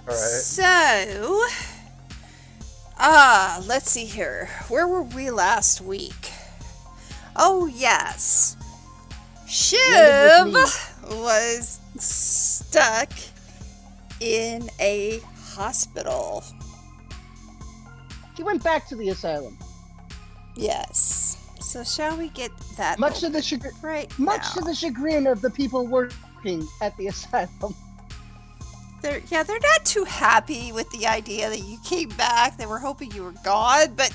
Alright. So, let's see here. Where were we last week? Oh, yes. Shiv was stuck in a hospital. He went back to the asylum. Yes. So shall we get that Much to the now? chagrin of the people working at the asylum. They're not too happy with the idea that you came back. They were hoping you were gone, but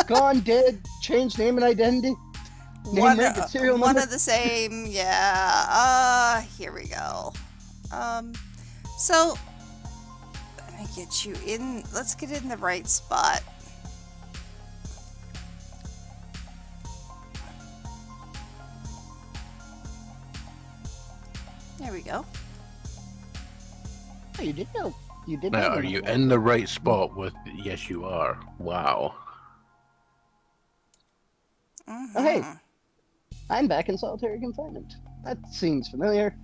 Gone, dead, changed name and identity. one of the same. Yeah. Here we go. So let me get you in. Let's get in the right spot. There we go. Oh, you did know. You did Now, know. are you in the right spot with... Yes, you are. Wow. Mm-hmm. Oh, hey. I'm back in solitary confinement. That seems familiar.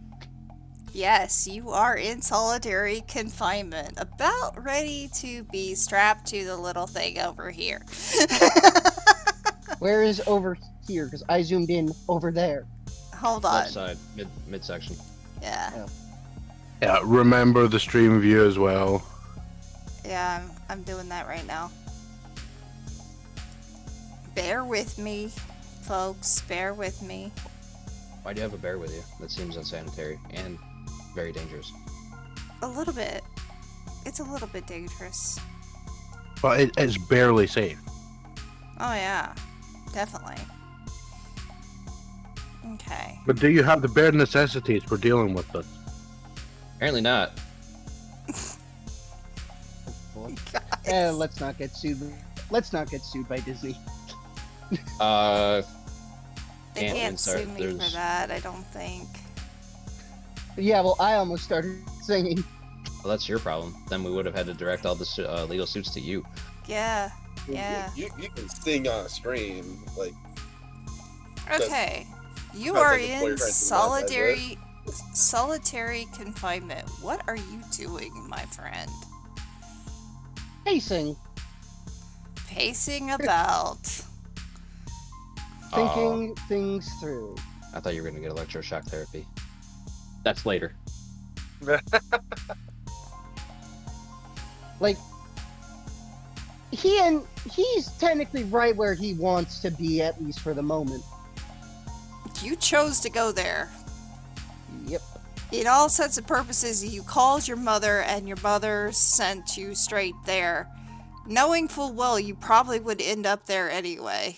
Yes, you are in solitary confinement, about ready to be strapped to the little thing over here. Where is over here? Because I zoomed in over there. Hold on. Left side, midsection. Yeah. Oh. Yeah, remember the stream view as well. Yeah, I'm doing that right now. Bear with me, folks. Bear with me. Why do you have a bear with you? That seems unsanitary and very dangerous. A little bit. It's a little bit dangerous. But it's barely safe. Oh yeah, definitely. Okay. But do you have the bare necessities for dealing with this? Apparently not. Let's not get sued. Let's not get sued by Disney. They can't sue me for that, I don't think. Yeah, well, I almost started singing. Well, that's your problem. Then we would have had to direct all the legal suits to you. Yeah. Yeah. You can sing on a stream, like. Okay. You Sounds are like a in player trying to do that, solitary confinement. What are you doing, my friend? Pacing. Pacing about. Thinking things through. I thought you were going to get electroshock therapy. That's later. Like, he's technically right where he wants to be, at least for the moment. You chose to go there. Yep. In all sense and purposes, you called your mother and your mother sent you straight there, knowing full well you probably would end up there anyway.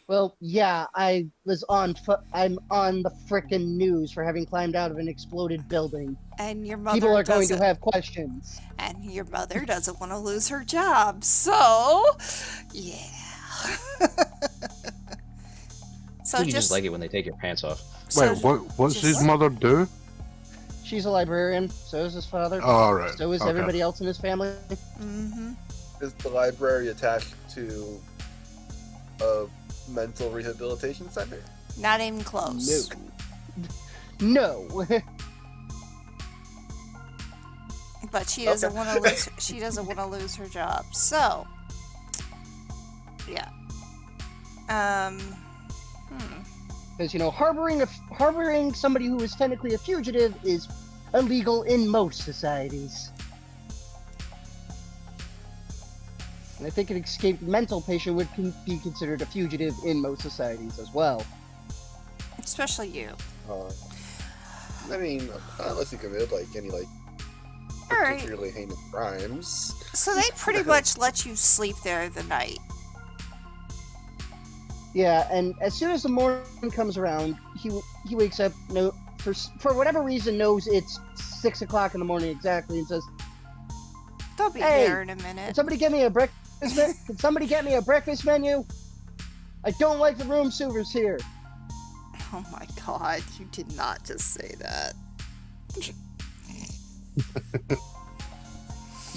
Well, yeah, I'm on the frickin' news for having climbed out of an exploded building. And your mother People are going to have questions. And your mother doesn't want to lose her job, so yeah. So You just like it when they take your pants off. Wait, what's his mother do? She's a librarian, so is his father. Oh, all right. So is everybody else in his family. Mm-hmm. Is the library attached to a mental rehabilitation center? Not even close. No. But she doesn't want to lose. She doesn't want to lose her job. So, yeah. Because, you know, harboring somebody who is technically a fugitive is illegal in most societies. And I think an escaped mental patient would be considered a fugitive in most societies as well. Especially you. I mean, unless you committed any Alright. particularly heinous crimes. So they pretty much let you sleep there the night. Yeah, and as soon as the morning comes around, he wakes up, for whatever reason knows it's 6 o'clock in the morning exactly, and says, They'll be "Hey, there in a minute. Can somebody get me a breakfast? Can somebody get me a breakfast menu? I don't like the room service here." Oh my god, you did not just say that.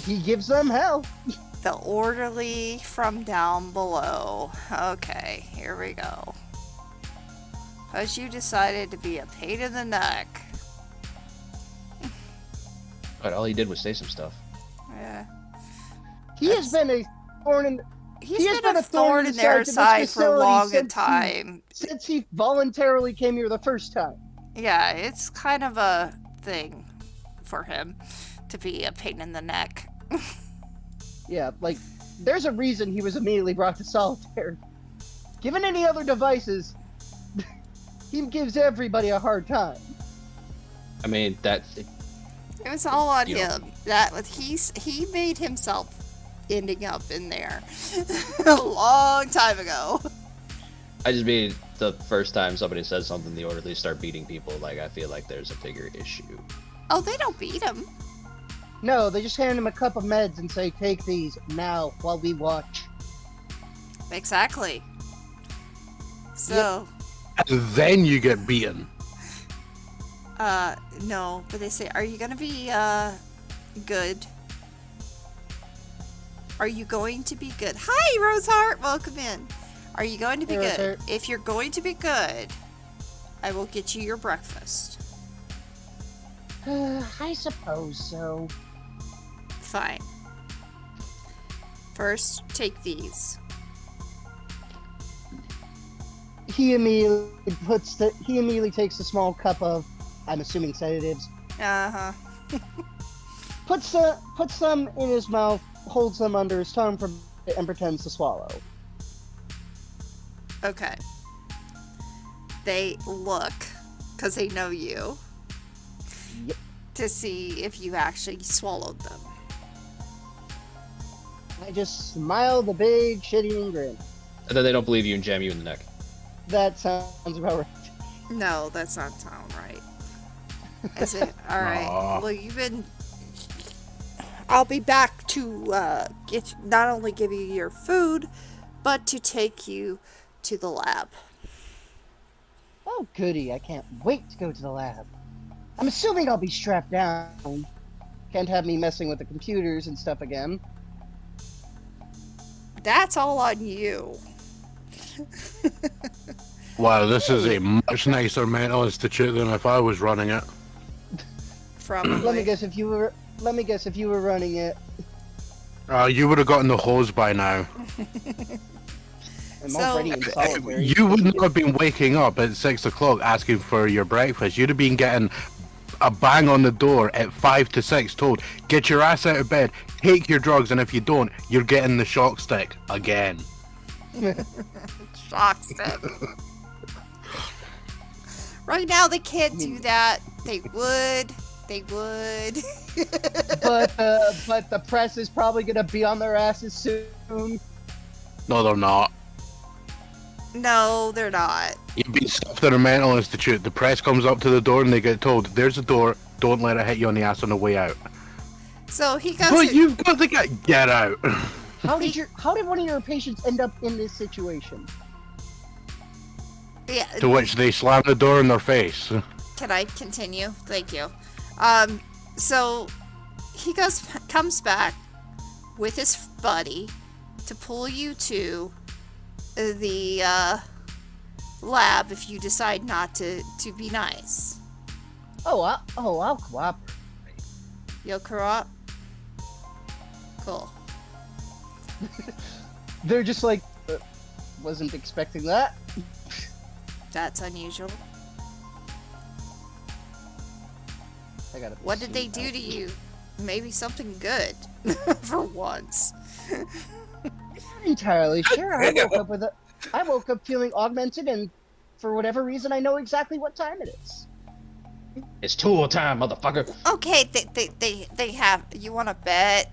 He gives them hell. The orderly from down below. Okay, here we go. Because you decided to be a pain in the neck. But all he did was say some stuff. Yeah. He has been a thorn in. He's been a thorn in their side for a long time. Since he voluntarily came here the first time. Yeah, it's kind of a thing for him to be a pain in the neck. Yeah, like, there's a reason he was immediately brought to solitary. Given any other devices, he gives everybody a hard time. I mean, that... It was all on him. He made himself ending up in there a long time ago. I just mean, the first time somebody says something, the orderlies start beating people. Like, I feel like there's a bigger issue. Oh, they don't beat him. No, they just hand him a cup of meds and say, take these now while we watch. Exactly. So... And then you get beaten. No, but they say, are you gonna be, good? Are you going to be good? Hi, Roseheart! Welcome in. Are you going to be good? If you're going to be good, I will get you your breakfast. I suppose so. Fine. First, take these. He immediately takes a small cup of, I'm assuming, sedatives. Uh-huh. Puts them in his mouth, holds them under his tongue and pretends to swallow. Okay. They look, because they know you, Yep. to see if you actually swallowed them. I just smile the big shit-eating grin. And then they don't believe you and jam you in the neck. That sounds about right. No, that's not sound right. Is it? Alright. Aw. Well, you've been... I'll be back to not only give you your food, but to take you to the lab. Oh, goody. I can't wait to go to the lab. I'm assuming I'll be strapped down. Can't have me messing with the computers and stuff again. That's all on you. Wow, this is a much nicer mental institute than if I was running it. Probably. Let me guess if you were running it. You would have gotten the hose by now. I'm So- already in solitary. You would not have been waking up at 6 o'clock asking for your breakfast. You'd have been getting a bang on the door at 5 to 6 told, get your ass out of bed, take your drugs, and if you don't, you're getting the shock stick again. Shock stick. Right now, they can't do that. They would. They would. but the press is probably gonna be on their asses soon. No, they're not. No, they're not. You've been stuffed in a mental institute. The press comes up to the door and they get told, there's a door, don't let it hit you on the ass on the way out. So he goes. But you've got to get out. How did one of your patients end up in this situation? Yeah. To which they slam the door in their face. Can I continue? Thank you. So he comes back with his buddy to pull you to the lab if you decide not to be nice. I'll cooperate. You'll corrupt? Cool. They're just like, wasn't expecting that. That's unusual. I gotta. What did they do to you? Maybe something good. For once. Not entirely sure. I woke up feeling augmented, and for whatever reason, I know exactly what time it is. It's tool time, motherfucker. Okay, they have. You want to bet?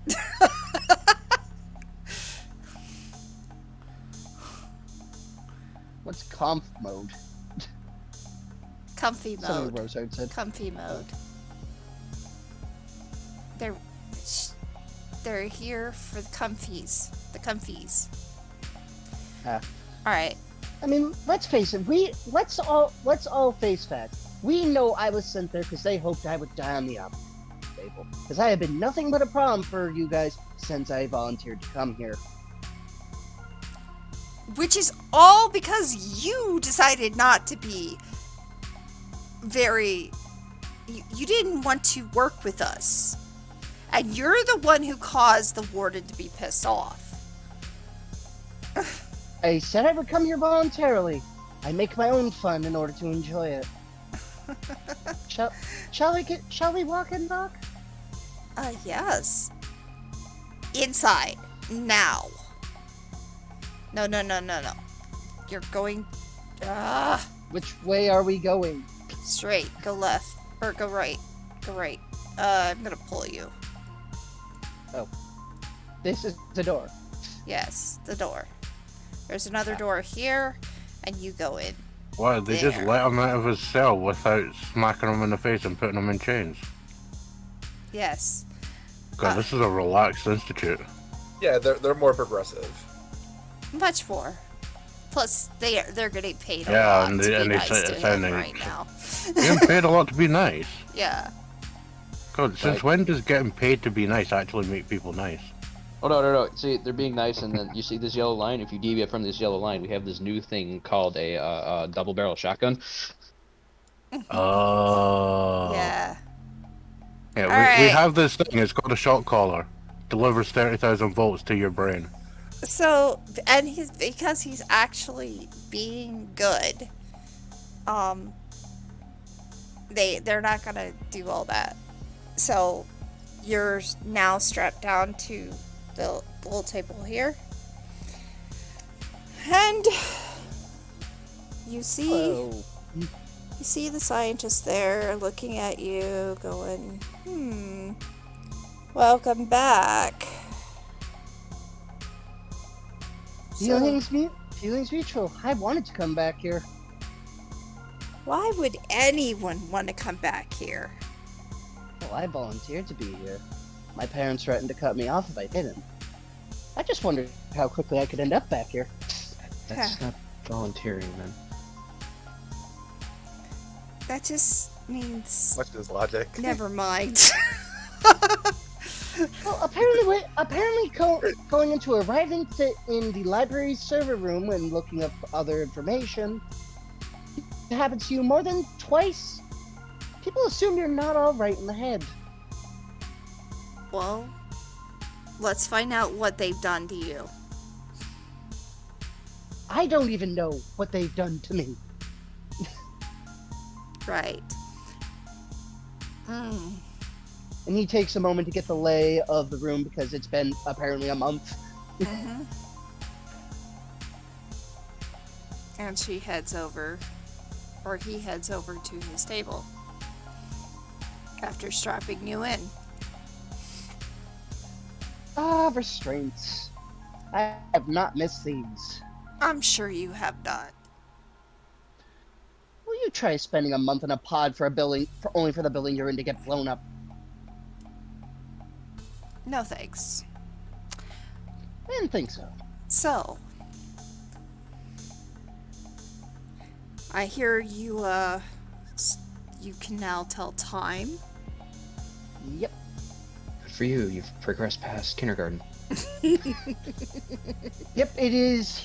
What's conf mode? Comfy Something mode. Rosehart said. Comfy mode. They're here for the comfies. The comfies. Ah. All right. I mean, let's face it. Let's all face facts. We know I was sent there because they hoped I would die on the operating table. Because I have been nothing but a problem for you guys since I volunteered to come here. Which is all because you decided not to be very... You didn't want to work with us. And you're the one who caused the warden to be pissed off. I said I would come here voluntarily. I make my own fun in order to enjoy it. Shall we walk and talk? Yes. Inside. Now. No. You're going... Which way are we going? Straight. Go left. Or go right. Go right. I'm gonna pull you. Oh. This is the door. Yes, the door. There's another door here, and you go in. Why, they just let him out of his cell without smacking him in the face and putting him in chains? Yes. God, this is a relaxed institute. Yeah, they're more progressive. Much more. Plus, they're getting paid a Yeah, lot and to they- be and they nice say- to say him they- right now. Getting paid a lot to be nice. Yeah. God, since when does getting paid to be nice actually make people nice? Oh no! See, they're being nice, and then you see this yellow line. If you deviate from this yellow line, we have this new thing called a double-barrel shotgun. Oh. Yeah. Yeah, we Alright. have this thing. It's called a shot caller. Delivers 30,000 volts to your brain. So, and because he's actually being good, they're not gonna do all that. So, you're now strapped down to the little table here, and you see Hello. you see the scientist there looking at you, going, welcome back. Feelings mutual. I wanted to come back here. Why would anyone want to come back here? Well, I volunteered to be here. My parents threatened to cut me off if I didn't. I just wondered how quickly I could end up back here. That's not volunteering, man. That just means... Much is logic. Never mind. Well, apparently going into arriving in the library's server room and looking up other information, it happens to you more than twice. People assume you're not all right in the head. Well, let's find out what they've done to you. I don't even know what they've done to me. Right. And he takes a moment to get the lay of the room because it's been apparently a month. And she heads over, or he heads over to his table after strapping you in. Ah, restraints. I have not missed these. I'm sure you have not. Will you try spending a month in a pod for only for the building you're in to get blown up? No thanks. I didn't think so. So, I hear you, you can now tell time. Yep. Good for you. You've progressed past kindergarten. Yep, it is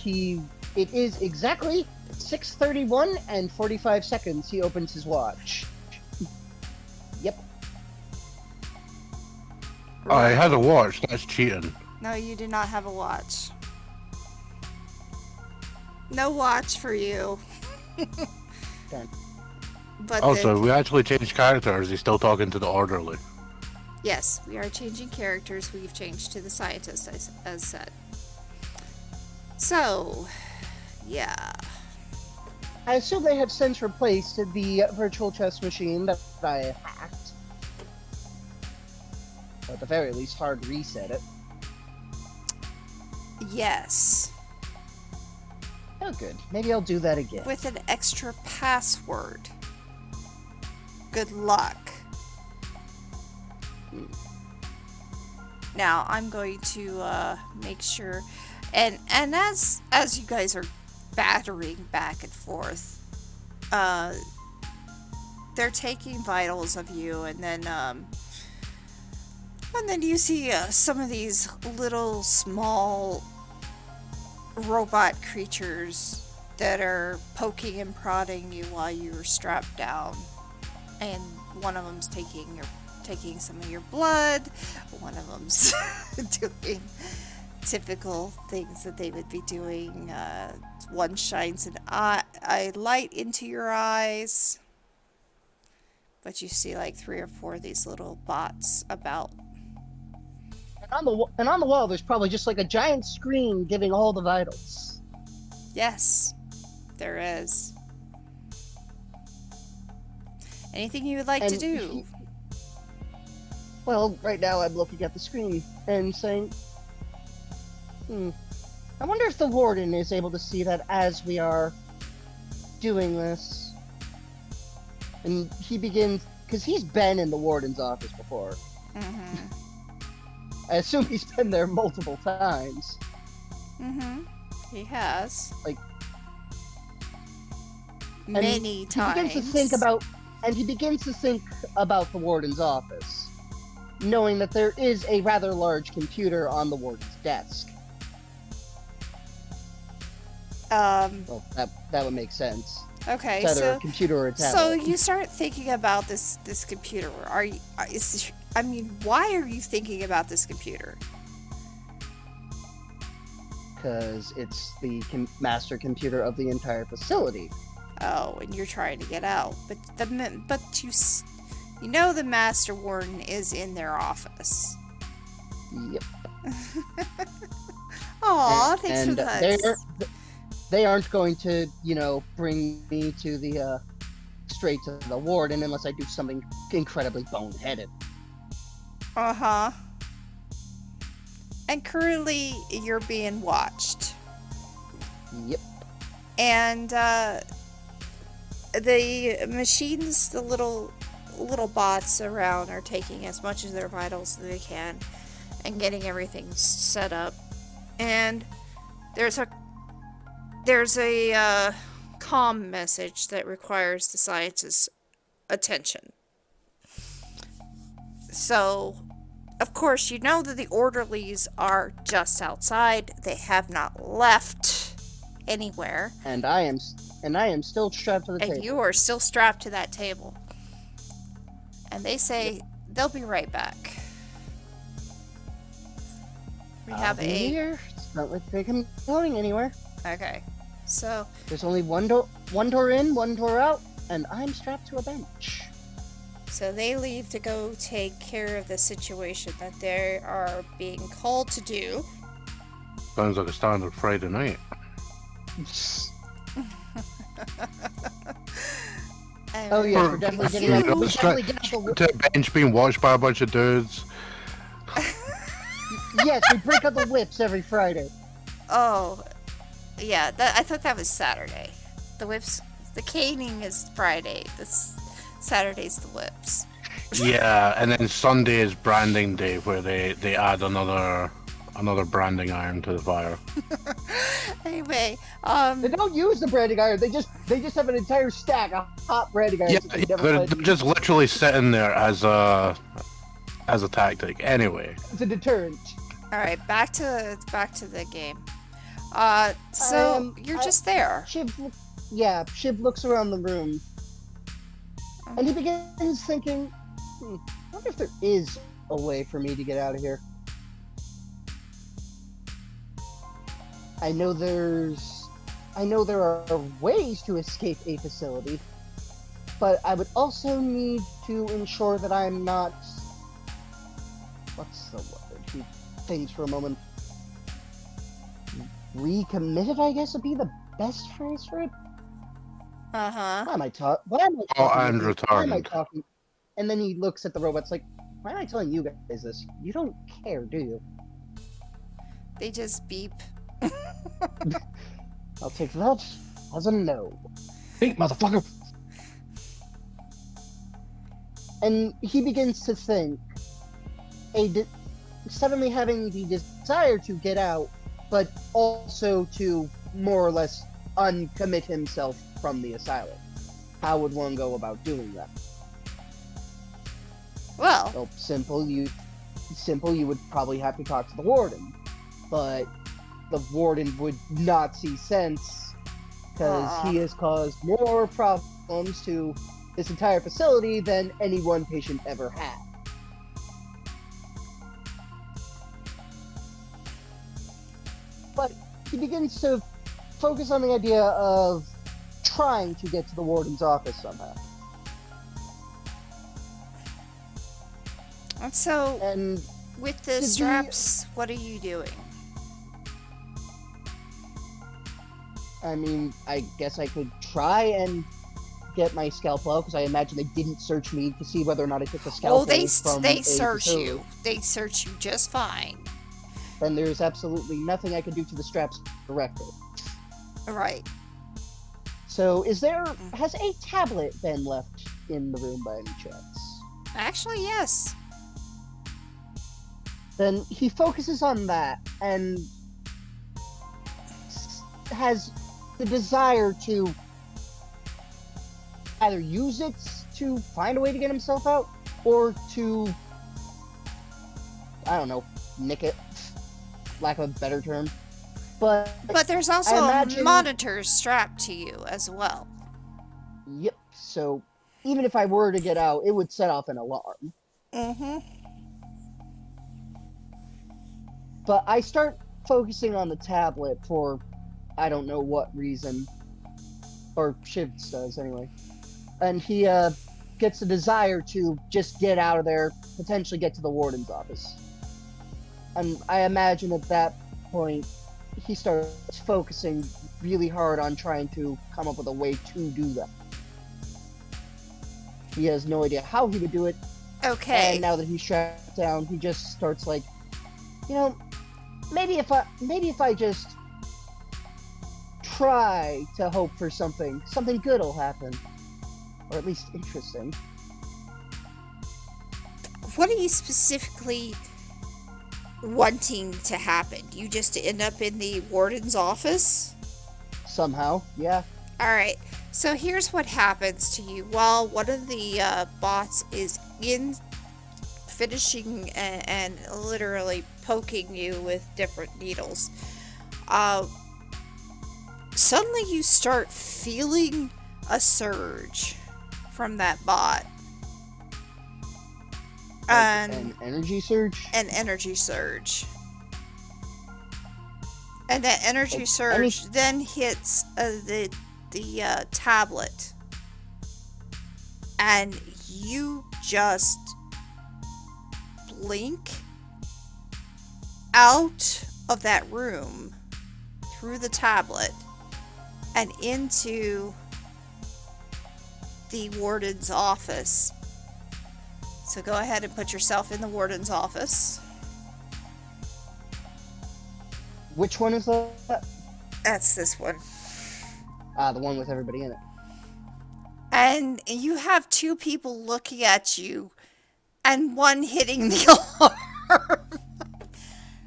exactly 6:31 and 45 seconds. He opens his watch. Yep. Oh, he has a watch. That's cheating. No, you do not have a watch. No watch for you. Done. But Also, we actually changed characters. He's still talking to the orderly. yes, we are changing characters. We've changed to the scientist, as said. So, yeah. I assume they have since replaced the virtual chess machine that I hacked. Or at the very least, hard reset it. Yes. Oh, good. Maybe I'll do that again. With an extra password. Good luck. Now, I'm going to make sure, and as you guys are battering back and forth, they're taking vitals of you, and then you see some of these little small robot creatures that are poking and prodding you while you're strapped down, and one of them's taking taking some of your blood. One of them's doing typical things that they would be doing. One shines a light into your eyes. But you see like 3 or 4 of these little bots about. And on the wall, there's probably just like a giant screen giving all the vitals. Yes, there is. Anything you would like to do? Well, right now I'm looking at the screen and saying, I wonder if the warden is able to see that as we are doing this. And he begins, because he's been in the warden's office before. Mm-hmm. I assume he's been there multiple times. Mm-hmm. He has. Like, many times. He begins to think about the warden's office, knowing that there is a rather large computer on the warden's desk. Well, that would make sense. Okay, It's either so a computer or a tablet. so you start thinking about this computer. Why are you thinking about this computer? Because it's the master computer of the entire facility. Oh, and you're trying to get out, but you know the master warden is in their office. Yep. Aw, thanks for and that. they aren't going to, bring me to the straight to the warden unless I do something incredibly boneheaded. Uh-huh. And currently, you're being watched. Yep. And, the machines, the little bots around are taking as much of their vitals as they can and getting everything set up. And there's a comm message that requires the science's attention. So, of course, you know that the orderlies are just outside. They have not left anywhere. And I am still strapped to the table. And you are still strapped to that table. And they say they'll be right back. We have here. It's not like they can be going anywhere. Okay. So there's only one door in, one door out, and I'm strapped to a bench. So they leave to go take care of the situation that they are being called to do. Sounds like a standard Friday night. Oh yeah, we're definitely getting out the bench being watched by a bunch of dudes. Yes, we break up the whips every Friday. Oh, yeah. I thought that was Saturday. The whips, the caning is Friday. Saturday's the whips. Yeah, and then Sunday is branding day, where they add another branding iron to the fire. Anyway, they don't use the branding iron. They just have an entire stack of hot branding irons. Yeah, they're just literally sitting there as a tactic. Anyway, it's a deterrent. All right, back to the game. So you're just there. Shiv looks around the room, and he begins thinking, I wonder if there is a way for me to get out of here. I know there are ways to escape a facility, but I would also need to ensure that I'm not... What's the word? He thinks for a moment. Recommitted, I guess, would be the best phrase for it. Uh-huh. Why am I talking? And retarded. Why am I talking? And then he looks at the robots like, why am I telling you guys this? You don't care, do you? They just beep. I'll take that as a no. Hey, motherfucker! And he begins to think, suddenly having the desire to get out, but also to more or less uncommit himself from the asylum. How would one go about doing that? Well, simple. You would probably have to talk to the warden, but the warden would not see sense because he has caused more problems to this entire facility than any one patient ever had. begins to focus on the idea of trying to get to the warden's office somehow. And so, And with the straps, what are you doing? I mean, I guess I could try and get my scalpel out, because I imagine they didn't search me to see whether or not I took the scalpel They from search facility. you. They search you just fine. Then there's absolutely nothing I can do to the straps directly. Right. So, has a tablet been left in the room by any chance? Actually, yes. Then he focuses on that and has the desire to either use it to find a way to get himself out, or to, I don't know, nick it, lack of a better term. But there's also imagine, a monitor strapped to you as well. Yep, so even if I were to get out, it would set off an alarm. Mm-hmm. But I start focusing on the tablet for I don't know what reason. Or Shivs does, anyway. And he gets a desire to just get out of there, potentially get to the warden's office. And I imagine at that point, he starts focusing really hard on trying to come up with a way to do that. He has no idea how he would do it. Okay. And now that he's strapped down, he just starts like, maybe if I just try to hope for something good will happen, or at least interesting. What are you specifically wanting to happen? You just end up in the warden's office? Somehow, yeah. Alright, so here's what happens to you while one of the bots is finishing and literally poking you with different needles. Suddenly you start feeling a surge from that bot. An energy surge? An energy surge. And that energy surge then hits the tablet. And you just blink out of that room through the tablet and into the warden's office. So go ahead and put yourself in the warden's office. Which one is that? That's this one. The one with everybody in it. And you have two people looking at you and one hitting the alarm.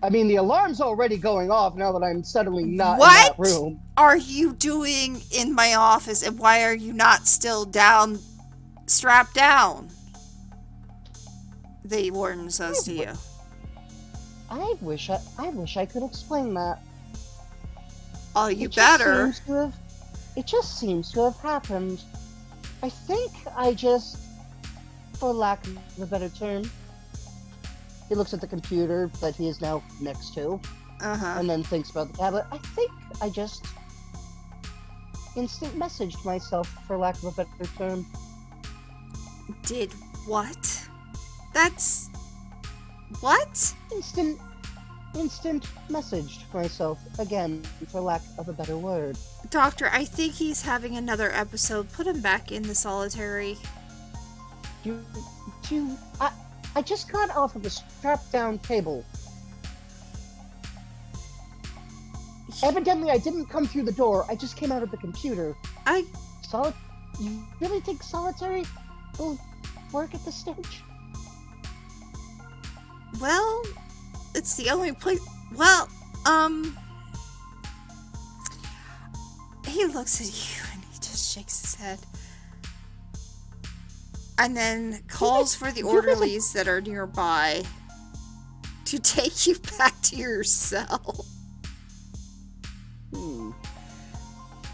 I mean, the alarm's already going off now that I'm suddenly not in that room. What are you doing in my office, and why are you not still strapped down? The warden says to you. I wish I could explain that. Oh, you better. It just seems to have happened. I think I just, for lack of a better term, he looks at the computer that he is now next to, and then thinks about the tablet. I think I just instant messaged myself, for lack of a better term. Did what? That's... what? Instant messaged myself, again, for lack of a better word. Doctor, I think he's having another episode. Put him back in the solitary. I just got off of a strapped down table. Evidently, I didn't come through the door. I just came out of the computer. You really think solitary will work at this stage? Well, it's the only place... Well, he looks at you and he just shakes his head. And then calls for the orderlies that are nearby to take you back to your cell.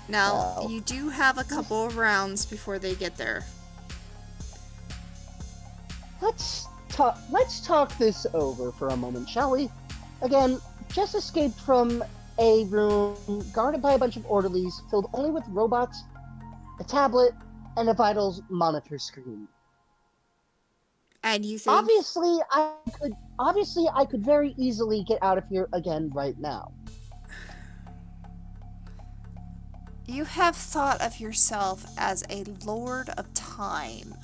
Now, you do have a couple of rounds before they get there. Let's talk this over for a moment, shall we? Again, just escaped from a room guarded by a bunch of orderlies, filled only with robots, a tablet, and a vitals monitor screen. And you think Obviously, I could very easily get out of here again right now. you have thought of yourself as a lord of time.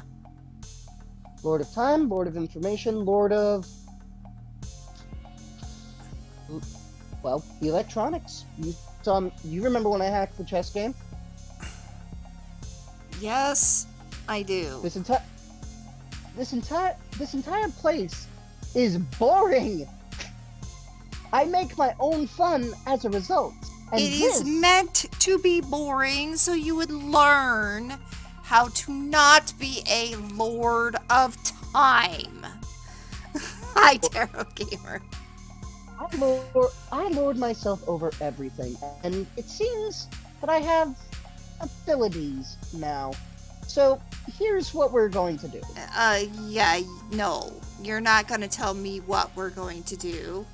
Lord of Time, Lord of Information, Lord of... Well, electronics. You remember when I hacked the chess game? Yes, I do. This entire place is boring. I make my own fun as a result. And It is meant to be boring so you would learn how to not be a lord of time. Hi, Tarot Gamer. I lord myself over everything, and it seems that I have abilities now. So here's what we're going to do. Yeah, no. You're not going to tell me what we're going to do.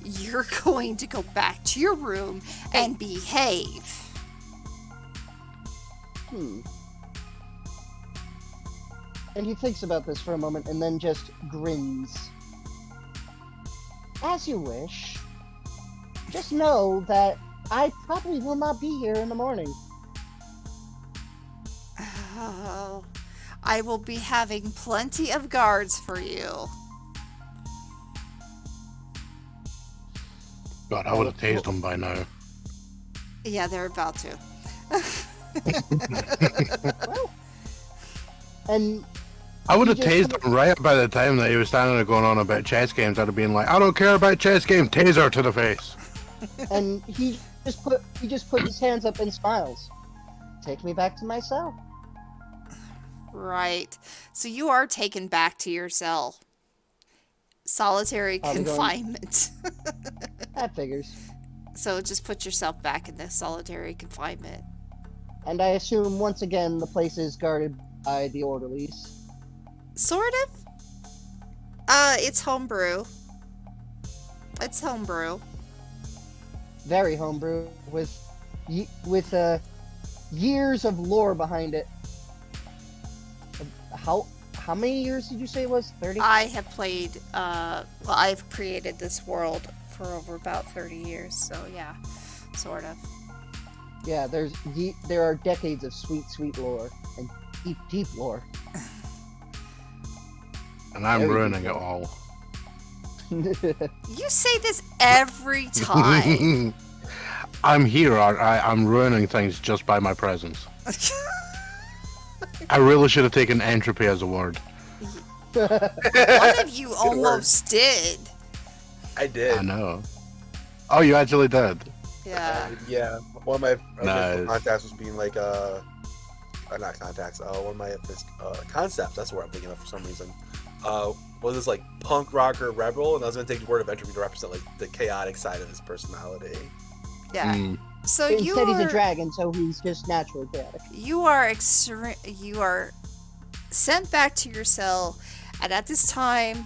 You're going to go back to your room and behave. And he thinks about this for a moment and then just grins. As you wish. Just know that I probably will not be here in the morning. Oh, I will be having plenty of guards for you. God, I would have tased them by now. Yeah, they're about to. Well, and I would have just tased him right by the time that he was standing there going on about chess games. I'd have been like, I don't care about chess games. Taser to the face. and he just put his hands up and smiles. Take me back to my cell. Right. So you are taken back to your cell. Solitary Are we going- confinement. That figures. So just put yourself back in the solitary confinement. And I assume once again the place is guarded by the orderlies. Sort of. It's homebrew. It's homebrew. Very homebrew with years of lore behind it. How many years did you say it was? 30? I have played, I've created this world for over about 30 years, so yeah, sort of. Yeah, there are decades of sweet lore and deep lore. And I'm Very ruining good. it all. You say this every time. I'm here. I'm ruining things just by my presence. I really should have taken entropy as a word. One of you almost did. I did. I know. Oh, you actually did? Yeah. Yeah. One of my Nice. contacts was being like, not contacts, one of my concepts, that's what I'm thinking of for some reason, was this like punk rocker rebel, and I was going to take the word of entropy to represent like the chaotic side of his personality. Yeah. Mm. So Instead, he's a dragon, so he's just naturally chaotic. you are sent back to your cell, and at this time,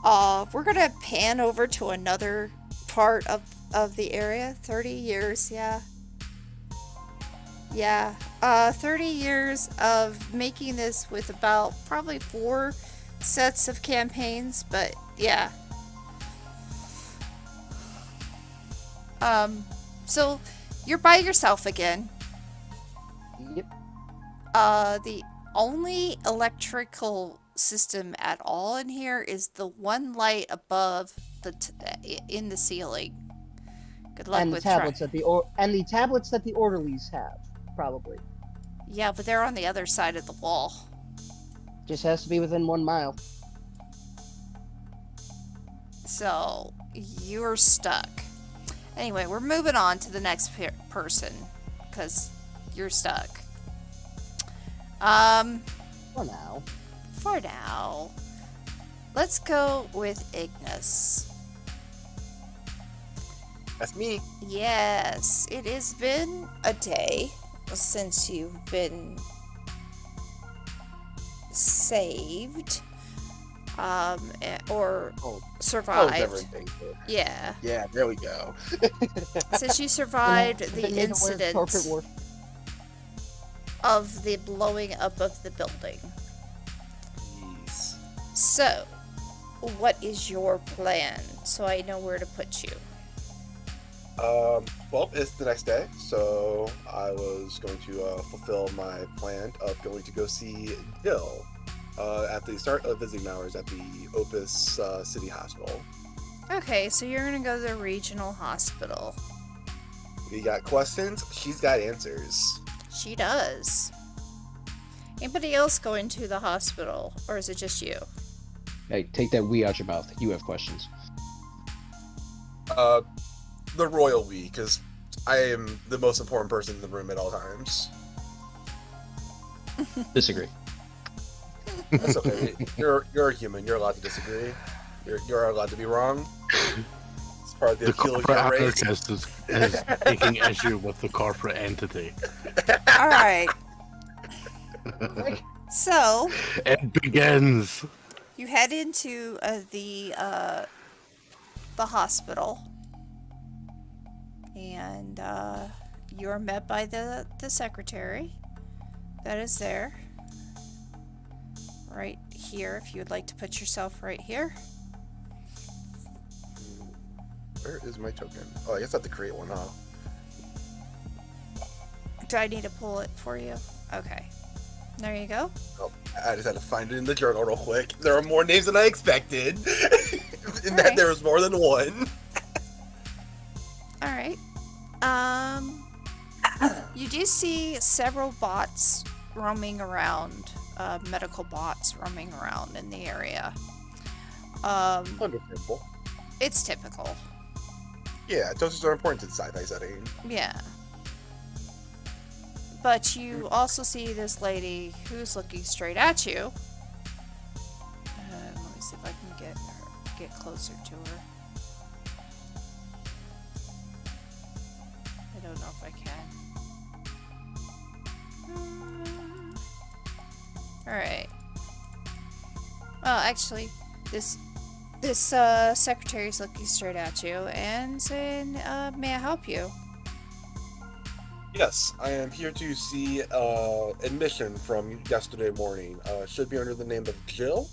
we're gonna pan over to another part of the area. 30 years, yeah. 30 years of making this with about probably 4 sets of campaigns, but yeah. So you're by yourself again. Yep. The only electrical system at all in here is the one light above in the ceiling. Good luck And the with tablets the tablets that the orderlies have, probably. Yeah, but they're on the other side of the wall. Just has to be within 1 mile. So you're stuck. Anyway, we're moving on to the next person because you're stuck. For now. For now, let's go with Ignis. That's me. Yes, it has been a day since you've been saved. Oh, or I was never survived. in danger. Yeah. Yeah, there we go. Since you survived I've the been made aware of incident corporate war. of the blowing up of the building. Jeez. So, what is your plan? So I know where to put you. Well, it's the next day, so I was going to fulfill my plan of going to go see Jill at the start of visiting hours at the Opus City Hospital. Okay, so you're gonna go to the regional hospital. You got questions? She's got answers. She does. Anybody else going to the hospital, or is it just you? Hey, take that "we" out your mouth. You have questions. The royal we, because I am the most important person in the room at all times. Disagree. That's okay. You're a human. You're allowed to disagree. You're allowed to be wrong. It's part of the The appeal of corporate your race. anarchist is taking issue with the corporate entity. All right. So It begins. you head into the hospital, and you're met by the secretary that is there. Right here, if you would like to put yourself right here. Where is my token? Oh, I guess I have to create one, huh? Do I need to pull it for you? Okay. There you go. Oh, I just had to find it in the journal real quick. There are more names than I expected. In that Alright. there was more than one. Alright. You do see several bots roaming around, medical bots roaming around in the area. Understandable. It's typical. Yeah, toasters are important to the sci-fi setting. Yeah. But you also see this lady who's looking straight at you. Let me see if I can get closer to her. I don't know if I can. Alright. Well, actually, this secretary's looking straight at you and saying, may I help you? Yes, I am here to see admission from yesterday morning. Should be under the name of Jill.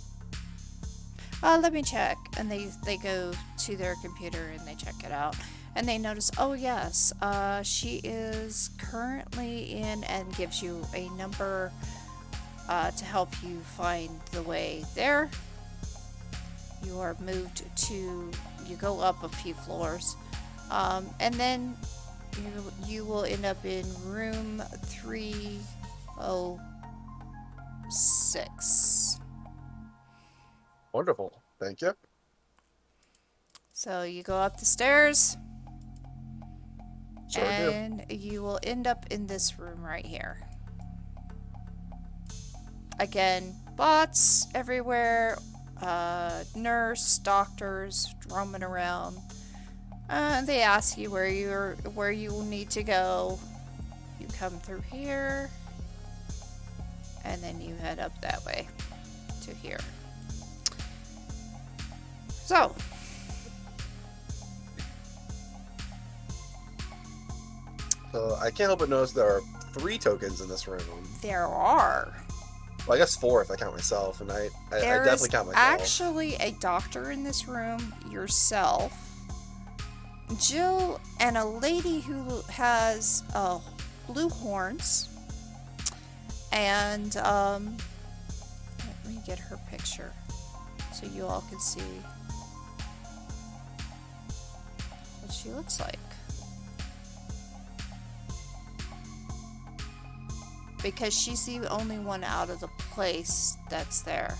Let me check. And they go to their computer and they check it out. And they notice, oh yes, she is currently in, and gives you a number to help you find the way there. You are moved to, you go up a few floors. And then you will end up in room 306. Wonderful. Thank you. So you go up the stairs, Sure do. and you will end up in this room right here. Again, bots everywhere, nurse, doctors roaming around. They ask you where you need to go. You come through here, and then you head up that way to here. So, So I can't help but notice there are 3 tokens in this room. there are. Well, I guess 4 if I count myself, and I There's definitely count myself. actually a doctor in this room, yourself, Jill, and a lady who has blue horns. And let me get her picture so you all can see what she looks like. Because she's the only one out of the place that's there.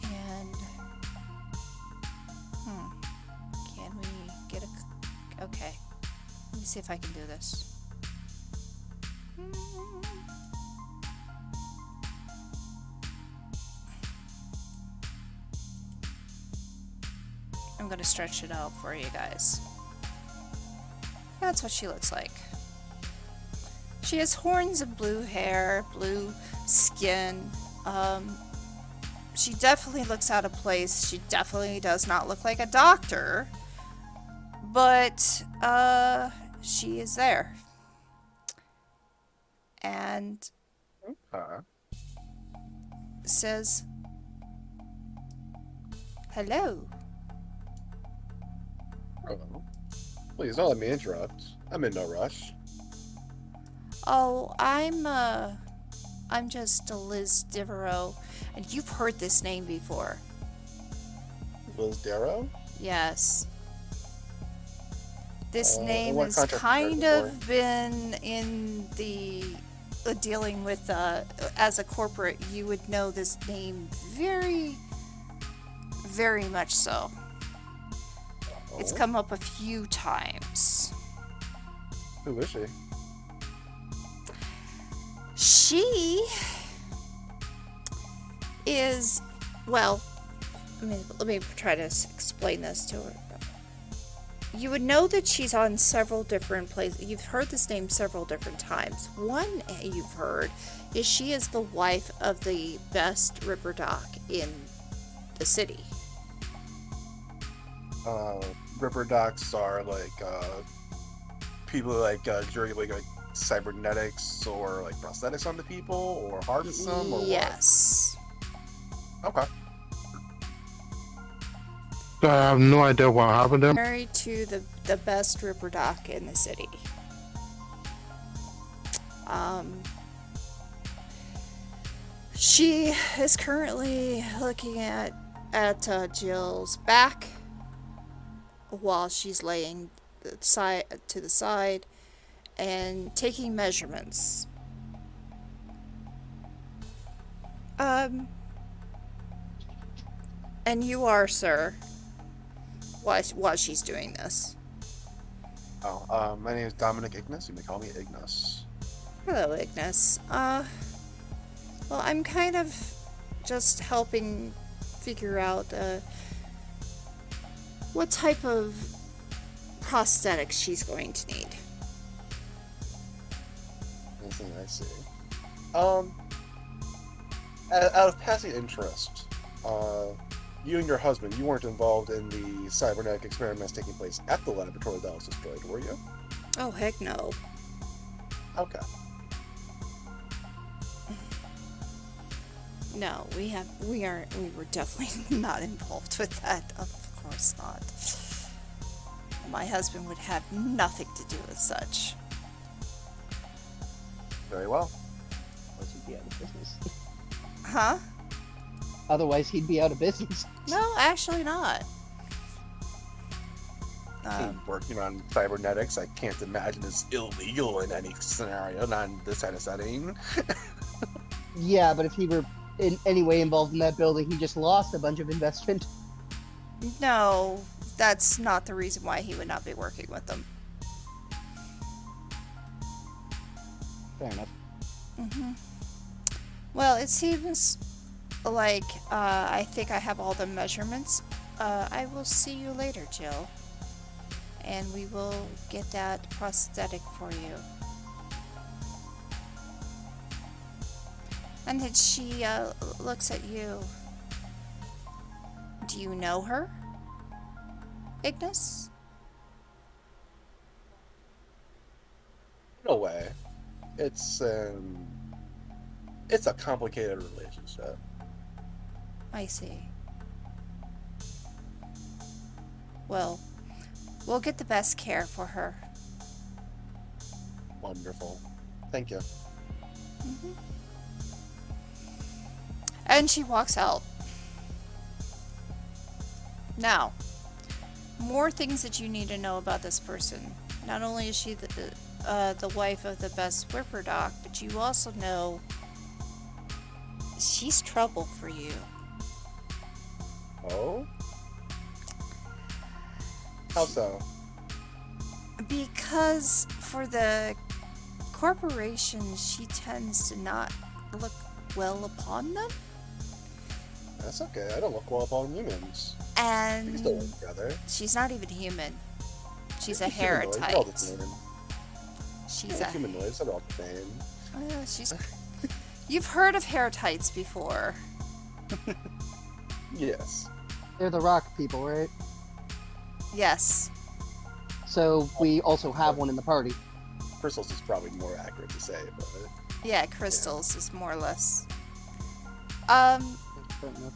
And can we get a okay, let me see if I can do this. I'm gonna stretch it out for you guys. That's what she looks like. She has horns and blue hair, blue skin. She definitely looks out of place. She definitely does not look like a doctor. But, she is there. And says, hello. Oh, please don't let me interrupt. I'm in no rush. Oh, I'm just Liz Devereaux, and you've heard this name before. Liz Darrow? Yes. This name what has contract kind you heard of been in the dealing with, as a corporate, you would know this name very, very much so. It's come up a few times. Who is she? She is, well, let me try to explain this to her. You would know that she's on several different places. You've heard this name several different times. One you've heard is she is the wife of the best Ripper Doc in the city. Ripper Docs are like people who like like cybernetics or like prosthetics on the people or harvest them or yes. What? Okay. I have no idea what happened to him. Married to the best Ripper Doc in the city. She is currently looking at Jill's back while she's laying to the side and taking measurements. And you are, sir, while she's doing this. Oh, my name is Dominic Ignis. You may call me Ignis. Hello, Ignis. Well, I'm kind of just helping figure out, what type of prosthetics she's going to need. I see. Out of passing interest, you and your husband, you weren't involved in the cybernetic experiments taking place at the laboratory that was destroyed, were you? Oh, heck no. Okay. No, we were definitely not involved with that. Of course not. My husband would have nothing to do with such. Very well. Otherwise he'd be out of business. Huh? Otherwise he'd be out of business. No, actually not. Working on cybernetics, I can't imagine it's illegal in any scenario, not in this kind of setting. Yeah, but if he were in any way involved in that building, he just lost a bunch of investment. No, that's not the reason why he would not be working with them. Fair enough. Mm-hmm. Well, it seems like I think I have all the measurements. I will see you later, Jill. And we will get that prosthetic for you. And then she looks at you. Do you know her, Ignis? No way. It's a complicated relationship. I see. Well, we'll get the best care for her. Wonderful. Thank you. Mm-hmm. And she walks out. Now, more things that you need to know about this person. Not only is she the wife of the best Whipper Doc, but you also know she's trouble for you. Oh? How so? Because for the corporation, she tends to not look well upon them. That's okay. I don't look well upon humans. We can still And work together. she's not even human. She's a Humanoid. We're all Heritite. just human. She's Yeah, humanoids are all the same. she's. You've heard of hair tights before. Yes. They're the rock people, right? Yes. So we also have one in the party. Crystals is probably more accurate to say, but Yeah, crystals is more or less. Fair enough.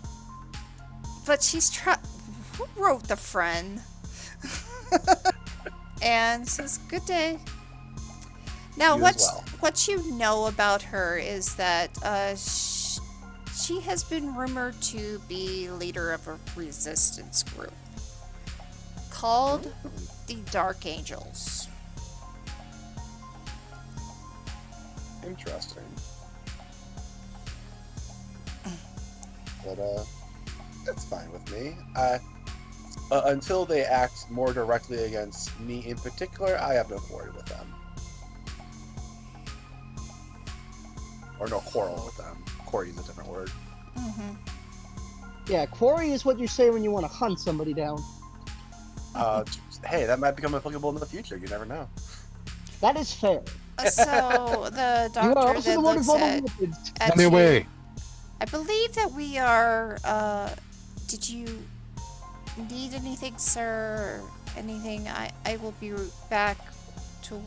But she's who wrote the friend? And says, "Good day." Now, You as well. what you know about her is that she has been rumored to be leader of a resistance group called the Dark Angels. interesting. But that's fine with me. Until they act more directly against me in particular, I have no quarrel with them. Or no quarrel with them. Quarry is a different word. Mm-hmm. Yeah, quarry is what you say when you want to hunt somebody down. Hey, that might become applicable in the future. You never know. That is fair. So the You are doctor also that the one looks involved at, with it. at Anyway, you, I believe that we are. Did you need anything, sir? Anything? I will be back to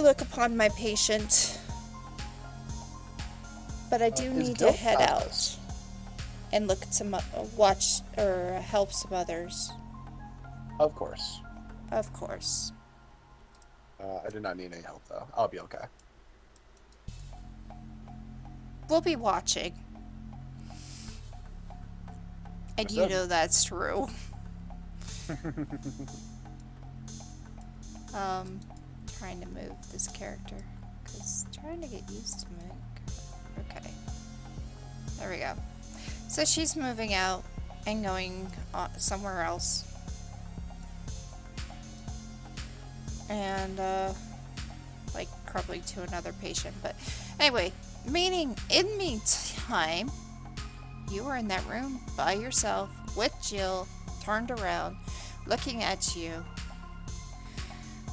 look upon my patient. But I do His need to guilt head out process. and look at some watch or help some others. Of course. Of course. I do not need any help, though. I'll be okay. We'll be watching. And you Understood. know that's true. Trying to move this character. Because trying to get used to moving. Okay. There we go. So she's moving out and going somewhere else. And, like, probably to another patient. But anyway, in meantime, you were in that room by yourself with Jill, turned around, looking at you.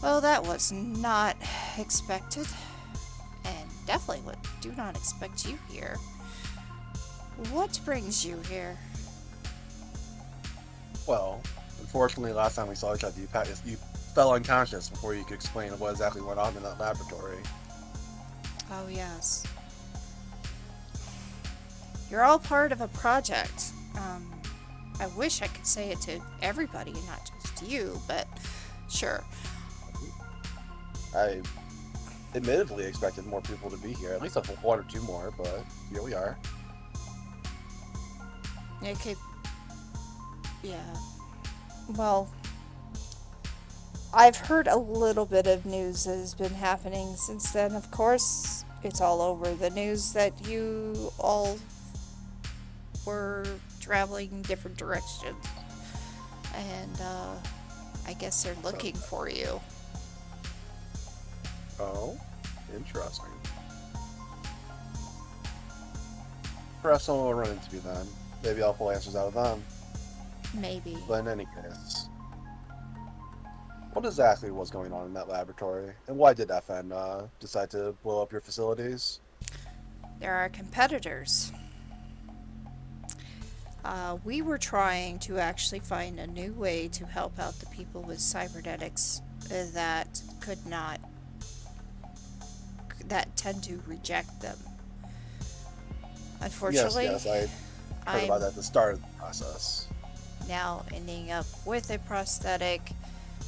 Well, that was not expected. And definitely do not expect you here. What brings you here? Well, unfortunately, last time we saw each other, you fell unconscious before you could explain what exactly went on in that laboratory. Oh, yes. You're all part of a project. I wish I could say it to everybody and not just you, but sure. I admittedly expected more people to be here, at least one or two more, but here we are. Okay. Yeah. Well, I've heard a little bit of news that has been happening since then. Of course, it's all over the news that you all were traveling in different directions. And, I guess they're looking for you. Oh, interesting. Perhaps someone will run into me then. Maybe I'll pull answers out of them. Maybe. But in any case, what exactly was going on in that laboratory? And why did FN decide to blow up your facilities? There are competitors. We were trying to actually find a new way to help out the people with cybernetics that tend to reject them. Unfortunately, Yes, I heard about that at the start of the process. now ending up with a prosthetic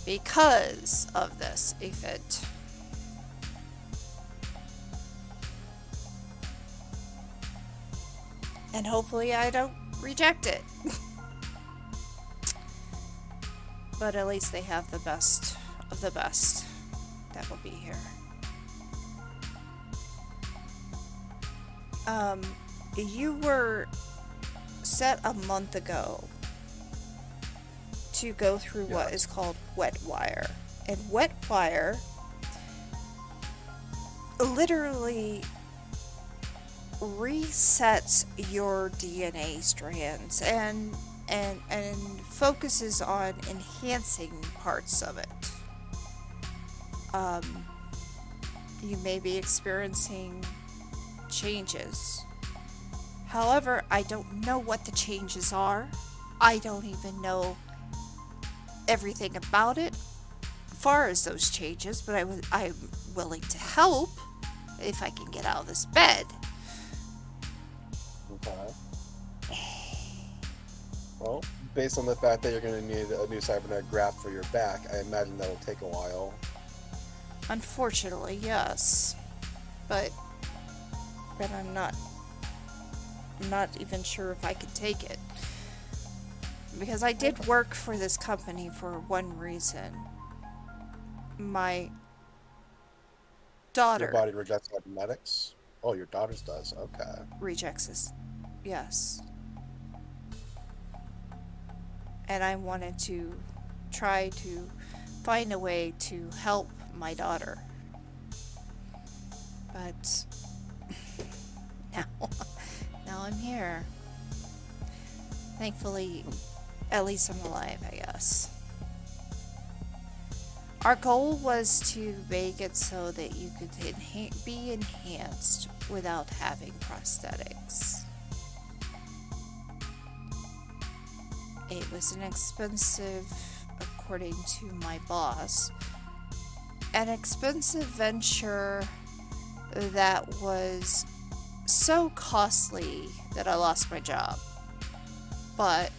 because of this event. And hopefully I don't reject it. But at least they have the best of the best that will be here. You were set a month ago to go through what is called wet wire. And wet wire literally resets your DNA strands and focuses on enhancing parts of it. you may be experiencing changes. However, I don't know what the changes are. I don't even know everything about it as far as those changes, but I'm willing to help if I can get out of this bed. Okay. Well, based on the fact that you're going to need a new cybernetic graft for your back, I imagine that'll take a while. Unfortunately, yes. But I'm not even sure if I can take it. Because I did work for this company for one reason. My daughter Your body rejects cybernetics? Oh, your daughter's does. Okay. rejects this. Yes. And I wanted to try to find a way to help my daughter. But now I'm here. Thankfully, at least I'm alive, I guess. Our goal was to make it so that you could be enhanced without having prosthetics. It was an expensive, according to my boss, an expensive venture that was so costly that I lost my job. But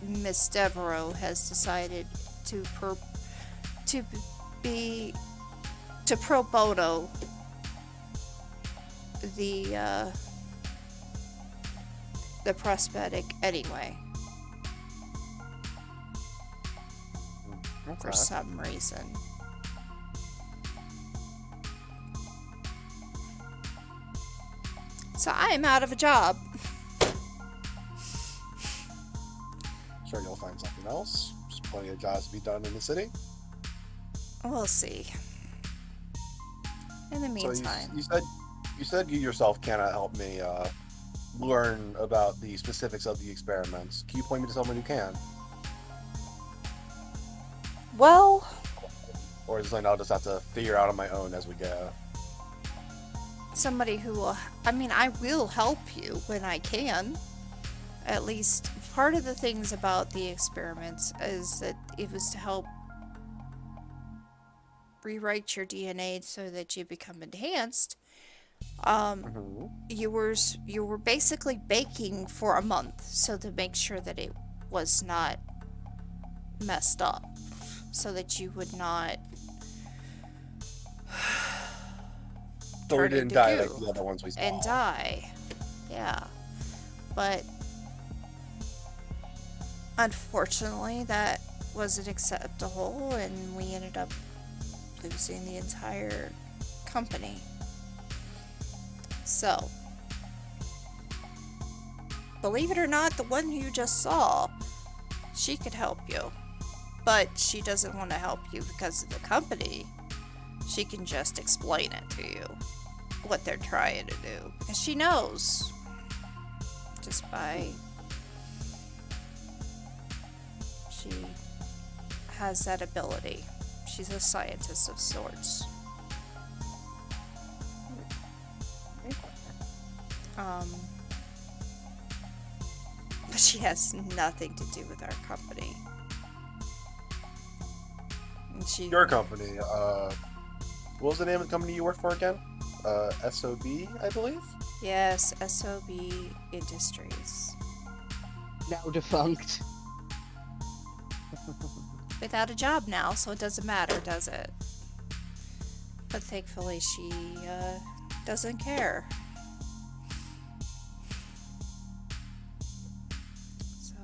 Miss Devereaux has decided to pro bono the prosthetic anyway. Okay. For some reason. So I am out of a job. Sure, you'll find something else. There's plenty of jobs to be done in the city. We'll see. In the meantime. So you said you yourself cannot help me learn about the specifics of the experiments. Can you point me to someone who can? Well, Or is it something I'll just have to figure out on my own as we go? somebody who will, I will help you when I can. At least part of the things about the experiments is that it was to help rewrite your DNA so that you become enhanced. You were basically baking for a month so to make sure that it was not messed up, so that you would not So we turn didn't into die goo like the other ones we saw. and die. Yeah, but unfortunately that wasn't acceptable, and we ended up losing the entire company. So, believe it or not, the one you just saw, she could help you. But she doesn't want to help you because of the company. She can just explain it to you, what they're trying to do. Because she knows. Just by... She has that ability. She's a scientist of sorts. But she has nothing to do with our company. And Your company, what was the name of the company you work for again? SOB, I believe? Yes, SOB Industries. Now defunct. Without a job now, so it doesn't matter, does it? But thankfully she doesn't care. So...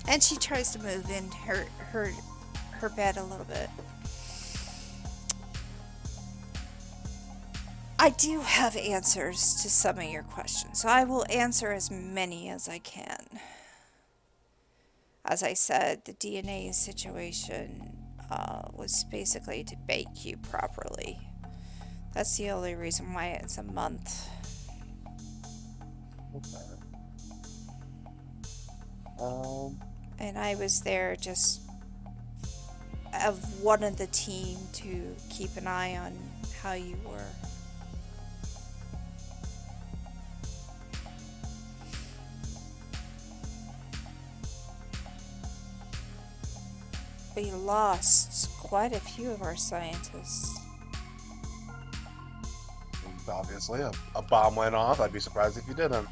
And she tries to move in her bed a little bit. I do have answers to some of your questions, so I will answer as many as I can. As I said, the DNA situation was basically to bake you properly. That's the only reason why it's a month. And I was there just of one of the team to keep an eye on how you were. We lost quite a few of our scientists. Obviously, a bomb went off. I'd be surprised if you didn't.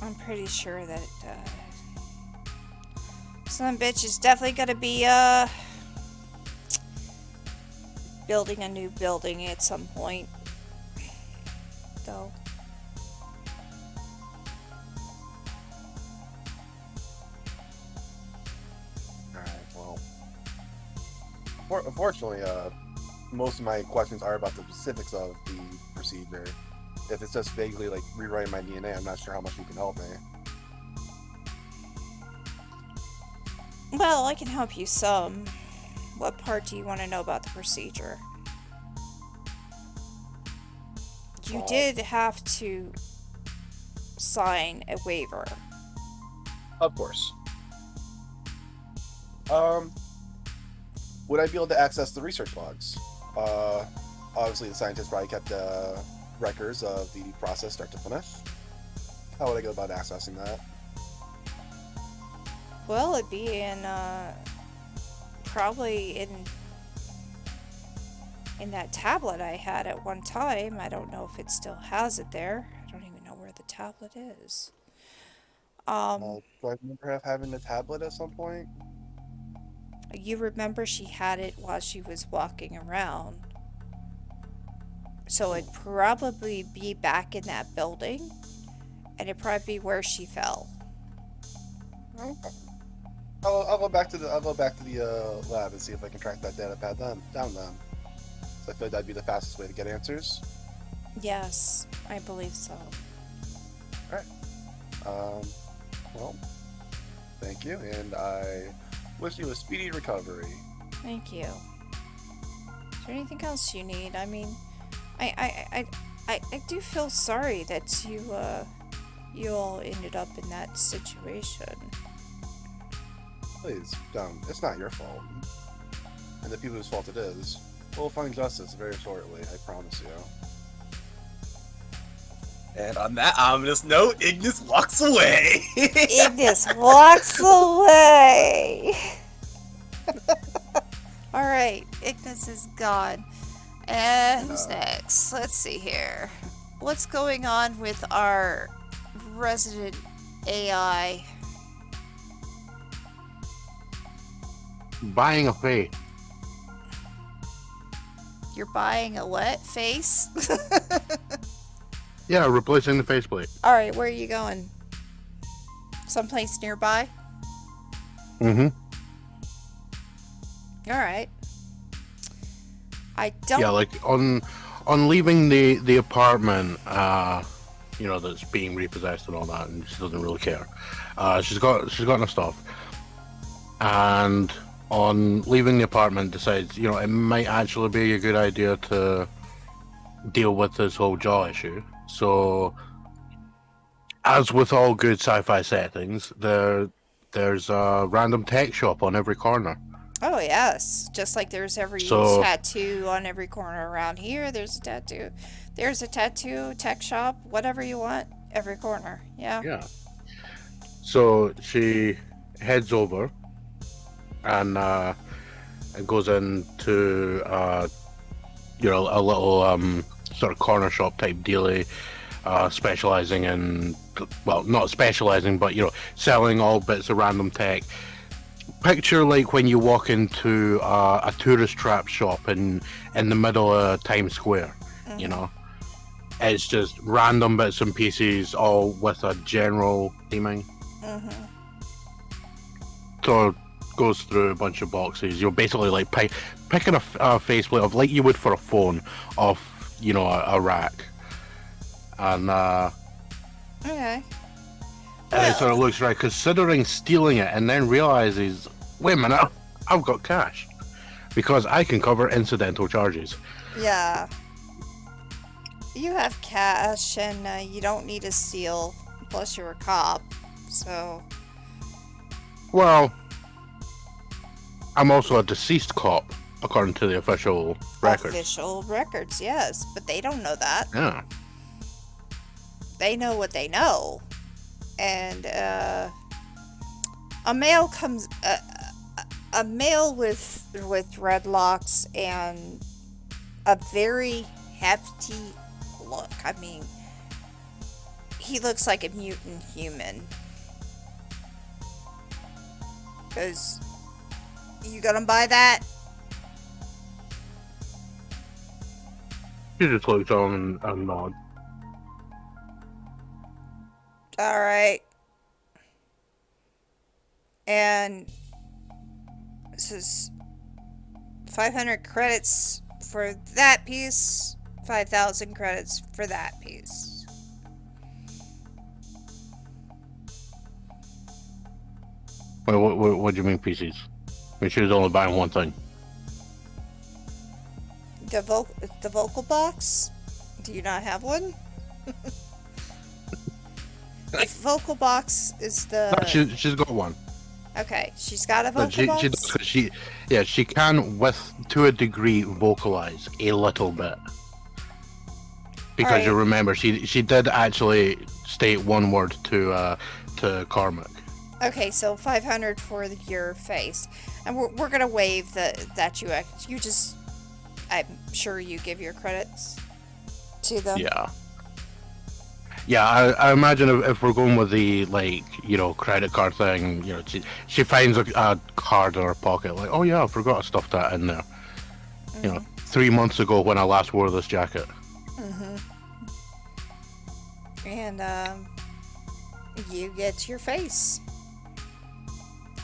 I'm pretty sure that some bitch is definitely gonna be building a new building at some point, though. Alright, well. Unfortunately, most of my questions are about the specifics of the procedure. If it's just vaguely like rewriting my DNA, I'm not sure how much you can help me. Well, I can help you some. What part do you want to know about the procedure? You did have to sign a waiver. Of course. Would I be able to access the research logs? Obviously the scientists probably kept records of the process start to finish. How would I go about accessing that? Well, it'd be in, probably in that tablet I had at one time. I don't know if it still has it there. I don't even know where the tablet is. Do I remember having the tablet at some point? You remember she had it while she was walking around. So it'd probably be back in that building, and it'd probably be where she fell. Okay. I'll go back to the lab and see if I can track that data pad down then. So I feel like that'd be the fastest way to get answers. Yes, I believe so. Alright. Well, thank you, and I wish you a speedy recovery. Thank you. Is there anything else you need? I mean, I do feel sorry that you all ended up in that situation. Please, it's not your fault. And the people whose fault it is, we'll find justice very shortly, I promise you. And on that ominous note, Ignis walks away. Ignis walks away. Alright, Ignis is gone. And who's next? Let's see here. What's going on with our resident AI? Buying a face. You're buying a what? Face? Yeah, replacing the faceplate. Alright, where are you going? Someplace nearby? Mm-hmm. Alright. I don't... Yeah, like on leaving the apartment, you know, that's being repossessed and all that, and she doesn't really care. She's got enough stuff, and on leaving the apartment, decides, you know, it might actually be a good idea to deal with this whole jaw issue. So, as with all good sci-fi settings, there's a random tech shop on every corner. Oh, yes. Just like there's every tattoo on every corner around here. There's a tattoo. There's a tattoo, tech shop, whatever you want, every corner. Yeah. Yeah. So she heads over and goes into you know, a little sort of corner shop type dealie, specializing in, well, not specializing, but, you know, selling all bits of random tech. Picture like when you walk into a tourist trap shop in the middle of Times Square. Mm-hmm. You know, it's just random bits and pieces, all with a general theming. Mm-hmm. So goes through a bunch of boxes. You're basically like picking a faceplate of, like you would for a phone, off, you know, a rack, and okay. And it sort of looks right, considering stealing it, and then realizes, wait a minute, I've got cash, because I can cover incidental charges. Yeah. you have cash and you don't need to steal. Plus, you're a cop, so. Well, I'm also a deceased cop, according to the official records. Official records, yes, but they don't know that. Yeah. They know what they know, and a male comes. A male with dreadlocks and a very hefty look. I mean, he looks like a mutant human. Because you gonna buy that? She just looks on and nod. Alright. And this is 500 credits for that piece, 5,000 credits for that piece. Wait, what do you mean PCs? I mean, she was only buying one thing. The vocal box? Do you not have one? If vocal box is the... No, she's got one. Okay, she's got a vocal She box? does, 'cause she can, to a degree, vocalize a little bit. Because Alright. you remember, she did actually state one word to Carmack. Okay, so 500 for your face. And we're gonna waive that you just... I'm sure you give your credits to them. Yeah. Yeah, I imagine if we're going with the, like, you know, credit card thing, you know, she finds a card in her pocket, like, oh yeah, I forgot to stuff that in there. Mm-hmm. You know, 3 months ago when I last wore this jacket. Mm-hmm. And, you get your face.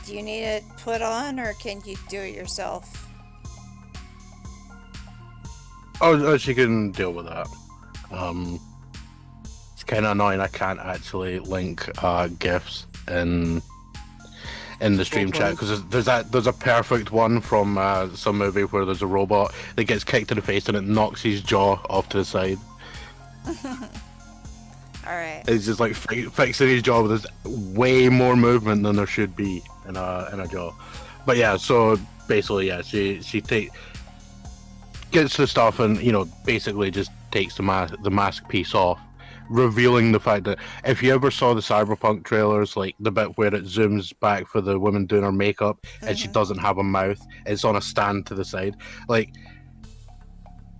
Do you need it put on, or can you do it yourself? Oh, she can deal with that. It's kind of annoying. I can't actually link gifs in the stream chat because there's a perfect one from some movie where there's a robot that gets kicked in the face and it knocks his jaw off to the side. All right. It's just like fixing his jaw, but there's way more movement than there should be in a jaw. But yeah, so basically, yeah, she gets the stuff and, you know, basically just takes the mask piece off, revealing the fact that if you ever saw the Cyberpunk trailers, like the bit where it zooms back for the woman doing her makeup and she doesn't have a mouth, it's on a stand to the side, like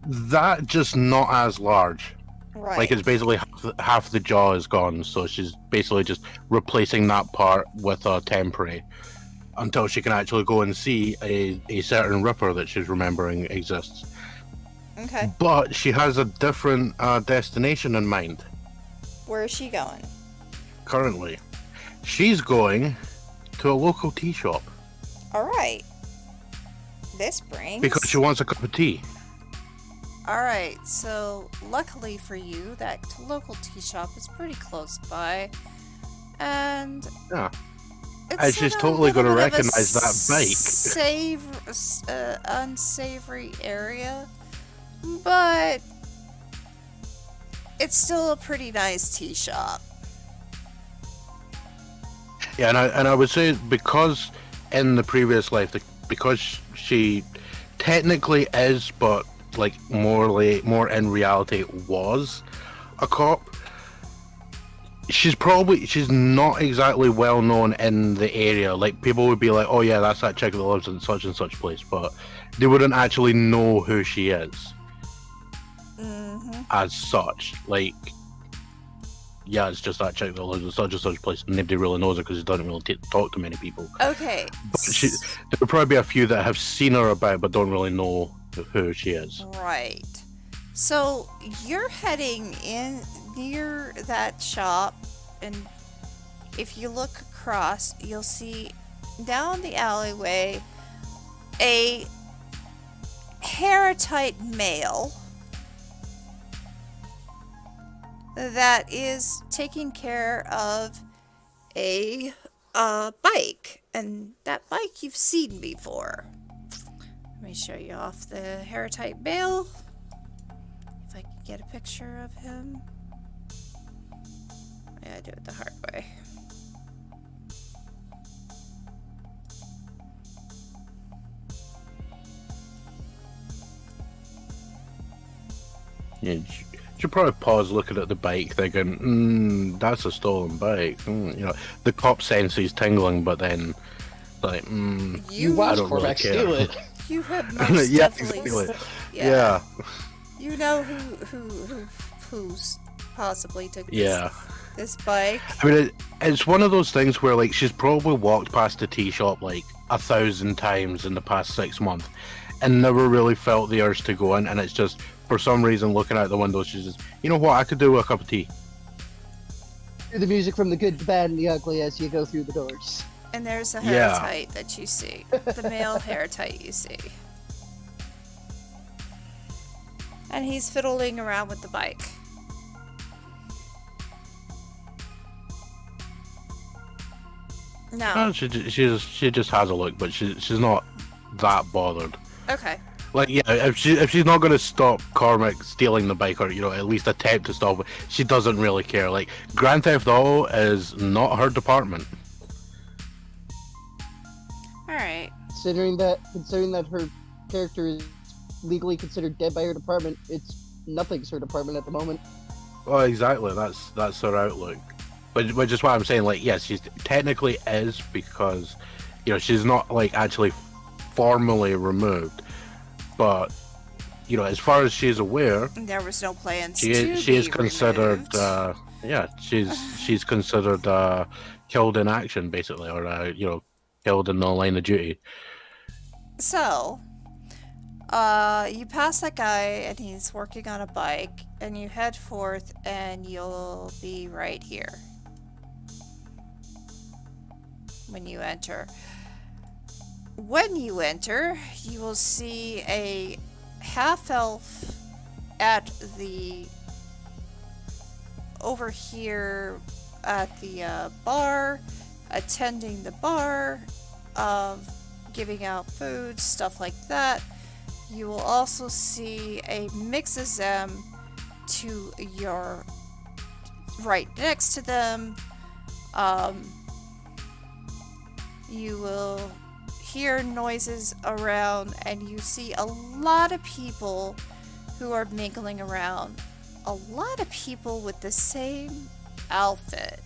that, just not as large. Right. Like, it's basically half the jaw is gone, so she's basically just replacing that part with a temporary until she can actually go and see a certain Ripper that she's remembering exists. Okay. But she has a different destination in mind Where is she going? currently. She's going to a local tea shop All right. This brings... because she wants a cup of tea. All right, so luckily for you, that local tea shop is pretty close by, and Yeah. it's And she's in a totally little going to bit of a recognize that bike. unsavory area, but it's still a pretty nice tea shop. Yeah, and I would say because in the previous life, because she technically is, but like more in reality was a cop. She's not exactly well known in the area. Like, people would be like, oh yeah, that's that chick that lives in such and such place, but they wouldn't actually know who she is as such. Like, yeah, it's just that chick that lives in such and such place. Nobody really knows her because she doesn't really talk to many people. Okay. But there would probably be a few that have seen her about but don't really know who she is. Right. So you're heading in near that shop, and if you look across, you'll see down the alleyway a hair-tight male that is taking care of a bike, and that bike you've seen before. Let me show you off the hair-tight male. If I can get a picture of him. I gotta do it the hard way. Yeah, you should probably pause looking at the bike, thinking, that's a stolen bike. You know, the cop sense he's tingling, but then, like, You I watch don't really Cormac care. steal it. You have most Yeah, definitely. exactly. Yeah. You know who's possibly took Yeah. this bike. I mean, it's one of those things where, like, she's probably walked past the tea shop, like, 1,000 times in the past 6 months and never really felt the urge to go in, and it's just, for some reason, looking out the window, she's just, you know what, I could do with a cup of tea. Hear the music from the good, the bad, and the ugly as you go through the doors. And there's a hair Yeah. tie that you see. The male hair tie you see. And he's fiddling around with the bike. No. She just has a look, but she's not that bothered. Okay. Like, yeah, if she's not going to stop Cormac stealing the bike, or, you know, at least attempt to stop it, she doesn't really care. Like, Grand Theft Auto is not her department. Alright. Considering that her character is legally considered dead by her department, it's nothing's her department at the moment. Oh, exactly. That's her outlook. Which is why I'm saying, like, yes, she's technically is, because, you know, she's not, like, actually formally removed. But, you know, as far as she's aware, There was no plans she to is be considered, removed. she's considered killed in action, basically, or you know, killed in the line of duty. So, you pass that guy and he's working on a bike, and you head forth and you'll be right here when you enter. When you enter, you will see a half-elf at the over here at the bar, attending the bar, giving out food, stuff like that. You will also see a Mix-a-Zem to your right next to them. You will hear noises around, and you see a lot of people who are mingling around. A lot of people with the same outfit.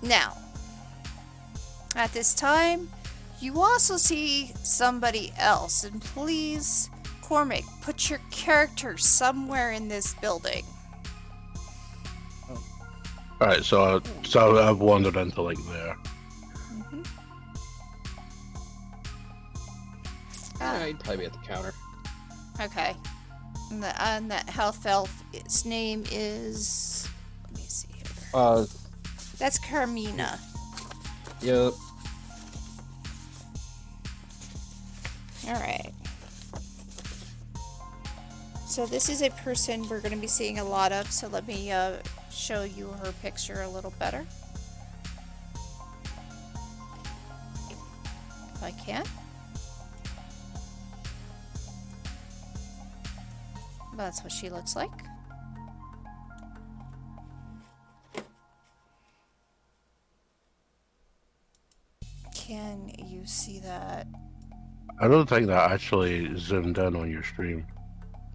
Now, at this time, you also see somebody else, and please, Cormac, put your character somewhere in this building. All right, so I've wandered into, like, there. I'd probably be at the counter. Okay. And that health elf, its name is... Let me see here. That's Carmina. Yep. Alright. So this is a person we're going to be seeing a lot of, so let me show you her picture a little better. If I can. That's what she looks like. Can you see that? I don't think that actually zoomed in on your stream.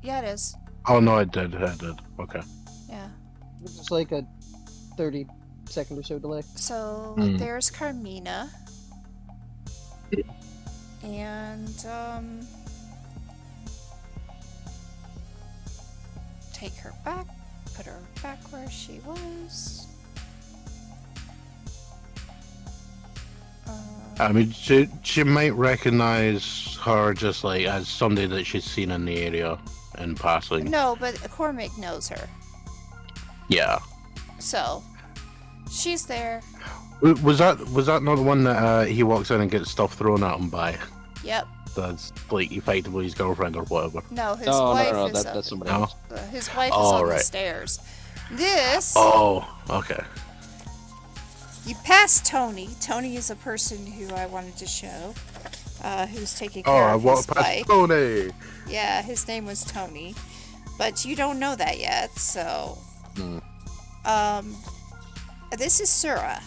Yeah, it is. Oh no, it did. Okay. Yeah. It's just like a 30-second or so delay. So Hmm. there's Carmina. And take her back, put her back where she was. I mean, she might recognize her just, like, as somebody that she's seen in the area in passing. No, but Cormac knows her. Yeah. So she's there. Was that not the one that he walks in and gets stuff thrown at him by? Yep. That's, like, effectively his girlfriend or whatever. No, his No, wife no, is that's somebody No? else. his wife is Oh, on the right. stairs. This Oh, okay. you pass Tony. Tony is a person who I wanted to show. who's taking care I of his walked past bike. Tony. Yeah, his name was Tony, but you don't know that yet. So, this is Sura.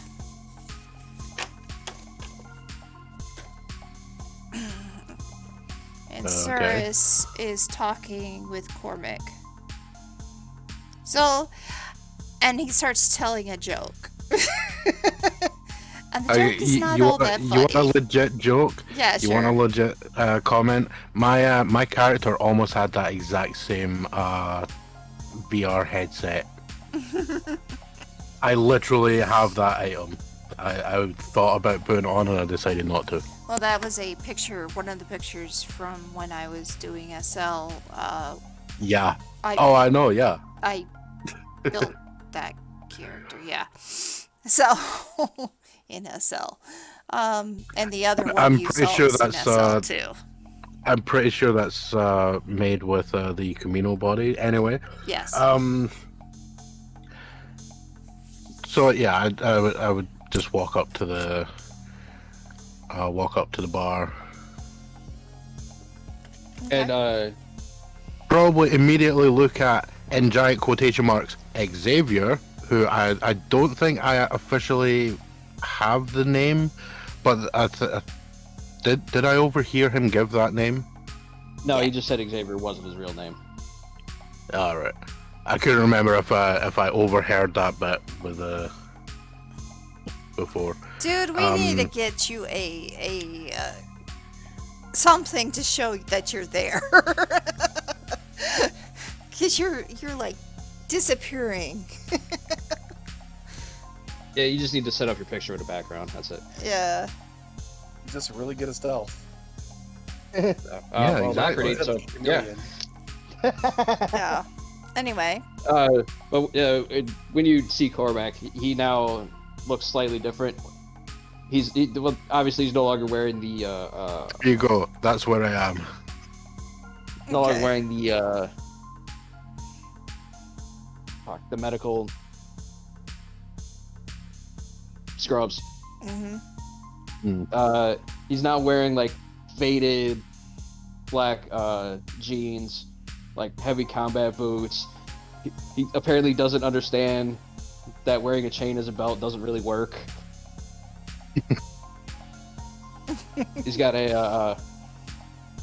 And Sura is talking with Cormac. So, and he starts telling a joke. And the joke is not all that funny. You want a legit joke? Yeah, sure. You want a legit comment? My character almost had that exact same VR headset. I literally have that item. I thought about putting it on and I decided not to. Well, that was a picture, one of the pictures from when I was doing SL. Yeah. I know, yeah. I built that character, yeah. So, in SL. And the other one I'm you pretty saw sure was in that's SL too. I'm pretty sure that's made with the Camino body anyway. Yes. So yeah, I would just walk up to the bar. Okay. And Probably immediately look at, in giant quotation marks, Xavier, who I don't think I officially have the name, but did I overhear him give that name? no, he just said Xavier wasn't his real name. All right. I couldn't remember if I overheard that bit with before. Dude, we need to get you a something to show that you're there. Cause you're like disappearing. Yeah, you just need to set up your picture with a background. That's it. Yeah. Just really good at stealth. Yeah, well, exactly. Pretty, so, yeah. Yeah. Anyway. But when you see Cormac, he now looks slightly different. Well, obviously he's no longer wearing the Here you go. That's where I am. no longer wearing the medical scrubs. Mm-hmm. He's now wearing like faded black jeans, like heavy combat boots. He apparently doesn't understand that wearing a chain as a belt doesn't really work. He's got a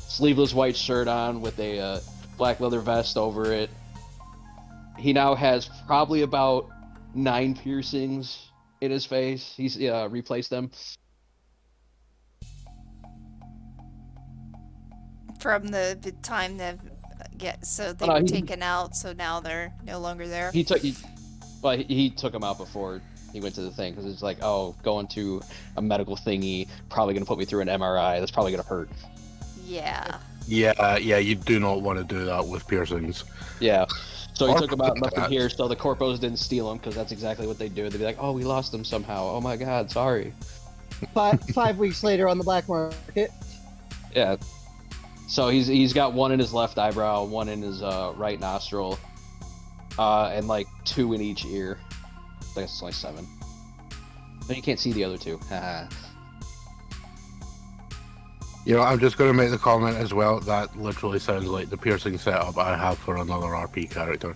sleeveless white shirt on with a black leather vest over it. He now has probably about 9 piercings in his face. He's replaced them. From the time they were taken out, so now they're no longer there. He took them out before he went to the thing, because it's like, oh, going to a medical thingy, probably gonna put me through an MRI. That's probably gonna hurt. Yeah. Yeah, you do not want to do that with piercings. Yeah. So he took them out and left them here, so the corpos didn't steal them, because that's exactly what they do. They'd be like, oh, we lost them somehow. Oh my god, sorry. 5 weeks later on the black market. Yeah. So he's got 1 in his left eyebrow, 1 in his right nostril, and like 2 in each ear. I guess it's like 7. But you can't see the other 2. You know, I'm just going to make the comment as well. That literally sounds like the piercing setup I have for another RP character.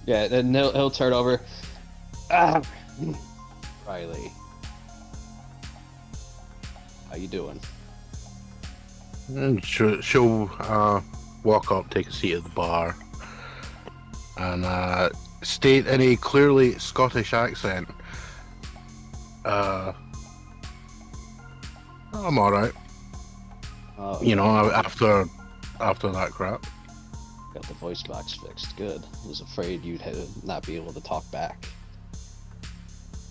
Yeah, then he'll turn over. Riley, how you doing? And she'll walk up, take a seat at the bar, and state in a clearly Scottish accent, I'm alright. You know, after that crap. Got the voice box fixed. Good. I was afraid you'd not be able to talk back.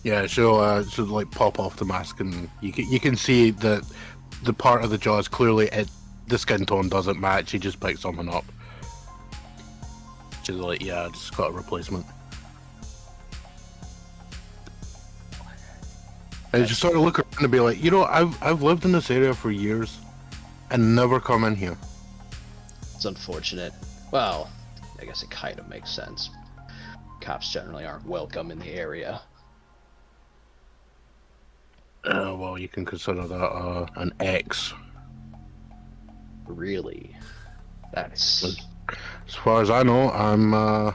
Yeah, she'll like pop off the mask, and you can see that the part of the jaw is clearly the skin tone doesn't match. He just picked something up. She's like, yeah, I just got a replacement. And just sort of look around and be like, you know, I've lived in this area for years and never come in here. It's unfortunate. Well, I guess it kind of makes sense. Cops generally aren't welcome in the area. Well, you can consider that an X. Really? That's As far as I know, I'm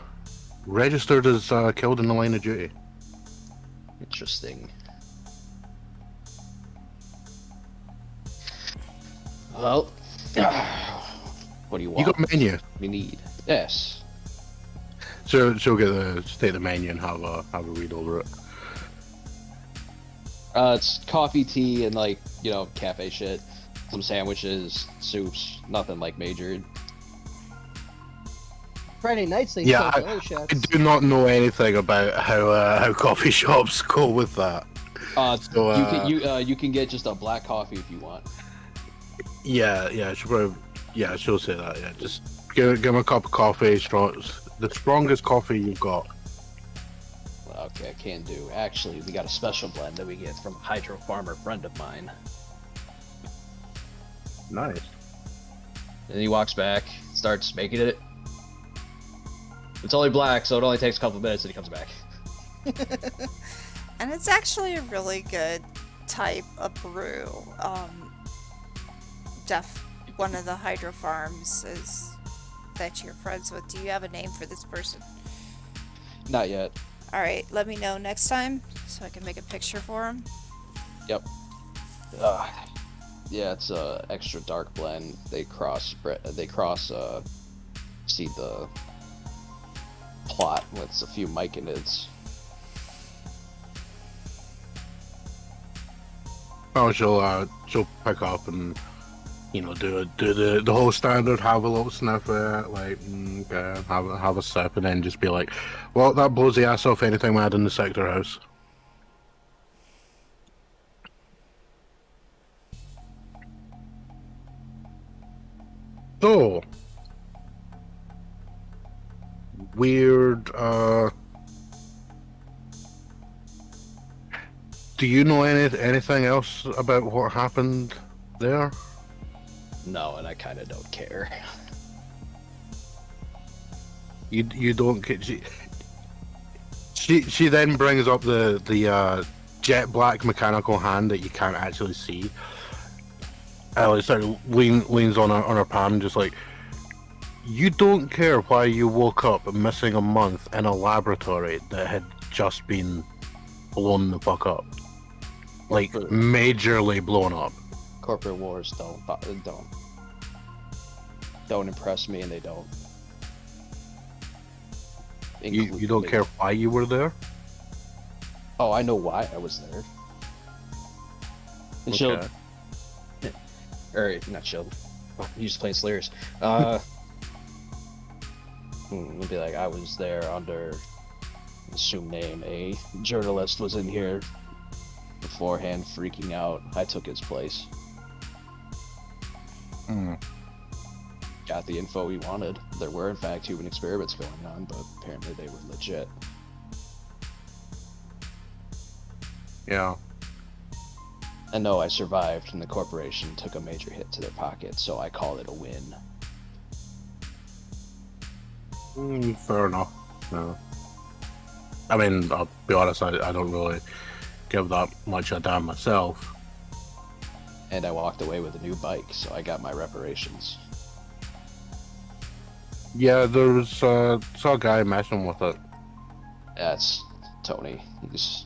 registered as killed in the line of duty. interesting. Well, what do you want? You got a menu, We need. Yes. so take the menu and have a read over it. It's coffee, tea, and like, cafe shit. Some sandwiches, soups, nothing like major. Friday nights they Yeah, sell belly I shots. do not know anything about how coffee shops go with that. You can get just a black coffee if you want. Yeah, she'll say that. Yeah, just give him a cup of coffee, the strongest coffee you've got. Okay, I can do. Actually, we got a special blend that we get from a hydro farmer friend of mine. Nice. And he walks back, starts making it. It's only black, so it only takes a couple minutes, and he comes back. And it's actually a really good type of brew. One of the hydro farms is that you're friends with. Do you have a name for this person? Not yet. Alright, let me know next time so I can make a picture for him. Yep. Yeah, it's a extra dark blend. They see the plot with a few myconids. Oh, she'll pick up and do the whole standard, have a little sniff at it, like okay, have a sip, and then just be like, well, that blows the ass off anything we had in the sector house. So weird. Do you know anything else about what happened there? No, and I kind of don't care. You don't get she then brings up the jet black mechanical hand that you can't actually see. Alex leans on her palm, just like, you don't care why you woke up missing a month in a laboratory that had just been blown the fuck up, like majorly blown up. Corporate wars don't impress me, and they don't. You don't care why you were there? Oh, I know why I was there. And Okay. or not she'll. He's just playing Slayers. It'd be like, I was there under assumed name. A journalist was in here beforehand, freaking out. I took his place. Got the info we wanted. There were, in fact, human experiments going on, but apparently they were legit. Yeah. And no, I survived, and the corporation took a major hit to their pocket, so I call it a win. Fair enough. No. I mean, I'll be honest, I don't really give that much a damn myself. And I walked away with a new bike, so I got my reparations. Yeah, there was saw a guy messing with it. That's Tony. He's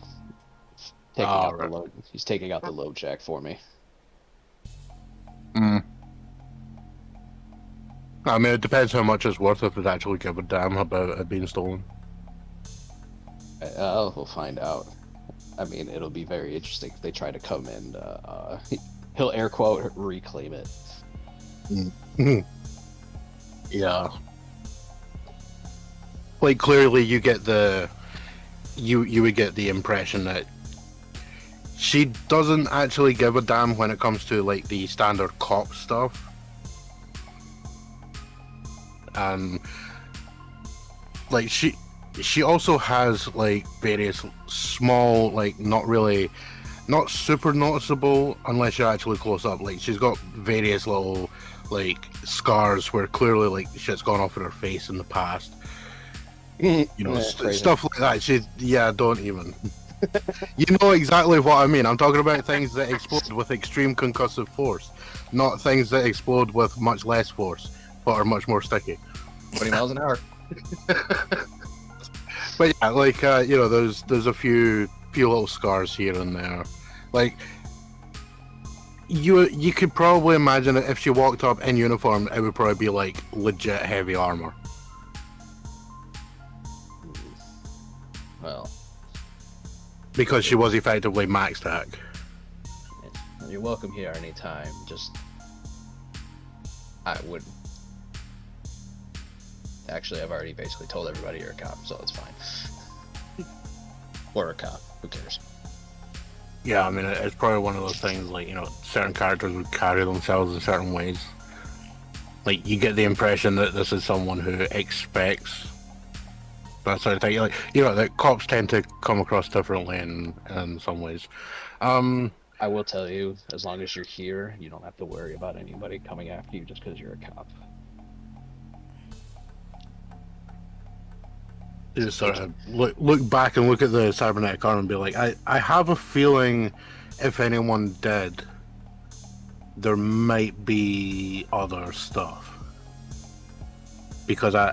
taking Oh, out right. the load. He's taking out the load jack for me. I mean, it depends how much it's worth if it actually give a damn about it being stolen. We'll find out. I mean, it'll be very interesting if they try to come and he'll air quote reclaim it. Yeah. Like, clearly you get you would get the impression that she doesn't actually give a damn when it comes to, like, the standard cop stuff. Like, she also has, like, various small, like, not super noticeable unless you're actually close up. Like, she's got various little, like, scars where clearly, like, shit's gone off in her face in the past. You know, Yeah, crazy. stuff like that. Don't even. You know exactly what I mean. I'm talking about things that explode with extreme concussive force, not things that explode with much less force, but are much more sticky. 20 miles an hour. But yeah, like there's a few little scars here and there. Like you could probably imagine that if she walked up in uniform, it would probably be like legit heavy armor. Well, Because she was effectively max attack. you're welcome here anytime. Just, I would. Actually, I've already basically told everybody you're a cop, so it's fine. Or a cop, who cares? Yeah, I mean, it's probably one of those things, like, certain characters would carry themselves in certain ways. Like, you get the impression that this is someone who expects that sort of thing. Like, that cops tend to come across differently in some ways. I will tell you, as long as you're here, you don't have to worry about anybody coming after you just because you're a cop. You just sort of look back and look at the cybernetic arm and be like, I have a feeling if anyone did, there might be other stuff. Because I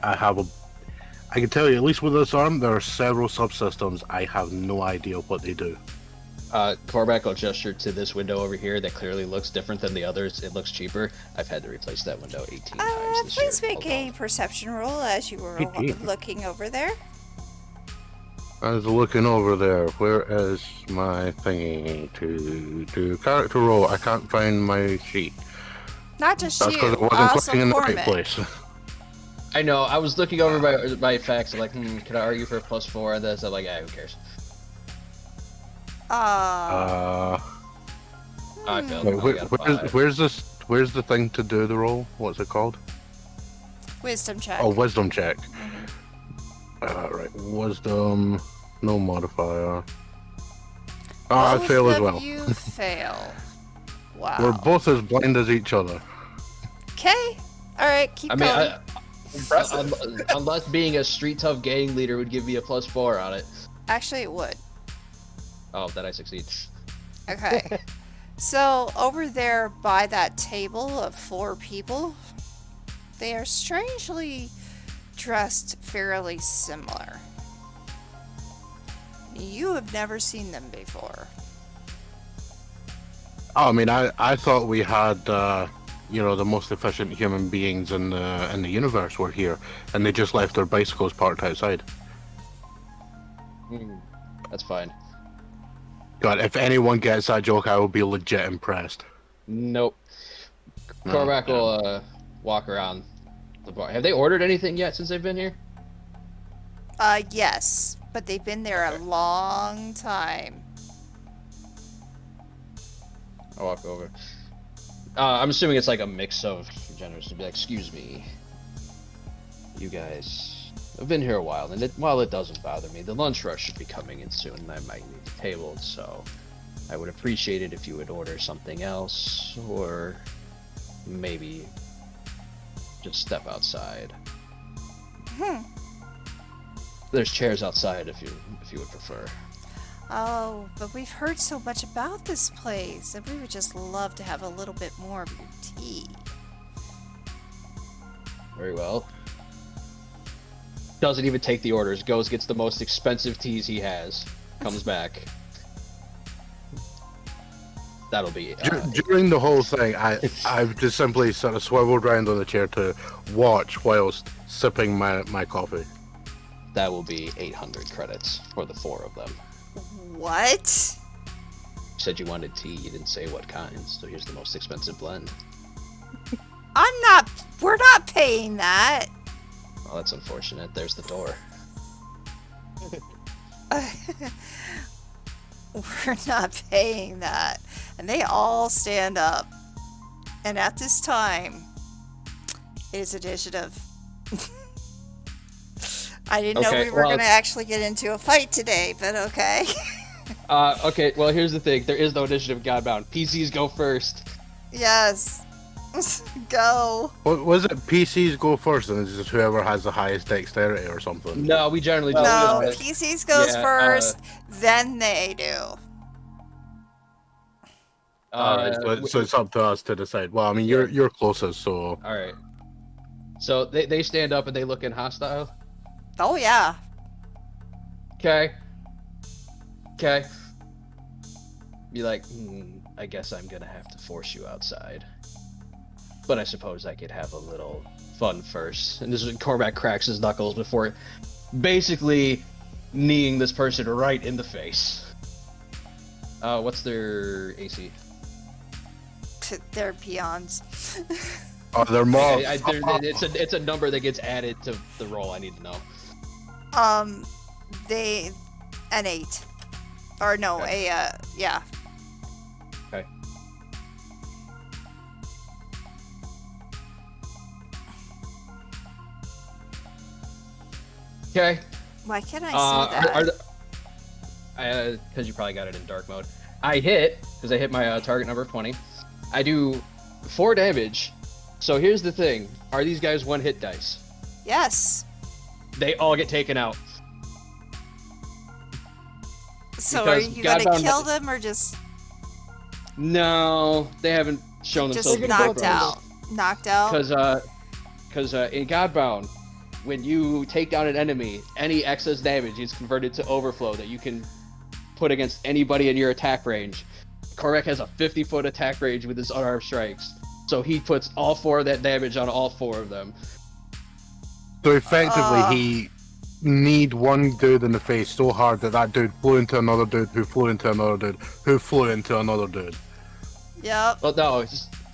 can tell you, at least with this arm, there are several subsystems I have no idea what they do. Korvac will gesture to this window over here that clearly looks different than the others. It looks cheaper. I've had to replace that window 18 times this Please year. make a perception roll as you were 18. looking over there. I was looking over there. Where is my thingy to character roll? I can't find my sheet. Not just That's you, because I wasn't also clicking in the right Cormac. place. I know. I was looking over my facts. I'm like, can I argue for a +4 on this? I'm like, who cares? I failed. Wait, I got a 5. where's the thing to do the roll? What's it called? Wisdom check. Oh, wisdom check. Right, wisdom, no modifier. I Both fail as of well. You fail. Wow. We're both as blind as each other. Okay. All right. Keep going. Impressive. Unless being a street tough gang leader would give me a +4 on it. Actually, it would. Oh, then I succeed. Okay. So over there by that table of 4 people, they are strangely dressed fairly similar. You have never seen them before. Oh, I mean, I thought we had, the most efficient human beings in the universe were here, and they just left their bicycles parked outside. That's fine. God, if anyone gets that joke, I will be legit impressed. Nope. No, Korvac will walk around the bar. Have they ordered anything yet since they've been here? Yes, but they've been there a long time. I'll walk over. I'm assuming it's like a mix of genders to be like, excuse me. You guys have been here a while, and while it doesn't bother me, the lunch rush should be coming in soon, and I might need the table, so I would appreciate it if you would order something else, or maybe just step outside. There's chairs outside if you would prefer. Oh, but we've heard so much about this place, and we would just love to have a little bit more of your tea. Very well. Doesn't even take the orders. Goes, gets the most expensive teas he has. Comes back. That'll be During the whole thing, I've just simply sort of swiveled around on the chair to watch whilst sipping my coffee. that will be 800 credits for the 4 of them. What? You said you wanted tea, you didn't say what kind, so here's the most expensive blend. We're not paying that. Well, that's unfortunate. There's the door. We're not paying that. And they all stand up. And at this time, it is initiative. I didn't know we were going to actually get into a fight today, but okay. Okay, well, here's the thing. There is no initiative Godbound. PCs go first. Yes. Go. What was it? PCs go first, and it's just whoever has the highest dexterity or something. No, we generally do. No, this. PCs goes yeah, first, then they do. Alright, so it's up to us to decide. Well, I mean, you're closest, so. All right. So they stand up and they look in hostile. Oh yeah. Okay. Be like, I guess I'm gonna have to force you outside. But I suppose I could have a little fun first. And this is when Cormac cracks his knuckles before basically kneeing this person right in the face. What's their AC? They're peons. Oh, they're more. It's a number that gets added to the roll. I need to know. They an 8. Or no, Okay. yeah. Okay. Okay. Why can't I see that? Because you probably got it in dark mode. I hit, because I hit my target number of 20. I do 4 damage. So here's the thing. Are these guys 1-hit dice? Yes. They all get taken out. So Because are you gonna Godbound kill them or just No, they haven't shown themselves. knocked out? Knocked out? Because in Godbound, when you take down an enemy, any excess damage is converted to overflow that you can put against anybody in your attack range. Korek has a 50-foot attack range with his unarmed strikes, so he puts all 4 of that damage on all 4 of them. So effectively, he kneed one dude in the face so hard that that dude flew into another dude, who flew into another dude, who flew into another dude. Yep. Well, no,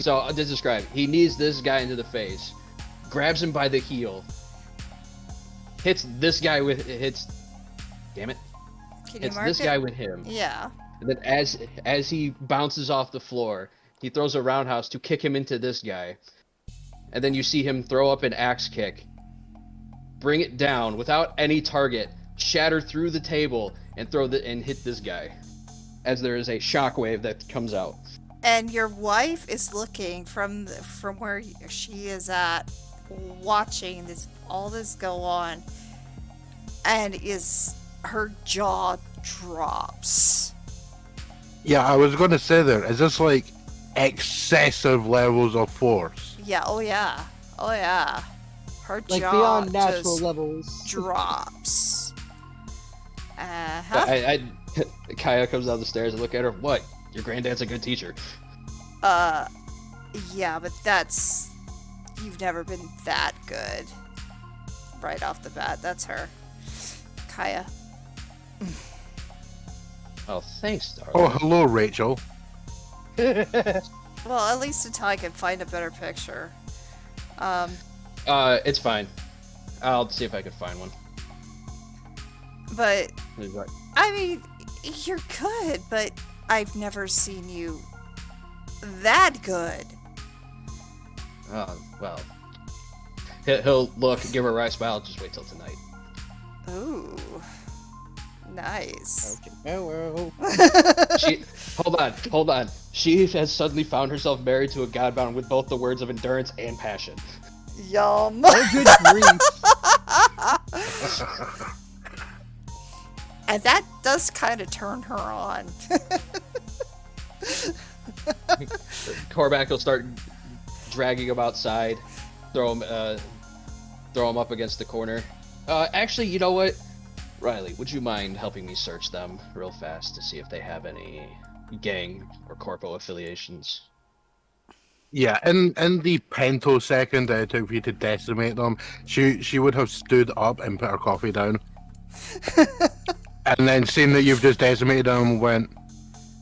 so I'll just describe. He knees this guy into the face, grabs him by the heel, hits this guy with damn it, Can you hits mark this it? guy with him, Yeah. and then as he bounces off the floor, he throws a roundhouse to kick him into this guy, and then you see him throw up an axe kick, bring it down without any target, shatter through the table, and and hit this guy, as there is a shockwave that comes out. And your wife is looking from where she is at, watching all this go on, and her jaw drops. Yeah, I was going to say there, is this like excessive levels of force? Yeah. Oh yeah. Her Like jaw beyond natural just levels. drops. Uh-huh. Kaya comes down the stairs and look at her. What? Your granddad's a good teacher. Yeah, but you've never been that good. Right off the bat, that's her. Kaya. Oh, thanks, darling. Oh, hello, Rachel. Well, at least until I can find a better picture. It's fine. I'll see if I can find one. But, I mean, you're good, but I've never seen you that good. Oh, well. He'll look, give her a wry smile, just wait till tonight. Ooh. Nice. Hold on. She has suddenly found herself married to a Godbound with both the words of endurance and passion. Yum. Oh, good grief. And that does kind of turn her on. Korvac will start dragging him outside, throw him up against the corner. Actually, you know what? Riley, would you mind helping me search them real fast to see if they have any gang or corpo affiliations? Yeah, in the pentosecond that it took for you to decimate them, she would have stood up and put her coffee down. And then seeing that you've just decimated him, went,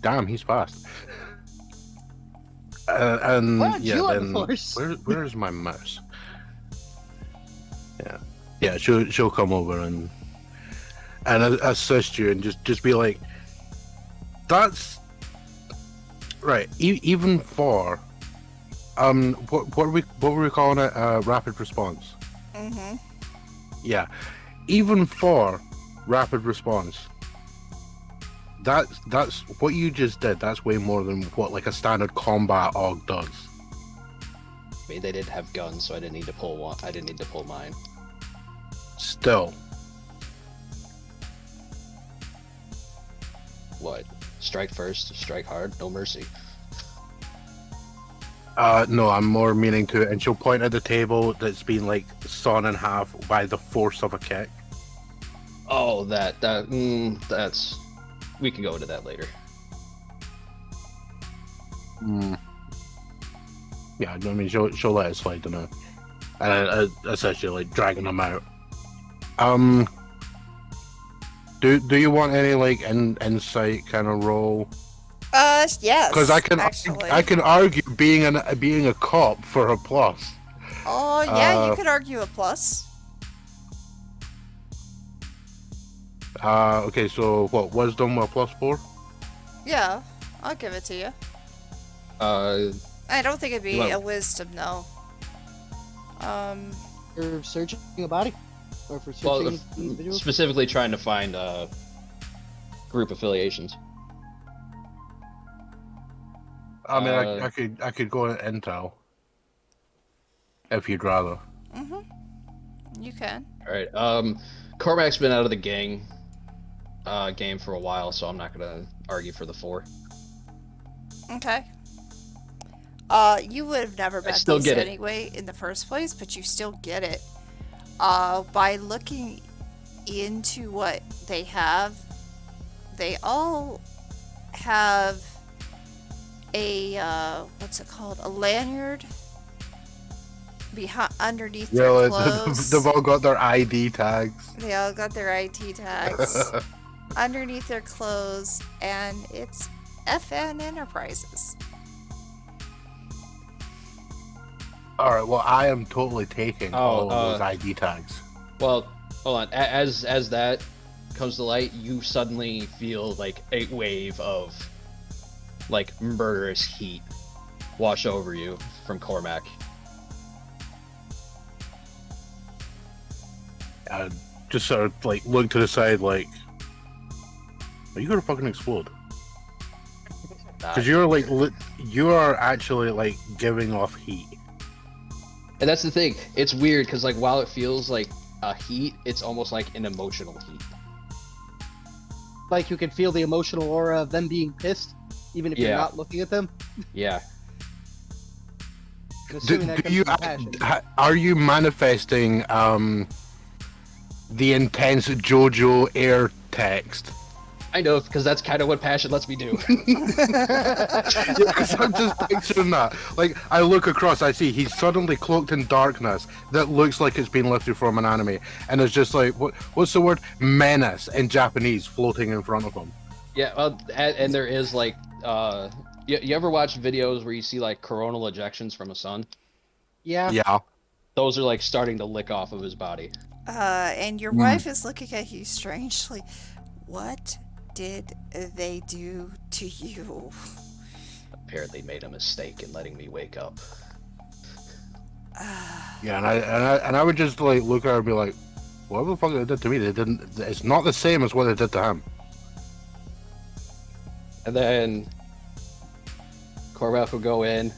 damn, he's fast. And Why don't yeah, you have then the force? where's my mouse? Yeah, she'll come over and assist you and just be like, that's right. Even for what were we calling it? Rapid response. Mm-hmm. Yeah, even for rapid response, that's what you just did. That's way more than what like a standard combat AUG does. me. They didn't have guns, so I didn't need to pull one. I didn't need to pull mine. Still. What? Strike first, strike hard, no mercy. No, I'm more meaning to it. And she'll point at the table that's been like sawn in half by the force of a kick. Oh, that's. We can go into that later. Yeah, I mean, she'll let it slide to now. And essentially, like, dragging them out. Do you want any, like, insight kind of roll? Yes. Because I can argue being a cop for a plus. Oh, yeah, you could argue a plus. Okay, so what, wisdom a +4? Yeah, I'll give it to you. I don't think it'd be a wisdom, no. For searching a body? Or for searching individuals? Specifically trying to find group affiliations. I mean, I could go at intel. If you'd rather. You can. Alright, Cormac's been out of the game for a while, so I'm not gonna argue for the 4. Okay. You would have never bet still these get it. anyway in the first place, but you still get it. By looking into what they have, they all have a, what's it called? A lanyard underneath their clothes. They've all got their ID tags. They all got their IT tags underneath their clothes, and it's FN Enterprises. Alright, well, I am totally taking all of those ID tags. Well, hold on. As that comes to light, you suddenly feel like a wave of like murderous heat wash over you from Cormac. Just sort of like look to the side, like, are you gonna fucking explode? Because you're like, you are actually like giving off heat. And that's the thing. It's weird because like while it feels like a heat, it's almost like an emotional heat. Like you can feel the emotional aura of them being pissed, even if you're not looking at them. Yeah. Are you manifesting the intense JoJo air text? I know, because that's kind of what passion lets me do. Because I'm just picturing that. Like, I look across, I see he's suddenly cloaked in darkness that looks like it's been lifted from an anime, and it's just like, what's the word? Menace in Japanese floating in front of him. Yeah, well, and there is like, you ever watch videos where you see like coronal ejections from a sun? Yeah. Yeah. Those are like starting to lick off of his body. And your wife is looking at you strangely. What did they do to you? Apparently made a mistake in letting me wake up. Yeah, and I would just like look at her and be like, whatever the fuck they did to me, they didn't. It's not the same as what they did to him. And then Cormac will go in,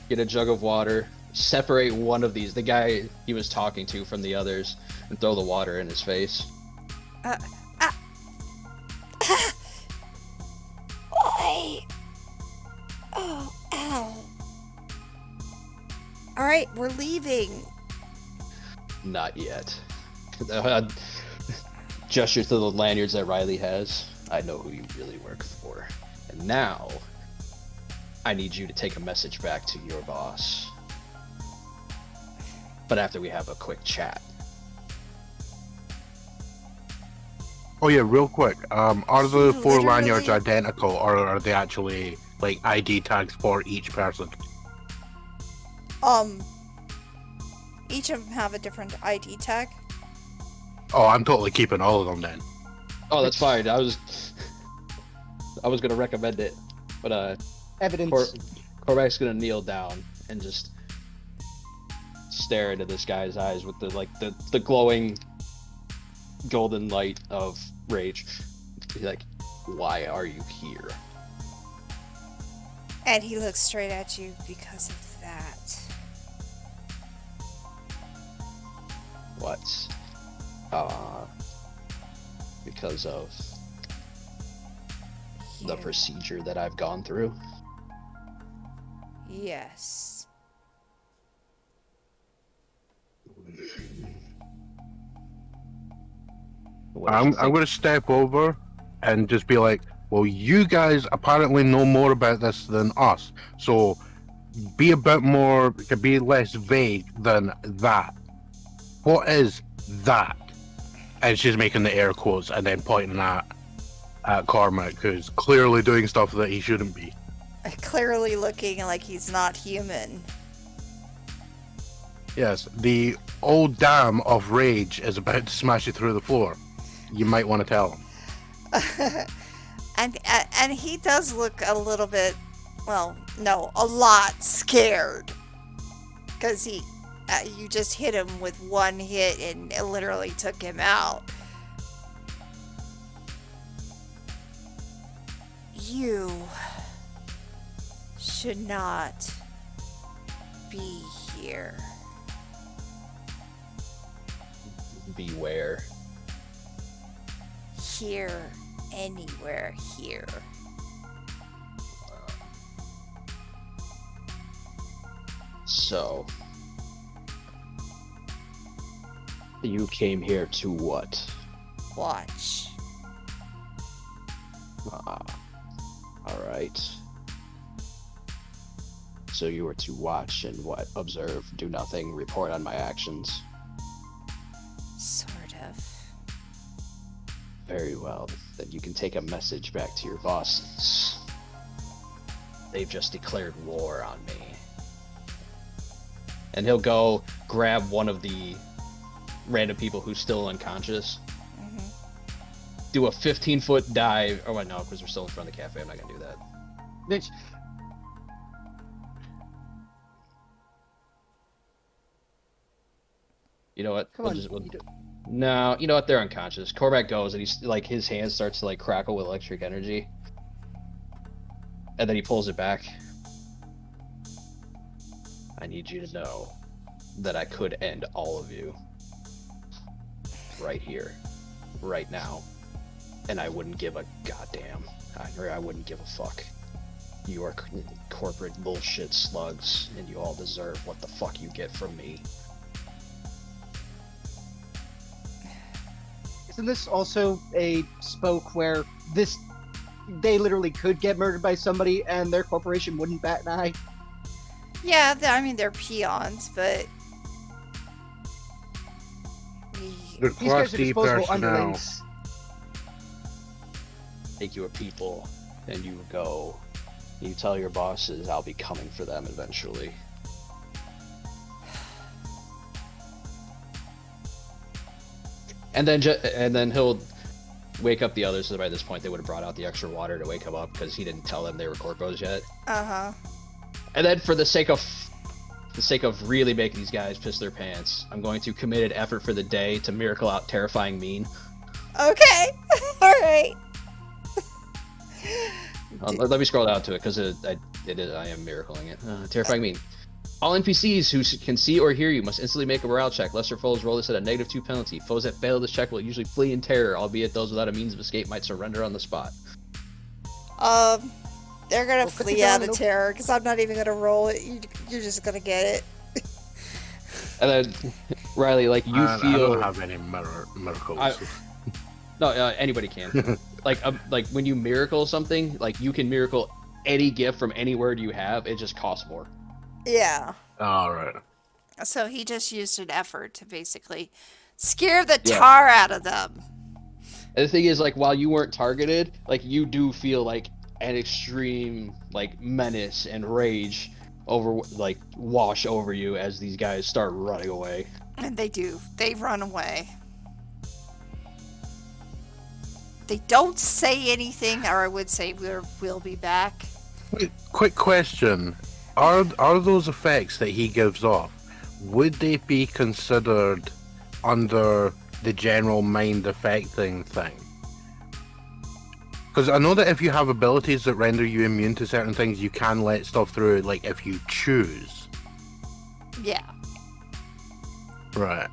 get a jug of water, separate one of these, the guy he was talking to, from the others, and throw the water in his face. Oh, ow. Alright, we're leaving. Not yet. Gesture to the lanyards that Riley has. I know who you really work for. And now, I need you to take a message back to your boss. But after we have a quick chat. Oh yeah, real quick. Are the 4 Literally? lanyards identical, or are they actually like ID tags for each person? Each of them have a different ID tag. Oh, I'm totally keeping all of them then. Oh, that's fine. I was gonna recommend it, but Evidence. Cormac's gonna kneel down and just stare into this guy's eyes with the glowing golden light of rage. He's like, "Why are you here?" And he looks straight at you because of that. What? Because of the procedure that I've gone through. Yes. I'm going to step over and just be like, well, you guys apparently know more about this than us, so be a bit more, be less vague than that. What is that? And she's making the air quotes and then pointing at Cormac, who's clearly doing stuff that he shouldn't be. Clearly looking like he's not human. Yes, the old dam of rage is about to smash you through the floor. You might want to tell him. And he does look a little bit, well, no, a lot scared. Because you just hit him with one hit and it literally took him out. You should not be here. Beware. Here, anywhere here. So, you came here to what? Watch. Alright. So you were to watch and what? Observe, do nothing, report on my actions. Sort of. Very well. Then you can take a message back to your bosses. They've just declared war on me. And he'll go grab one of the random people who's still unconscious. Do a 15-foot dive. Oh, wait, no, because we're still in front of the cafe. I'm not going to do that. Bitch. You know what? Come on. No, you know what? They're unconscious. Cormac goes, and he's like, his hand starts to like crackle with electric energy. And then he pulls it back. I need you to know that I could end all of you. Right here. Right now. And I wouldn't give a goddamn. I wouldn't give a fuck. You are corporate bullshit slugs, and you all deserve what the fuck you get from me. Isn't this also a spoke where they literally could get murdered by somebody and their corporation wouldn't bat an eye? Yeah, I mean, they're peons, but... They're These guys are crusty disposable personnel. underlings. Take your people, and you go. You tell your bosses I'll be coming for them eventually. And then he'll wake up the others. So by this point, they would have brought out the extra water to wake him up because he didn't tell them they were corpos yet. And then, for the sake of really making these guys piss their pants, I'm going to commit an effort for the day to miracle out terrifying mean. Okay, all right. Let me scroll down to it because I am miracling it. Terrifying mean. All NPCs who can see or hear you must instantly make a morale check. Lesser foes roll this at a -2 penalty. Foes that fail this check will usually flee in terror, albeit those without a means of escape might surrender on the spot. They're gonna flee out of terror because I'm not even gonna roll it. You're just gonna get it. And then, Riley, like you I feel. don't have any miracles. No, anybody can. like when you miracle something, like you can miracle any gift from any word you have. It just costs more. Yeah. All right. So he just used an effort to basically scare the tar out of them. And the thing is, like, while you weren't targeted, like you do feel like an extreme like menace and rage wash over you as these guys start running away. And they do. They run away. They don't say anything, or I would say we'll be back. Quick question. Are those effects that he gives off, would they be considered under the general mind affecting thing? Because I know that if you have abilities that render you immune to certain things, you can let stuff through, like if you choose. Yeah. Right.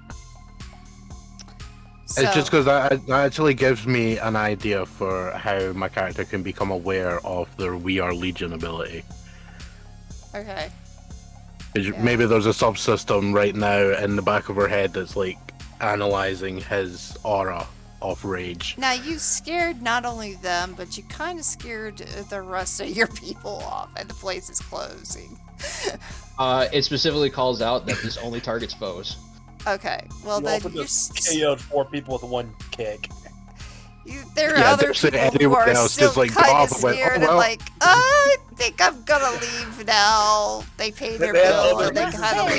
So, It's just because that actually gives me an idea for how my character can become aware of their We Are Legion ability. okay. 'Cause Yeah. maybe there's a subsystem right now in the back of her head that's like analyzing his aura of rage. Now, you scared not only them, but you kind of scared the rest of your people off, and the place is closing. It specifically calls out that this only targets foes. Okay, well You then opened you're this KO'd 4 people with 1 kick. there are Yeah, other there's people who anyone are else still just like, kind oh, of went, scared oh, well. and like, I think I'm gonna leave now. They paid their They had bill other and they reasons kind to of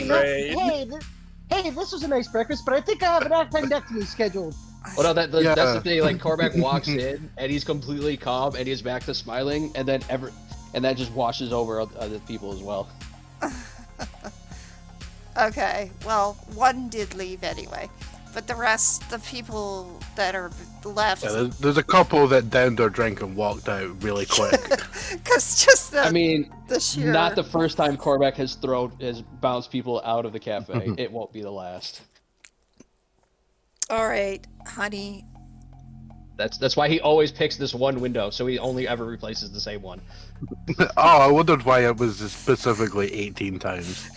leave. leave. Hey, this was a nice breakfast, but I think I have an appendectomy scheduled. Well, no, that's Yeah. the thing. Like Korvac walks in and he's completely calm and he's back to smiling, and then that just washes over other people as well. Okay, well, one did leave anyway, but the rest, the people that are left, Yeah, there's a couple that downed their drink and walked out really quick. because just I mean, the sheer. not the first time Korvac has bounced people out of the cafe. It won't be the last. All right, honey. That's why he always picks this one window, so he only ever replaces the same one. Oh, I wondered why it was specifically 18 times.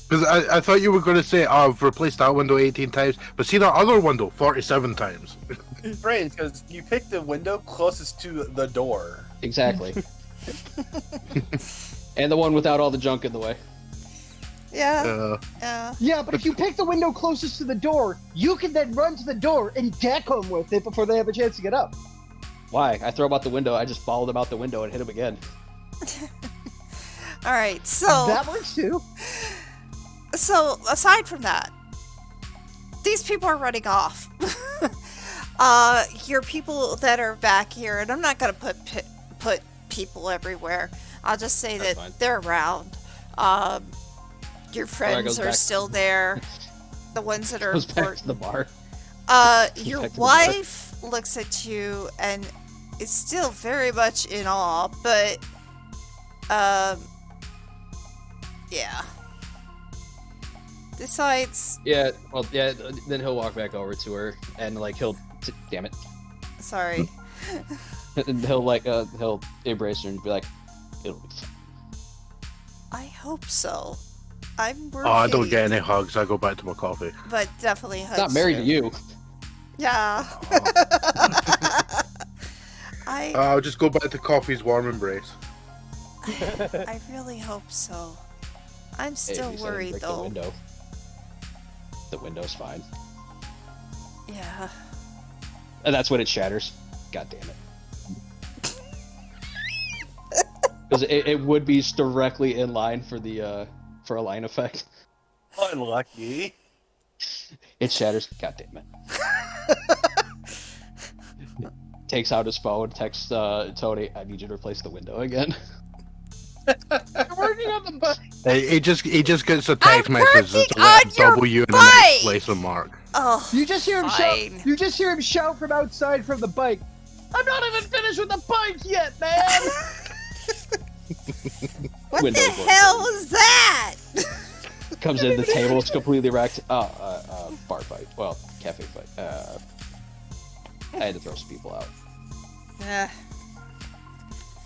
Because I thought you were going to say, oh, I've replaced that window 18 times, but see that other window 47 times. It's strange because you picked the window closest to the door. Exactly. And the one without all the junk in the way. Yeah. Yeah, but if you pick the window closest to the door, you can then run to the door and deck them with it before they have a chance to get up. Why? I throw him out the window. I just followed him out the window and hit him again. All right. So That works too. So aside from that, these people are running off. Your people that are back here, and I'm not gonna put people everywhere. I'll just say That's that fine. they're around. Your friends goes are back- still there. The ones that are Goes back to important. the bar. Your back to the wife looks at you and is still very much in awe, but yeah. Decides, Yeah, well, yeah, then he'll walk back over to her and, like, damn it. sorry. And he'll embrace her and be like, it'll be fine. I hope so. I'm worried. Oh, I don't get any hugs. I go back to my coffee. But definitely hugs. Not married to you. Yeah. I I'll just go back to coffee's warm embrace. I really hope so. I'm Hey, still he said worried break though. The window. The window's fine. Yeah. And that's when it shatters. God damn it. Because it would be directly in line for the for a line effect. Unlucky. It shatters. God damn it. Takes out his phone, texts Tony, I need you to replace the window again. Working on the bus. He just gets a text I'm message working that's a on your W and an bike! exclamation mark. Oh. You just hear him Fine. shout. You just hear him shout from outside from the bike. I'm not even finished with the bike yet, man. What Window the blows hell open. is that? Comes in, the table's completely wrecked. Bar fight. Well, cafe fight. I had to throw some people out.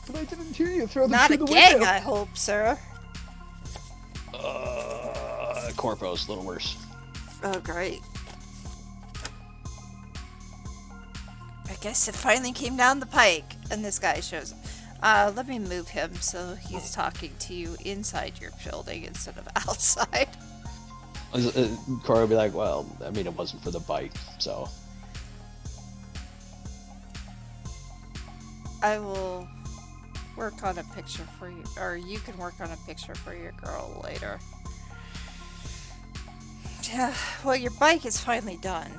But I didn't hear you throw them Not through the again, window. I hope, sir. Corpo's a little worse. Oh, great. I guess it finally came down the pike, and this guy shows up. Let me move him so he's talking to you inside your building instead of outside. Cora will be like, well, I mean, it wasn't for the bike, so. I will work on a picture for you, or you can work on a picture for your girl later. Yeah, well, your bike is finally done.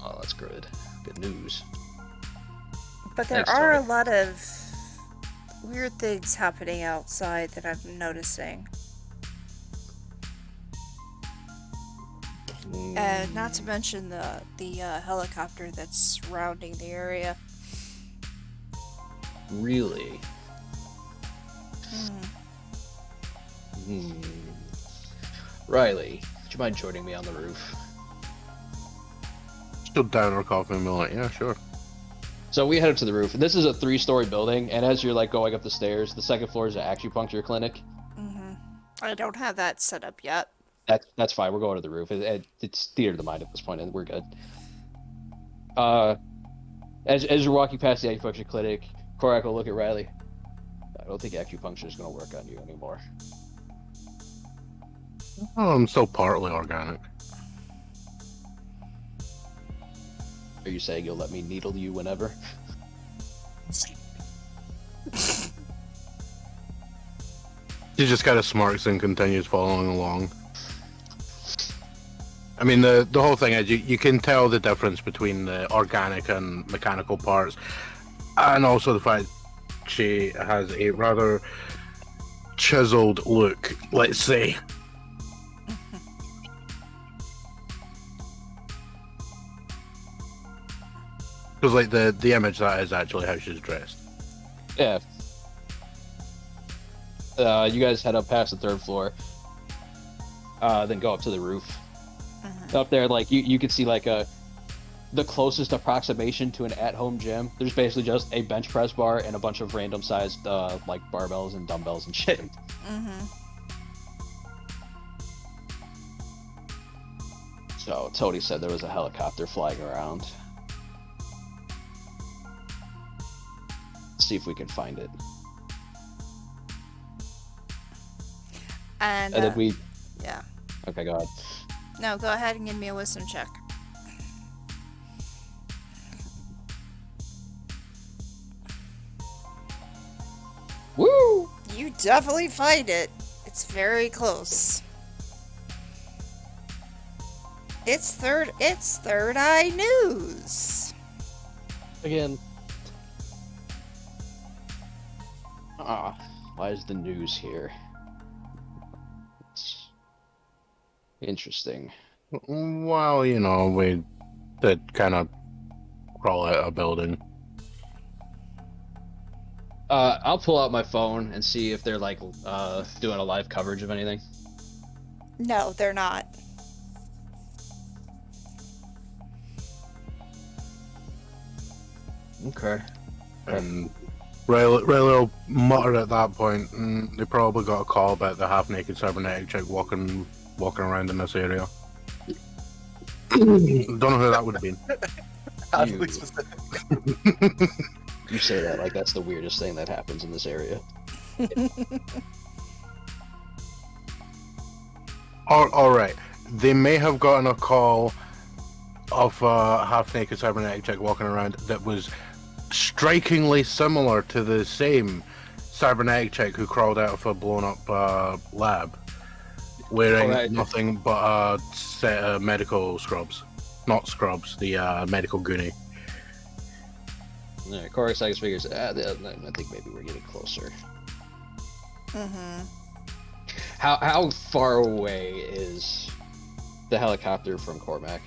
Oh, that's good. Good news. But there Thanks, are a Tony. lot of weird things happening outside that I'm noticing. And not to mention the helicopter that's surrounding the area. Really? Hmm. Riley, Would you mind joining me on the roof? Still down our coffee and be like, yeah, sure. So we head up to the roof. This is a 3-story building, and as you're like going up the stairs, the second floor is an acupuncture clinic. I don't have that set up yet. That's fine. We're going to the roof. It's theater of the mind at this point, and we're good. As you're walking past the acupuncture clinic, Korak will look at Riley. I don't think acupuncture is going to work on you anymore. Oh, I'm still partly organic. Are you saying you'll let me needle you whenever? She just kind of smirks and continues following along. I mean, the whole thing is you can tell the difference between the organic and mechanical parts, and also the fact she has a rather chiseled look, let's say. Because like the image that is actually how she's dressed. Yeah. You guys head up past the 3rd floor. Then go up to the roof. Up there, like you could see like the closest approximation to an at-home gym. There's basically just a bench press bar and a bunch of random sized like barbells and dumbbells and shit. So Tony said there was a helicopter flying around. See if we can find it. And then we. Yeah. Okay, go ahead. No, go ahead and give me a wisdom check. Woo! You definitely find it. It's very close. It's third eye news. Again. Why is the news here? It's interesting. Well, you know, we did kind of crawl out a building. I'll pull out my phone and see if they're like doing a live coverage of anything. No, they're not. Okay. And Riley will mutter at that point, they probably got a call about the half-naked cybernetic chick walking around in this area. Don't know who that would have been. Oddly specific. You say that like that's the weirdest thing that happens in this area. Alright, they may have gotten a call of a half-naked cybernetic chick walking around that was strikingly similar to the same cybernetic chick who crawled out of a blown-up lab, wearing nothing but a set of medical scrubs. Not scrubs, the medical goonie. Alright, Korax figures, I think maybe we're getting closer. How far away is the helicopter from Cormac?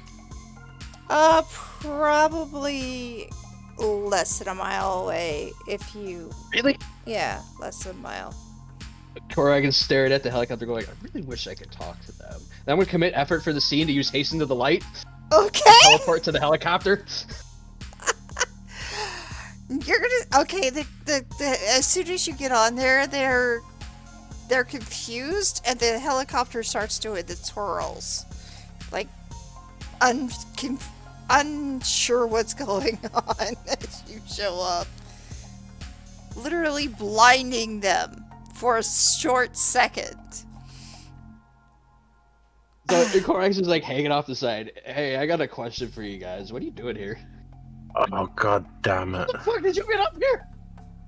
Probably less than a mile away if you... Really? Yeah, less than a mile. Koragan stared at the helicopter going, I really wish I could talk to them. Then would commit effort for the scene to use hasten to the light. Okay! Teleport to the helicopter. You're gonna... Okay, as soon as you get on there, they're confused, and the helicopter starts doing the twirls. Like, unsure what's going on as you show up. Literally blinding them for a short second. So Korax is like hanging off the side. Hey, I got a question for you guys. What are you doing here? Oh, god damn it. How the fuck did you get up here?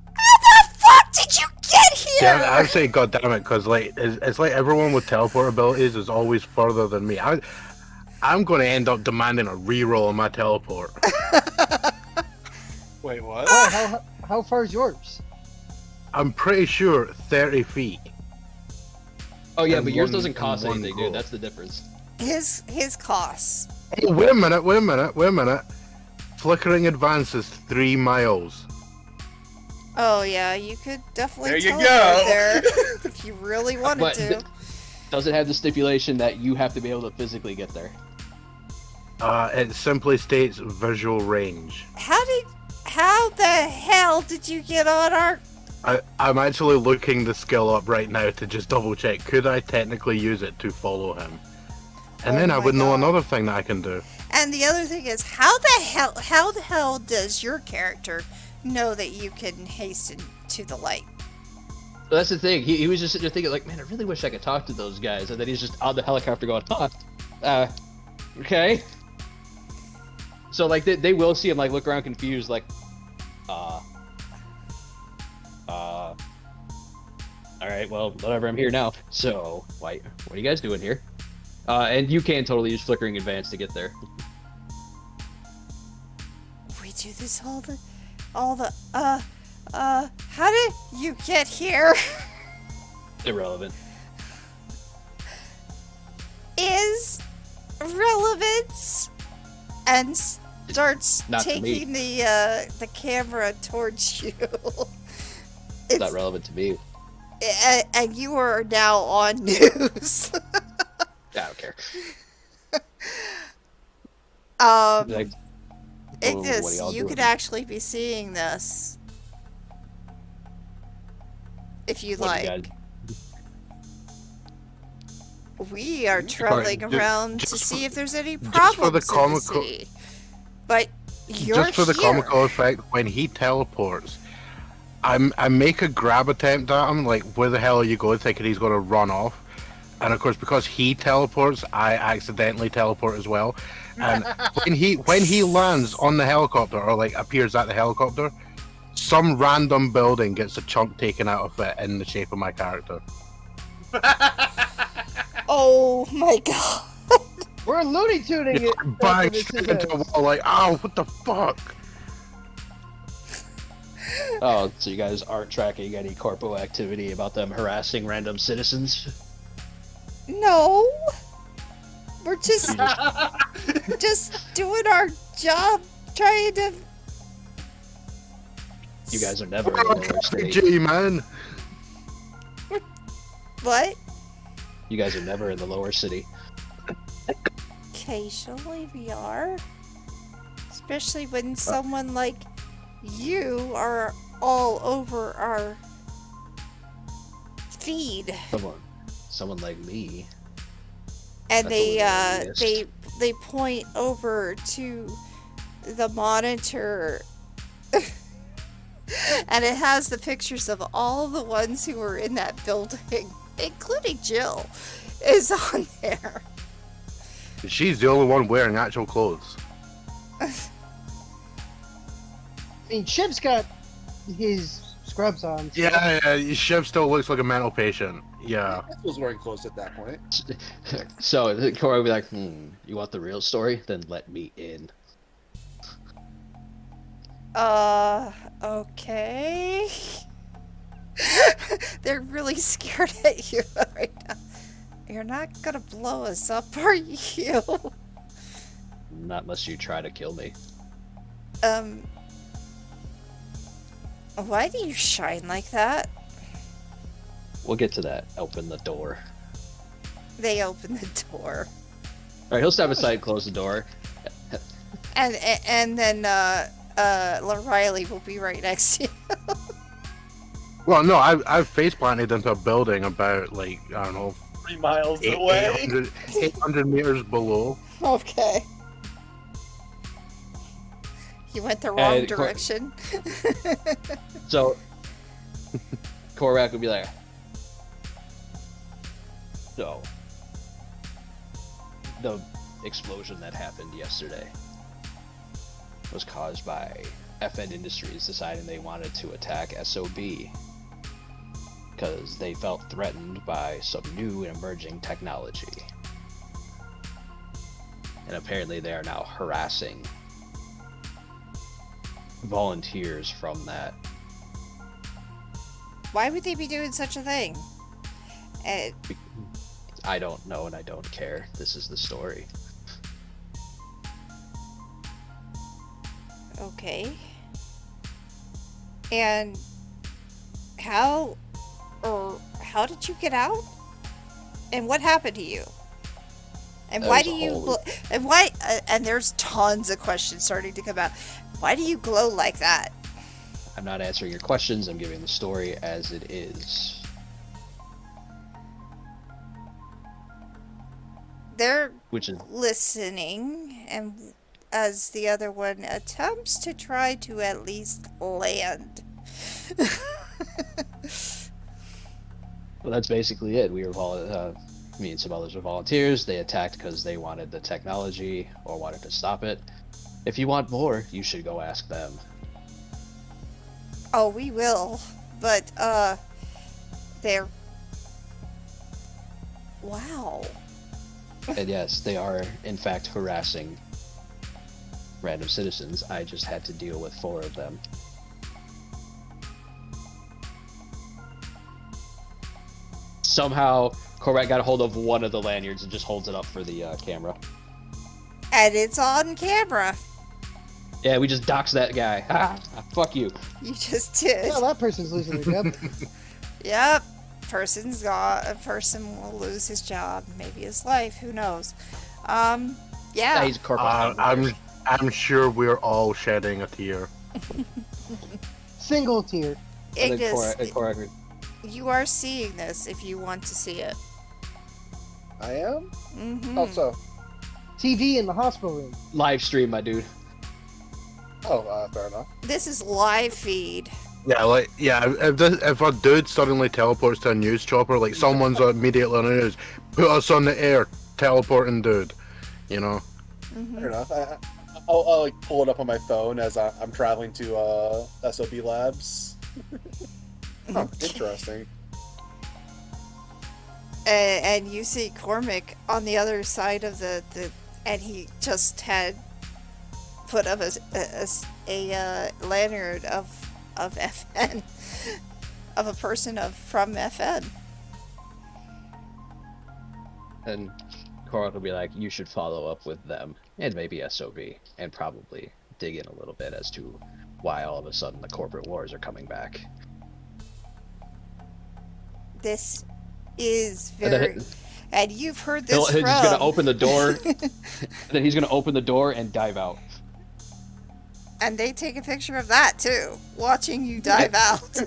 How the fuck did you get here? Yeah, I'd say god damn it, because like, it's like everyone with teleport abilities is always further than me. I'm going to end up demanding a reroll on my teleport. Wait, what? How far is yours? I'm pretty sure 30 feet. Oh yeah, And but yours one- doesn't cost and one anything, goal. dude. That's the difference. His costs. Hey, wait a minute. Flickering advances 3 miles. Oh yeah, you could definitely There you teleport go. there if you really wanted But to. Does it have the stipulation that you have to be able to physically get there? It simply states visual range. How the hell did you get on our... I'm actually looking the skill up right now to just double check. Could I technically use it to follow him? And then I would know another thing that I can do. And the other thing is, how the hell does your character know that you can hasten to the light? So that's the thing. He was just sitting there thinking, like, man, I really wish I could talk to those guys. And then he's just on the helicopter going, okay. So, like, they will see him, like, look around confused, like, alright, well, whatever, I'm here now. So, what are you guys doing here? And you can totally use Flickering Advance to get there. We do this all the, how did you get here? Irrelevant. Is relevance, and starts Not to me. taking the camera towards you. It's not relevant to me. And you are now on news. I don't care. Like, Ignis, what are y'all you doing? could actually be seeing this. If you'd What do you like. guys- We are traveling Just- around to just see for- if there's any just problems for the in the comical- city. But you're Just for the here. comical effect, when he teleports, I make a grab attempt at him, like, where the hell are you going, thinking he's going to run off. And of course, because he teleports, I accidentally teleport as well. And when he lands on the helicopter, or like appears at the helicopter, some random building gets a chunk taken out of it in the shape of my character. Oh my god. We're Looney Tuning it. Bang, This straight is into the wall, like, oh, what the fuck? Oh, so you guys aren't tracking any corpo activity about them harassing random citizens? No. We're just doing our job, trying to... You guys are never in the lower city. Gee, man. What? You guys are never in the lower city. Occasionally we are. Especially when someone like you are all over our feed. Someone like me. And That's they point over to the monitor. And it has the pictures of all the ones who were in that building, including Jill, is on there. She's the only one wearing actual clothes. I mean, Shiv's got his scrubs on. So Yeah, Shiv still looks like a mental patient. Yeah. I was wearing clothes at that point. So Corey will be like, you want the real story? Then let me in. Okay. They're really scared at you right now. You're not gonna blow us up, are you? Not unless you try to kill me. Why do you shine like that? We'll get to that. Open the door. They open the door. Alright, he'll step aside and close the door. And then, Riley will be right next to you. Well, no, I've face planted into a building about, like, I don't know, 3 miles away. 800 meters below. Okay. You went the wrong direction. So, Korak would be like, so, the explosion that happened yesterday was caused by FN Industries deciding they wanted to attack SOB because they felt threatened by some new and emerging technology. And apparently they are now harassing volunteers from that. Why would they be doing such a thing? I don't know and I don't care. This is the story. Okay. And how did you get out? And what happened to you? And That why was do a you whole- and why and there's tons of questions starting to come out. Why do you glow like that? I'm not answering your questions. I'm giving the story as it is. They're Which is listening, and as the other one attempts to try to at least land. well, that's basically it. We were me and some others were volunteers. They attacked because they wanted the technology or wanted to stop it. If you want more, you should go ask them. Oh, we will. But, they're... Wow. And yes, they are in fact harassing random citizens. I just had to deal with 4 of them. Somehow, Corvette got a hold of one of the lanyards and just holds it up for the camera. And it's on camera. Yeah, we just doxed that guy. Ah, fuck you. You just did. Well, that person's losing their job. Yep. A person will lose his job, maybe his life, who knows. Yeah, Yeah. he's a corporate. I'm sure we're all shedding a tear. Single tier. Ignis, you are seeing this if you want to see it. I am? Mm-hmm. Oh, so. TV in the hospital room. Live stream, my dude. Oh, fair enough. This is live feed. Yeah, if a dude suddenly teleports to a news chopper, like someone's immediately on the news, put us on the air, teleporting dude, you know. Mm-hmm. Fair enough. I'll like pull it up on my phone as I'm traveling to SOB Labs. Huh, interesting. And you see Cormac on the other side of the and he just had put up a lanyard of FN, of a person from FN. And Cora will be like, you should follow up with them, and maybe SOB, and probably dig in a little bit as to why all of a sudden the corporate wars are coming back. This is very... And you've heard this He's from... gonna open the door, then he's gonna open the door and dive out. And they take a picture of that, too, watching you dive out.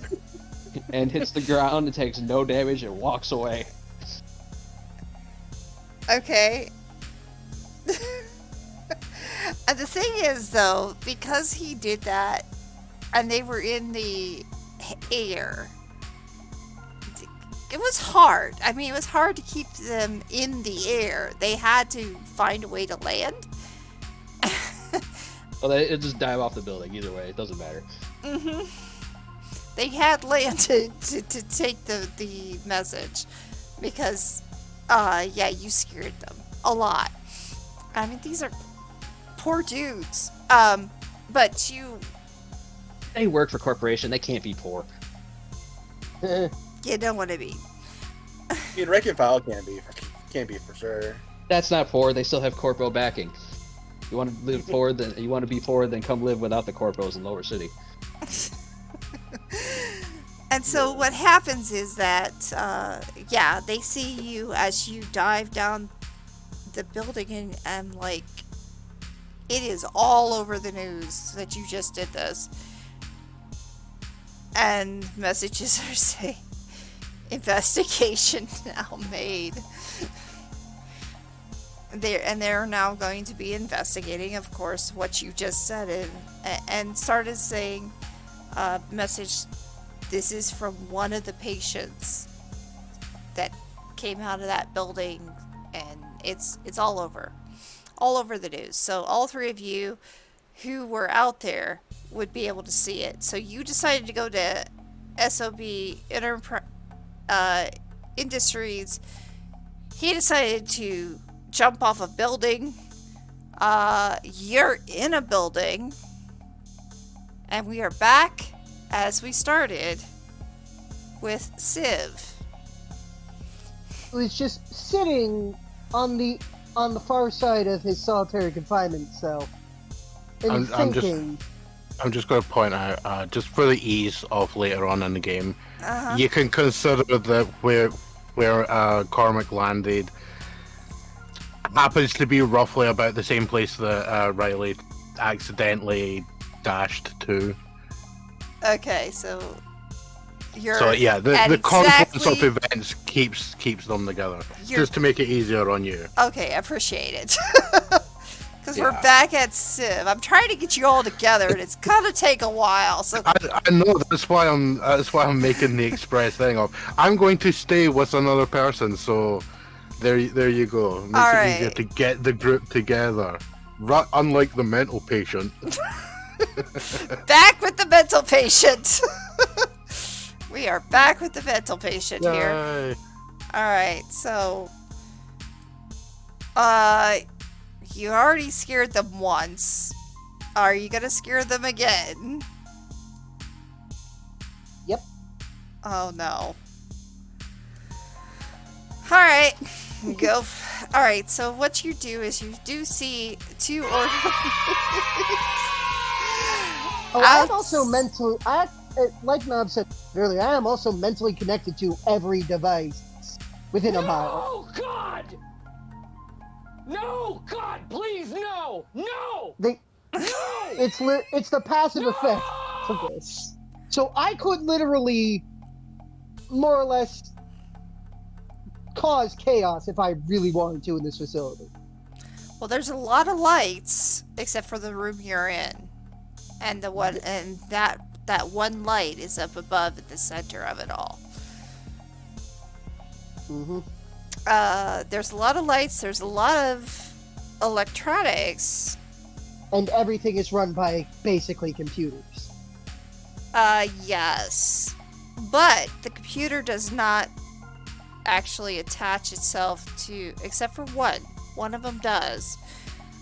And hits the ground and takes no damage and walks away. Okay. And the thing is, though, because he did that, and they were in the air, it was hard. I mean, it was hard to keep them in the air. They had to find a way to land. Well, it just dive off the building. Either way, it doesn't matter. Mm-hmm. They had landed to take the message because, yeah, you scared them a lot. I mean, these are poor dudes. But you... They work for corporation. They can't be poor. You don't want to be. I mean, rank and file can be for sure. That's not poor. They still have corpo backing. You want to live poor, then you want to be poor, then come live without the corpos in Lower City. And so what happens is that, yeah, they see you as you dive down the building and like, it is all over the news that you just did this. And messages are saying, investigation now made. They're now going to be investigating, of course, what you just said, and started saying, message, this is from one of the patients that came out of that building, and it's all over the news. So all 3 of you who were out there would be able to see it. So you decided to go to SOB Industries. He decided to jump off a building. You're in a building. And we are back as we started with Civ. Who is just sitting on the far side of his solitary confinement cell. And thinking. I'm just going to point out, just for the ease of later on in the game, Uh-huh. you can consider that where Cormac landed happens to be roughly about the same place that Riley accidentally dashed to. Okay, so you're So yeah, the at confluence of exactly- events keeps them together, You're- just to make it easier on you. Okay, I appreciate it. Because we're Yeah. back at Civ. I'm trying to get you all together, and it's gonna take a while. So I know that's why I'm making the express thing of I'm going to stay with another person. So there you go. Makes All it easier right. to get the group together. Unlike the mental patient. back with the mental patient. We are back with the mental patient here. Yay. All right, so you already scared them once. Are you gonna scare them again? Yep. Oh no. All right, go. All right, so what you do is you do see two orderlies. Oh, Outs- I'm also mental. Like Nob said earlier, I am also mentally connected to every device within a mile. Oh God! No, God, please, no, no, They, no! it's the passive effect of this. So I could literally, more or less, cause chaos if I really wanted to in this facility. Well, there's a lot of lights, except for the room you're in, and the one and that one light is up above at the center of it all. Mm-hmm. There's a lot of lights. There's a lot of electronics. And everything is run by basically computers. Yes, but the computer does not actually attach itself to, except for one. One of them does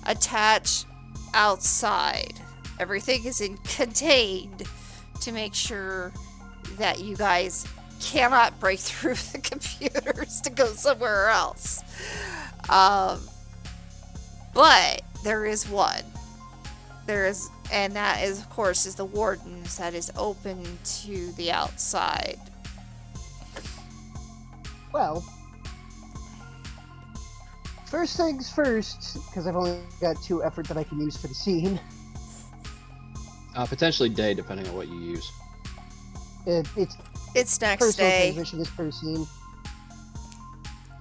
attach outside. Everything is contained to make sure that you guys cannot break through the computers to go somewhere else. But there is one. And that is, of course, is the warden's that is open to the outside. Well, first things first, because I've only got 2 effort that I can use for the scene. Potentially day, depending on what you use. It's It's next personal day. transmission is per scene.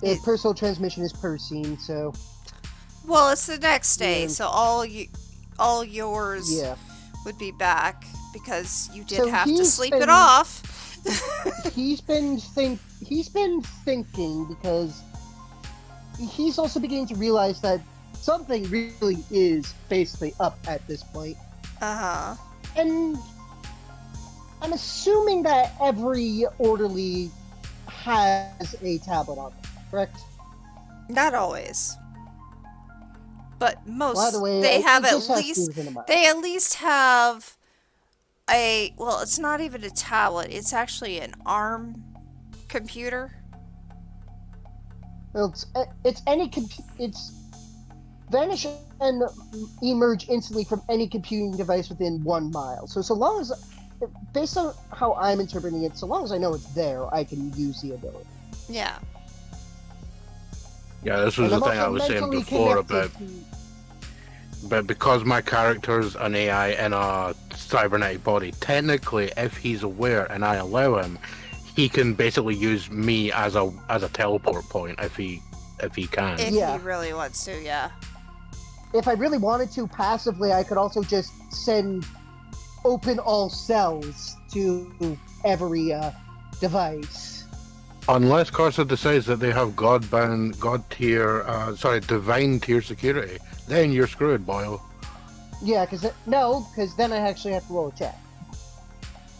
It- Personal transmission is per scene, so Well, it's the next day, Yeah. so all yours yeah. would be back because you did So have to he's sleep it been- off. He's been thinking because he's also beginning to realize that something really is basically up at this point. Uh-huh. And I'm assuming that every orderly has a tablet on them, correct? Not always. But most Well, either way, they it have at just has to be least within a mile. they at least have a, well, it's not even a tablet, it's actually an ARM computer. Well, it's vanish and emerge instantly from any computing device within 1 mile. So long as, based on how I'm interpreting it, so long as I know it's there, I can use the ability. Yeah. Yeah, this was And the I'm thing I also was saying mentally before connected about, to- but because my character's an AI in a cybernetic body, technically, if he's aware and I allow him, he can basically use me as a teleport point if he can. If Yeah. he really wants to, yeah. If I really wanted to passively, I could also just send open all cells to every device. Unless Karsa decides that they have Godbound, divine tier security, then you're screwed, boyo. Yeah, because then I actually have to roll a check.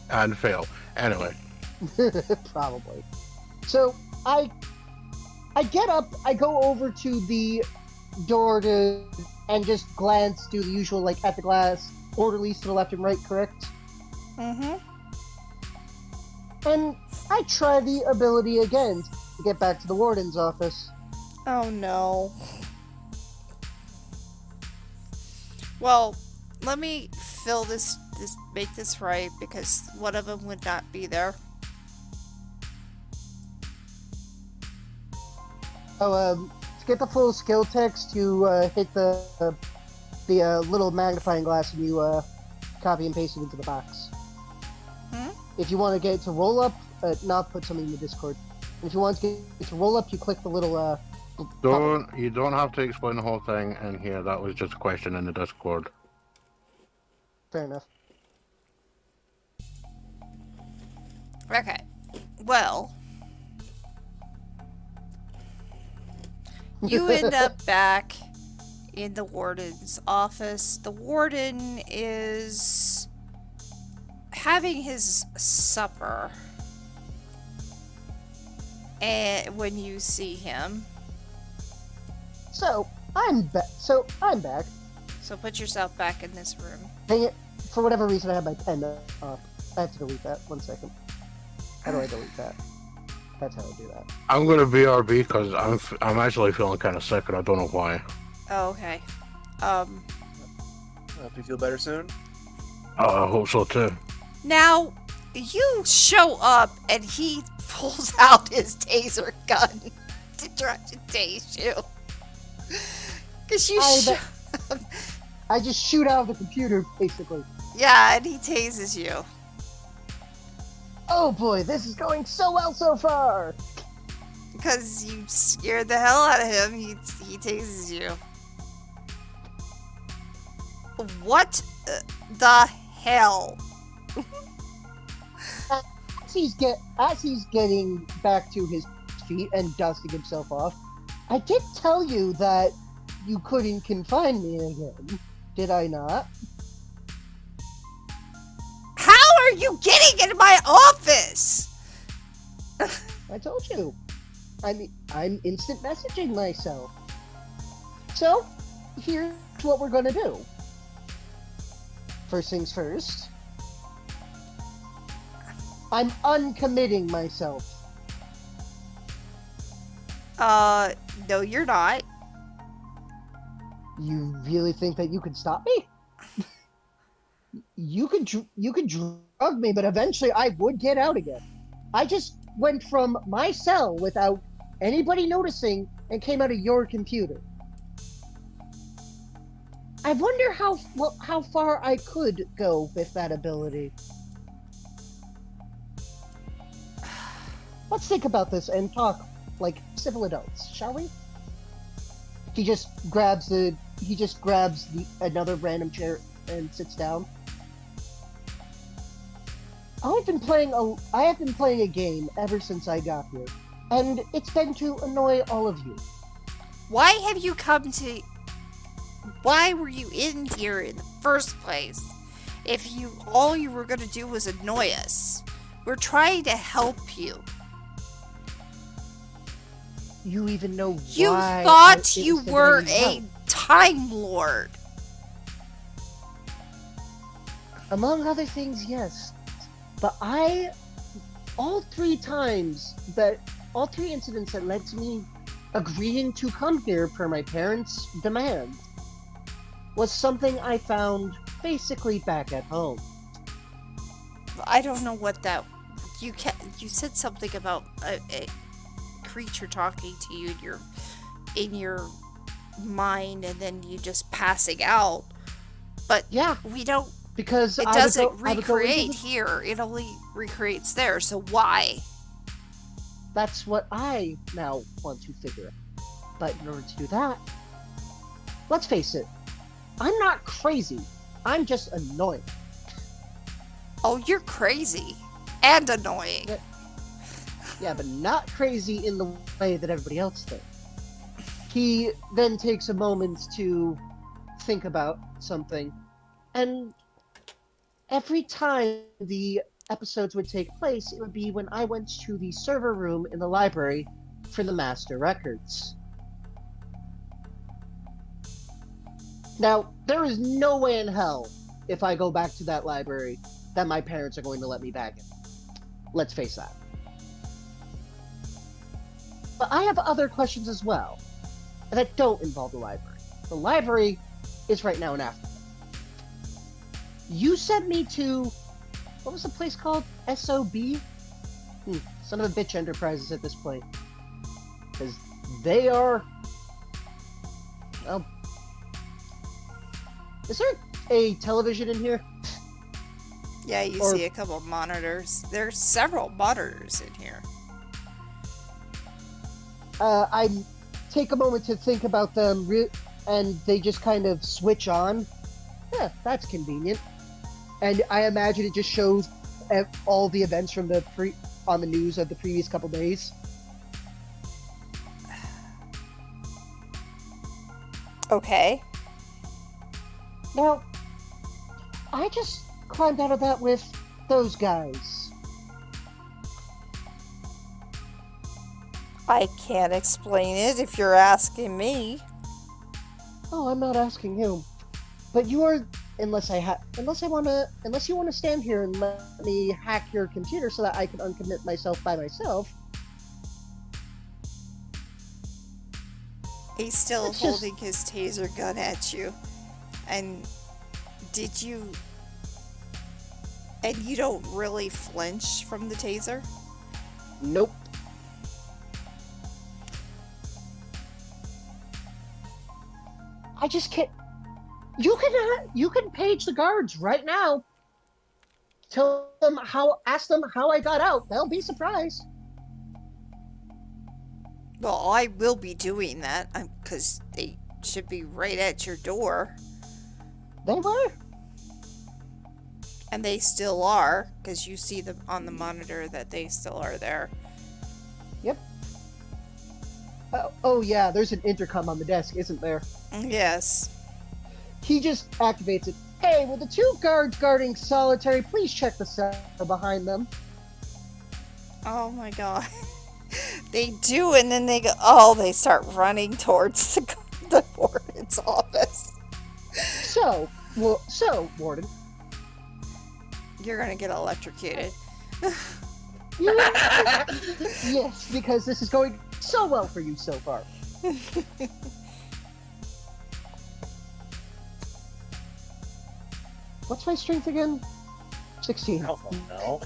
And fail. Anyway. Probably. So I get up, I go over to the door and just glance, do the usual, like, at the glass, orderlies to the left and right, correct? Mm-hmm. And I try the ability again to get back to the warden's office. Oh no. Well, let me fill this make this right, because one of them would not be there. to get the full skill text, you hit the little magnifying glass and you copy and paste it into the box. If you want to get it to roll up, not put something in the Discord. If you want to get it to roll up, you click the little You don't have to explain the whole thing in here. That was just a question in the Discord. Fair enough. Okay. Well, you end up back in the warden's office. The warden is having his supper. And when you see him, So I'm back. so put yourself back in this room. Dang it! For whatever reason, I have my pen up. I have to delete that. 1 second. How do I delete that? That's how I do that. I'm gonna BRB because I'm actually feeling kind of sick and I don't know why. Oh, okay. Hope you feel better soon. I hope so too. Now, you show up and he pulls out his taser gun to try to tase you. Because you I just shoot out of the computer, basically. Yeah, and he tases you. Oh boy, this is going so well so far! Because you scared the hell out of him, he tases you. What the hell? As he's getting back to his feet and dusting himself off, I did tell you that you couldn't confine me again, did I not? How are you getting into my office? I told you. I'm instant messaging myself. So, here's what we're gonna do. First things first. I'm uncommitting myself. No, you're not. You really think that you can stop me? You could drug me, but eventually I would get out again. I just went from my cell without anybody noticing and came out of your computer. I wonder how far I could go with that ability. Let's think about this and talk like civil adults, shall we? He just grabs another random chair and sits down. I have been playing a game ever since I got here, and it's been to annoy all of you. Why were you in here in the first place? If all you were gonna do was annoy us. We're trying to help you. You even know You why thought I you instantly were need a help. Time Lord. Among other things, yes. But all three incidents that led to me agreeing to come here per my parents' demand was something I found basically back at home. I don't know what that. You said something about a creature talking to you in your mind, and then you just passing out. But Yeah, we don't. because It I doesn't would go into recreate the- here. It only recreates there. So why? That's what I now want to figure out. But in order to do that, let's face it, I'm not crazy. I'm just annoying. Oh, you're crazy and annoying. Yeah, but not crazy in the way that everybody else thinks. He then takes a moment to think about something, and every time the episodes would take place, it would be when I went to the server room in the library for the master records. Now, there is no way in hell, if I go back to that library, that my parents are going to let me back in. Let's face that. But I have other questions as well, that don't involve the library. The library is right now in Africa. You sent me to, what was the place called? SOB? Son of a bitch enterprises at this point. Because They are. Well, is there a television in here? Yeah, you Or- see a couple of monitors. There's several monitors in here. I take a moment to think about them, and they just kind of switch on. Yeah, that's convenient. And I imagine it just shows all the events from on the news of the previous couple days. Okay. Now, I just climbed out of that with those guys. I can't explain it if you're asking me. Oh, I'm not asking you, but you are. Unless you want to stand here and let me hack your computer so that I can uncommit myself by myself. He's still It's just- holding his taser gun at you. And you don't really flinch from the taser? Nope. I just can't. You can page the guards right now. Ask them how I got out. They'll be surprised. Well, I will be doing that, because they should be right at your door. They were. And they still are, because you see them on the monitor that they still are there. Yep. Oh yeah, there's an intercom on the desk, isn't there? Yes. He just activates it. Hey, will the two guards guarding solitary please check the cell behind them? Oh my god. They do, and then they start running towards the warden's office. So, Warden. You're gonna get electrocuted. Yes, because this is going so well for you so far. What's my strength again? 16. Oh, no.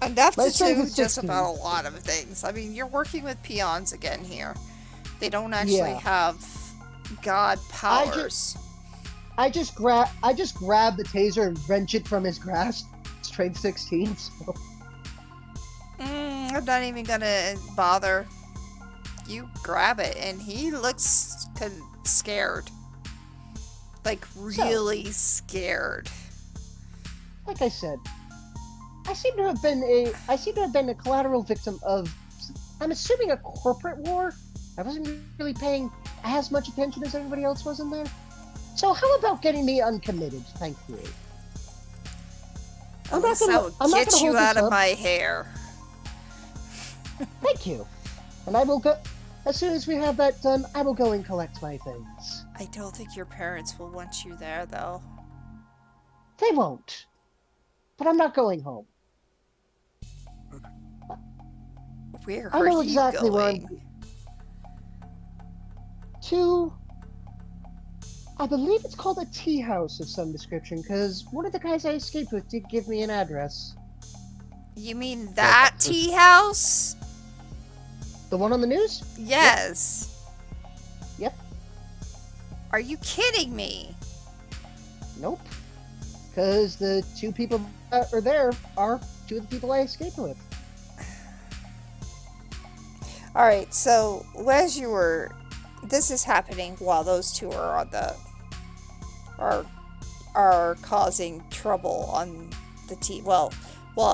Enough My to strength do is just 16. about a lot of things. I mean, you're working with peons again here. They don't actually Yeah. have god powers. I just grab the taser and wrench it from his grasp. Strength 16. So. I'm not even gonna bother. You grab it, and he looks scared. Like, really scared. Like I said, I seem to have been a collateral victim of, I'm assuming, a corporate war. I wasn't really paying as much attention as everybody else was in there. So how about getting me uncommitted? Thank you. I'm not Unless gonna- I'll I'm not get gonna you hold this out of up. my hair. Thank you. And I will go as soon as we have that done. I will go and collect my things. I don't think your parents will want you there, though. They won't. But I'm not going home. Where I are know you exactly where going? I'm. To. I believe it's called a tea house of some description, because one of the guys I escaped with did give me an address. You mean that tea house? The one on the news? Yes. Yep. Are you kidding me? Nope. Because the two people that are there are two of the people I escaped with. Alright, so as you were... This is happening while those two are on the... are causing trouble on the TV. Well,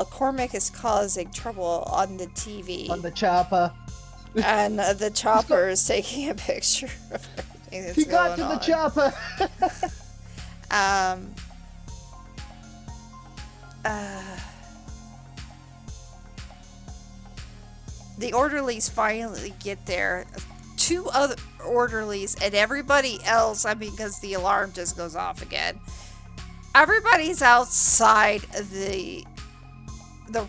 Cormac is causing trouble on the TV. On the chopper. And the chopper is taking a picture of everything that's He got going to the on. chopper! The orderlies finally get there. Two other orderlies and everybody else, I mean, because the alarm just goes off again. Everybody's outside the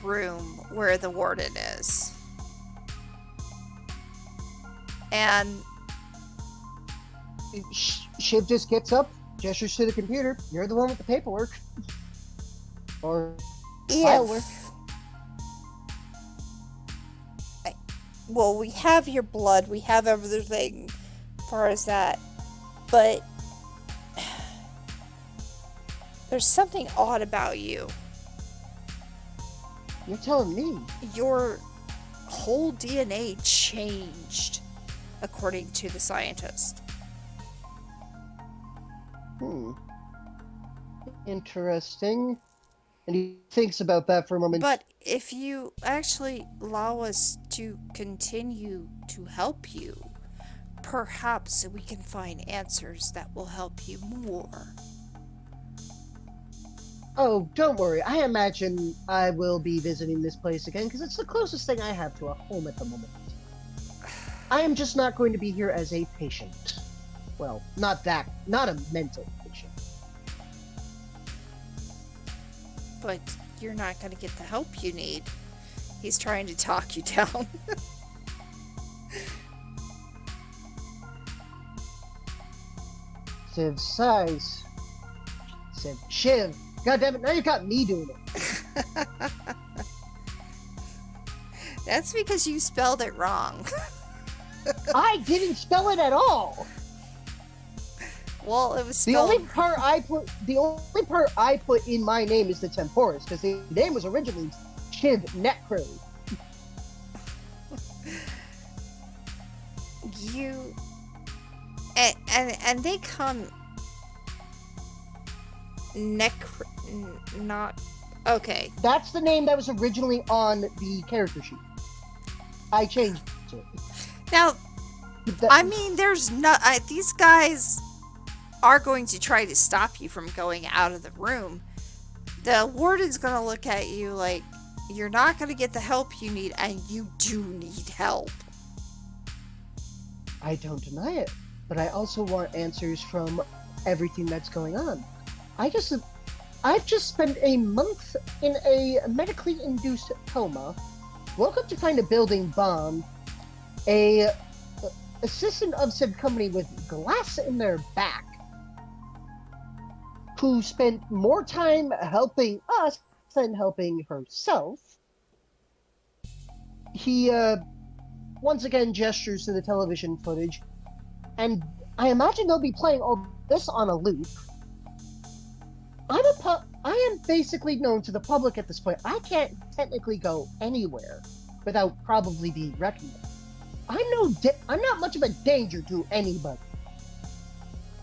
room where the warden is. And Shiv just gets up, gestures to the computer. You're the one with the paperwork. Or file work. well, we have your blood, we have everything as far as that, but there's something odd about you. You're telling me? Your whole DNA changed, according to the scientist. Interesting. And he thinks about that for a moment. But if you actually allow us to continue to help you, perhaps we can find answers that will help you more. Oh, don't worry. I imagine I will be visiting this place again because it's the closest thing I have to a home at the moment. I am just not going to be here as a patient. Well, not a mental patient. But you're not going to get the help you need. He's trying to talk you down. Civ size. Civ Shiv. God damn it, now you got me doing it. That's because you spelled it wrong. I didn't spell it at all. Well, it was The spelled... only part I put in my name is the Temporis, because the name was originally Shiv Necro. You... And they come... Not... Okay. That's the name that was originally on the character sheet. I changed it. Now, I mean, there's no... these guys are going to try to stop you from going out of the room. The warden's going to look at you like, you're not going to get the help you need, and you do need help. I don't deny it, but I also want answers from everything that's going on. I've just spent a month in a medically induced coma, woke up to find a building bombed, a assistant of said company with glass in their back, who spent more time helping us than helping herself. He, once again gestures to the television footage, and I imagine they'll be playing all this on a loop. I am basically known to the public at this point. I can't technically go anywhere without probably being recognized. I'm not much of a danger to anybody.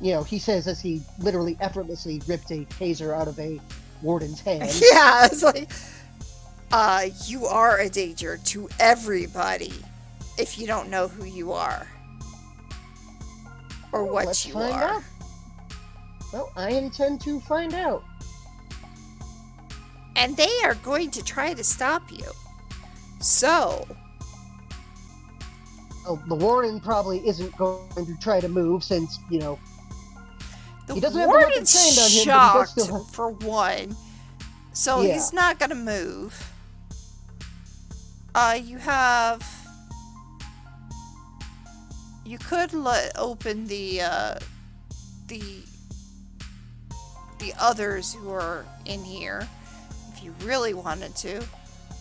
You know, he says as he literally effortlessly ripped a taser out of a warden's hand. Yeah, it's like, you are a danger to everybody if you don't know who you are. Or what Let's you find are. out. Well, I intend to find out. And they are going to try to stop you. So... Oh, the warden probably isn't going to try to move since, you know, The he doesn't have the weapon warden's trained on him, but he does shocked, still have... for one. So Yeah. he's not going to move. You have... You could open the others who are in here if you really wanted to.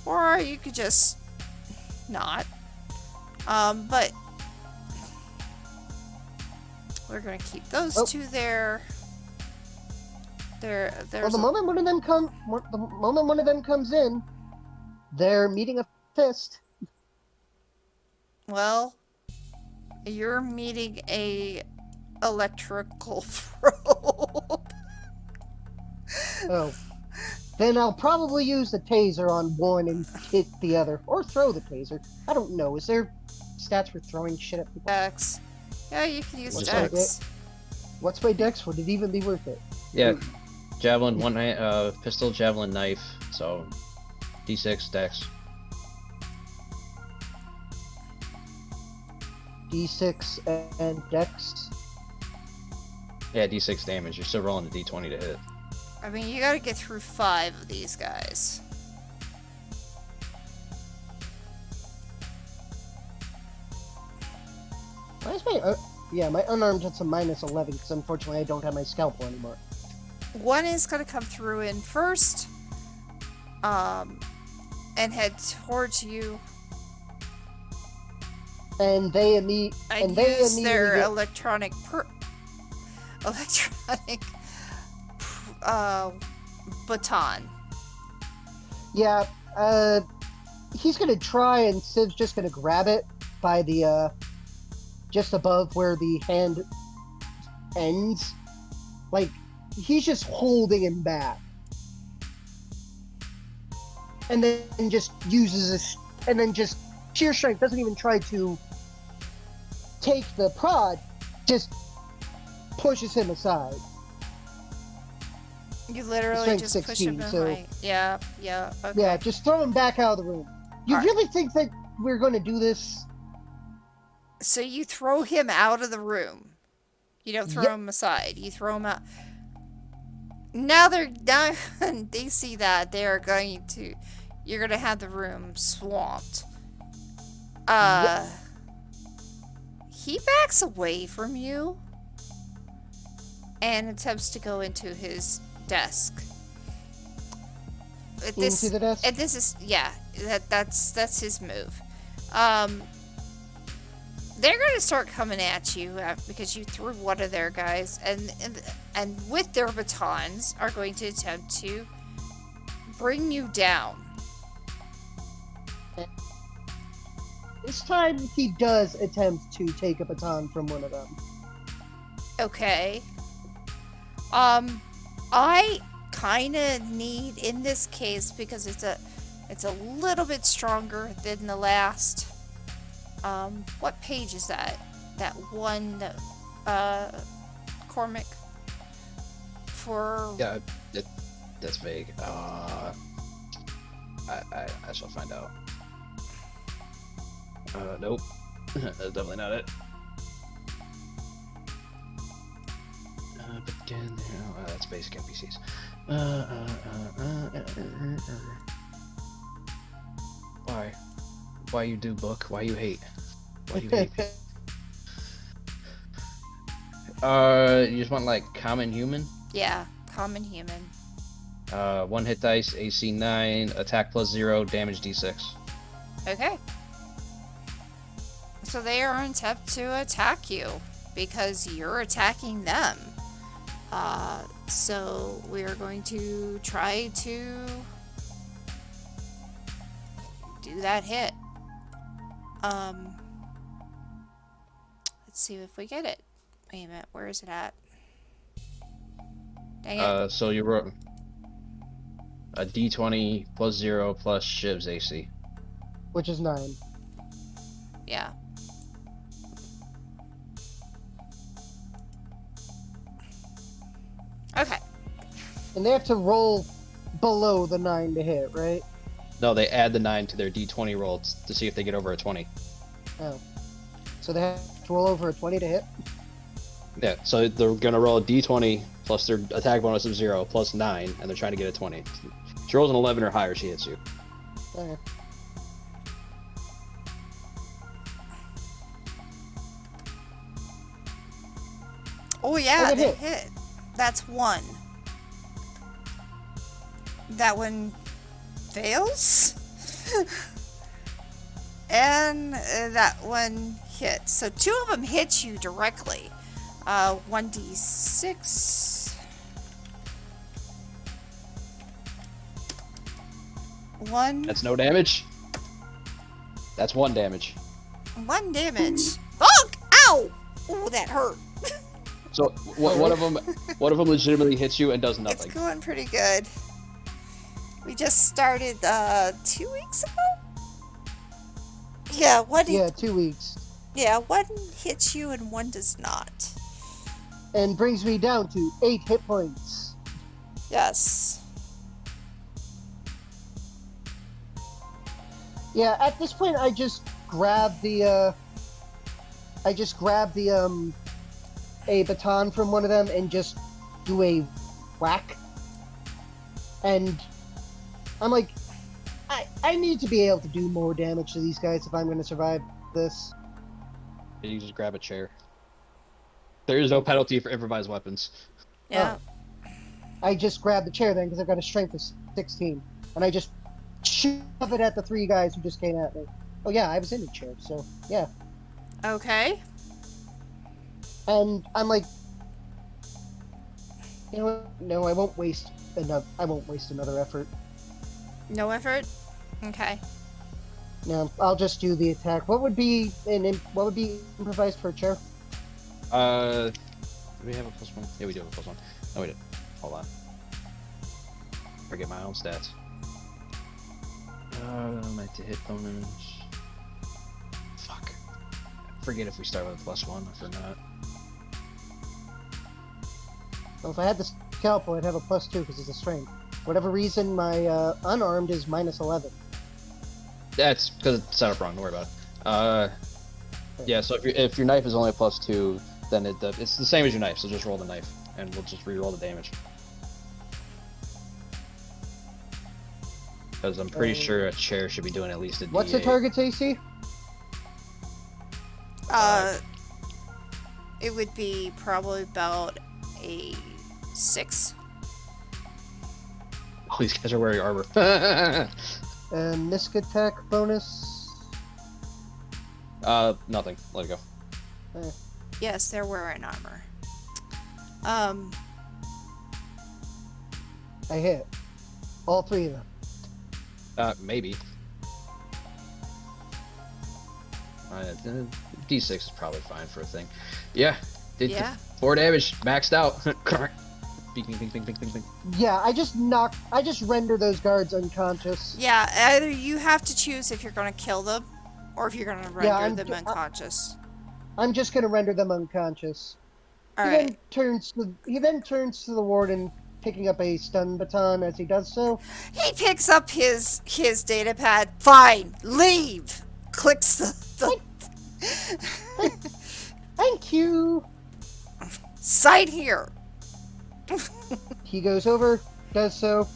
Or you could just not. But we're going to keep those two there. Well, the moment one of them comes in, they're meeting a fist. Well, you're meeting a electrical probe. Oh. Then I'll probably use the taser on one and hit the other. Or throw the taser. I don't know. Is there stats for throwing shit at people? Dex. Yeah, you can use What's Dex. What's my dex? Would it even be worth it? Yeah, javelin, pistol, javelin, knife. So, D6 dex. D6 and dex. Yeah, D6 damage. You're still rolling a D20 to hit. I mean, you gotta get through 5 of these guys. Why is my... my unarmed hits a minus 11, because unfortunately I don't have my scalpel anymore. One is gonna come through in first, and head towards you. and they use their get... electronic baton. Yeah, he's gonna try, and Civ's just gonna grab it by the, just above where the hand ends. Like, he's just holding him back. And then just uses this, and then just sheer strength, doesn't even try to take the prod, just pushes him aside. You literally Strength just 16, push him so- behind. Yeah, okay. Yeah, just throw him back out of the room. You Alright. really think that we're gonna do this? So you throw him out of the room. You don't throw Yep. him aside. You throw him out. Now they see that you're gonna have the room swamped. He backs away from you and attempts to go into his desk. Into the desk? And this is that's his move. They're gonna start coming at you because you threw one of their guys, and with their batons are going to attempt to bring you down. This time he does attempt to take a baton from one of them. Okay. I kind of need, in this case, because it's a little bit stronger than the last. What page is that? That one, Cormac? For... Yeah, that's vague. I shall find out. Nope. That's definitely not it. But again, that's basic NPCs. Why? Why you do book? Why you hate? Why you hate? You just want like common human? Yeah, common human. 1 hit dice, AC 9, attack +0, damage D6. Okay. So they are on tap to attack you because you're attacking them. So we are going to try to do that hit. Let's see if we get it. Wait a minute, where is it at? Dang it. So you roll a D20 +0 plus Shiv's AC. Which is 9. Yeah. Okay. And they have to roll below the 9 to hit, right? No, they add the 9 to their D20 roll to see if they get over a 20. Oh. So they have to roll over a 20 to hit? Yeah, so they're gonna roll a D20 plus their attack bonus of 0 plus 9, and they're trying to get a 20. If she rolls an 11 or higher, she hits you. Okay. Oh yeah, Oh, they they hit. That's 1. That one fails. And that one hits. So 2 of them hit you directly. 1d6. 1. That's no damage. That's 1 damage. 1 damage. Fuck! Ow! Ooh, that hurt. So one of them legitimately hits you and does It's nothing. going pretty good. We just started 2 weeks ago? Yeah, Yeah, 2 weeks. Yeah, 1 hits you and 1 does not. And brings me down to 8 hit points. Yes. Yeah, at this point I just grab the a baton from one of them and just do a whack. And I'm like, I need to be able to do more damage to these guys if I'm going to survive this. You just grab a chair. There is no penalty for improvised weapons. Yeah. I just grab the chair then because I've got a strength of 16. And I just shove it at the 3 guys who just came at me. Oh yeah, I was in the chair, so yeah. Okay. And I'm like, you know what? No, I won't waste another effort. No effort? Okay. No, I'll just do the attack. What would be improvised for a chair? Do we have a +1? Yeah, we do have a +1. No, we didn't. Hold on. Forget my own stats. My hit bonus. Fuck. Forget if we start with a +1 or not. Well, if I had the scalpel, I'd have a +2 because it's a strength. For whatever reason, my unarmed is -11. That's because it's set up wrong. Don't worry about it. Yeah. So if your knife is only a +2, then it's the same as your knife. So just roll the knife, and we'll just re-roll the damage. Because I'm pretty sure a chair should be doing at least a D8. What's the target's AC? It would be probably about a 6. Oh, these guys are wearing armor. Misc attack bonus. Nothing. Let it go. Yes, they're wearing armor. I hit. All 3 of them. Maybe. D6 is probably fine for a thing. Yeah. Did Yeah. 4 damage. Maxed out. Bing, bing, bing, bing, bing, bing, bing. Yeah, I just render those guards unconscious. Yeah, either you have to choose if you're going to kill them, or if you're going to render them unconscious. I'm just gonna render them unconscious. Alright. He then turns to the warden, picking up a stun baton as he does so. He picks up his data pad. Fine, leave! Clicks the Thank you! sign here. He goes over, does so,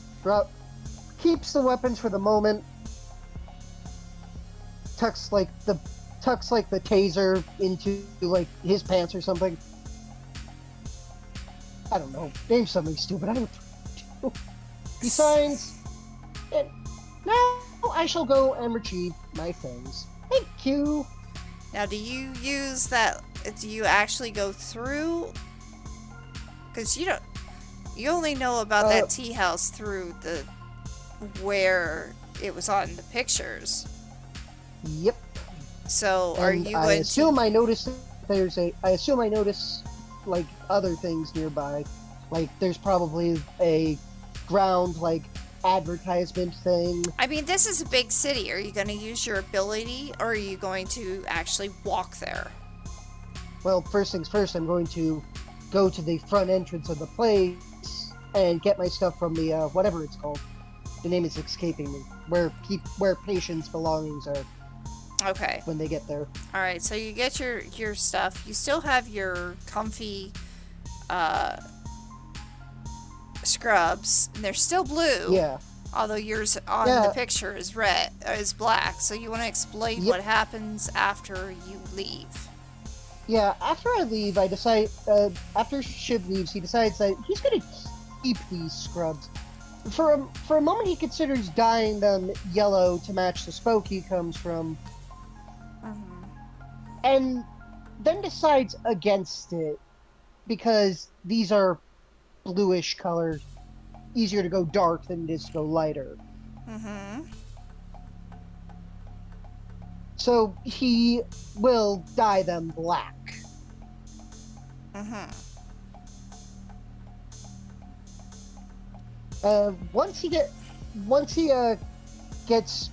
keeps the weapons for the moment, tucks like the taser into like his pants or something. I don't know. Name something stupid. I don't know. He signs, and now I shall go and retrieve my things. Thank you. Now, do you use that? Do you actually go through? Because you only know about that tea house through where it was on the pictures. Yep. So are you I going assume to? I notice like other things nearby. Like there's probably a ground like advertisement thing. I mean, this is a big city. Are you going to use your ability, or are you going to actually walk there? Well, first things first, I'm going to go to the front entrance of the place and get my stuff from the whatever it's called. The name is escaping me. Where patients' belongings are. Okay. When they get there. All right. So you get your stuff. You still have your comfy scrubs, and they're still blue. Yeah. Although yours on the picture is black. So you want to explain what happens after you leave? Yeah. After I leave, I decide. After Shiv leaves, he decides that he's going to keep these scrubs. For a moment, he considers dyeing them yellow to match the smoke he comes from. And then decides against it because these are bluish colored, easier to go dark than it is to go lighter. So he will dye them black. Once he gets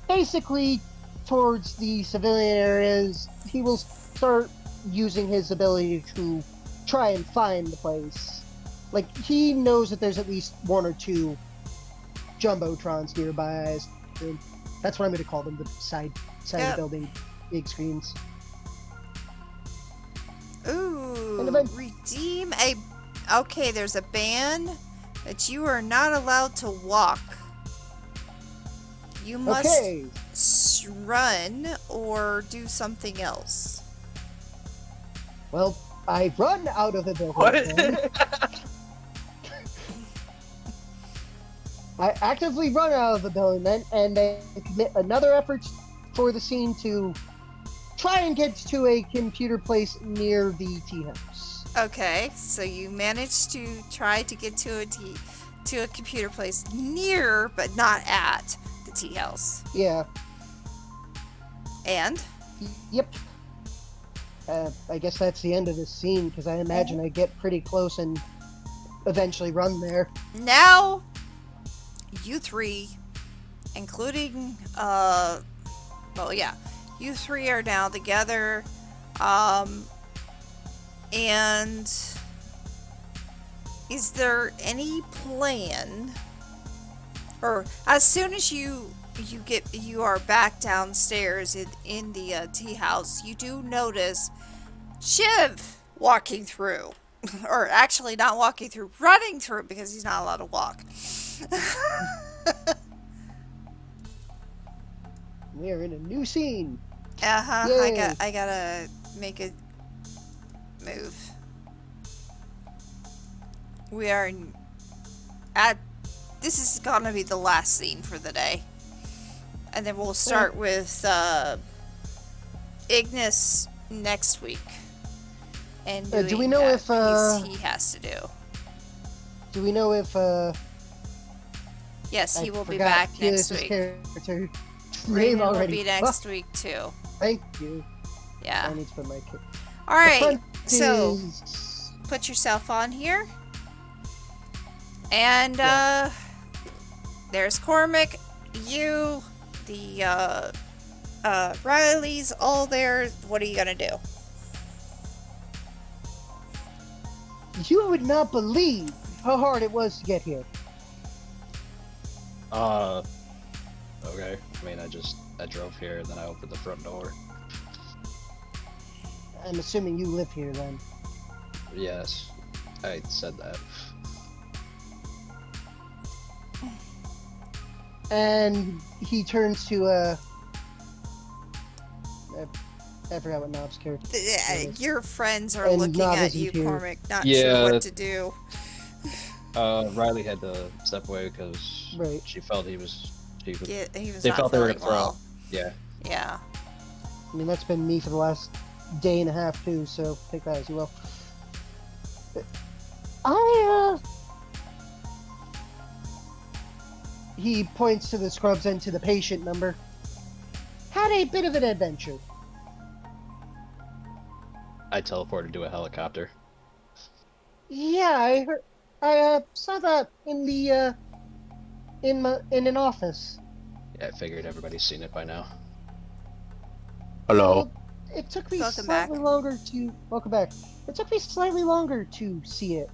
basically towards the civilian areas, he will start using his ability to try and find the place. Like, he knows that there's at least 1 or 2 jumbotrons nearby. That's what I'm going to call them, the side building big screens. Ooh, redeem a... Okay, there's a ban that you are not allowed to walk. You must run or do something else. Well, I run out of the building. What? I actively run out of the building then, and then commit another effort for the scene to try and get to a computer place near the tea house. Okay, so you managed to try to get to a computer place near, but not at the tea house. Yeah. And Yep. I guess that's the end of this scene, because I imagine I get pretty close and eventually run there. now, you three, including you three are now together, and is there any plan, or as soon as you are back downstairs in the tea house, you do notice Shiv walking through, or actually not walking through, running through, because he's not allowed to walk. We're in a new scene. I gotta make a move. We are this is gonna be the last scene for the day, and then we'll start with Ignis next week. And do we know if he has to do? Do we know if Yes, he I will be forgot back next his week. character Raymond name will already. be next week too. Thank you. Yeah. I need to put my kid. All right. front So is- put yourself on here, and there's Cormac, you, the Riley's all there. What are you gonna do? You would not believe how hard it was to get here. Okay. I mean, I drove here and then I opened the front door. I'm assuming you live here then. Yes, I said that. And he turns to I forgot what Knob's character is. Your friends are And looking Knob at isn't you, here. Cormac, not Yeah. sure what to do. Riley had to step away because Right. she felt he was. He was They not felt they were feeling gonna throw. well. Yeah. Yeah. I mean, that's been me for the last day and a half too, so take that as you will. He points to the scrubs and to the patient number. Had a bit of an adventure. I teleported to a helicopter. Yeah, I heard. I saw that in the in an office. Yeah, I figured everybody's seen it by now. Hello. Well, it took me Welcome slightly back. longer to welcome back. It took me slightly longer to see it.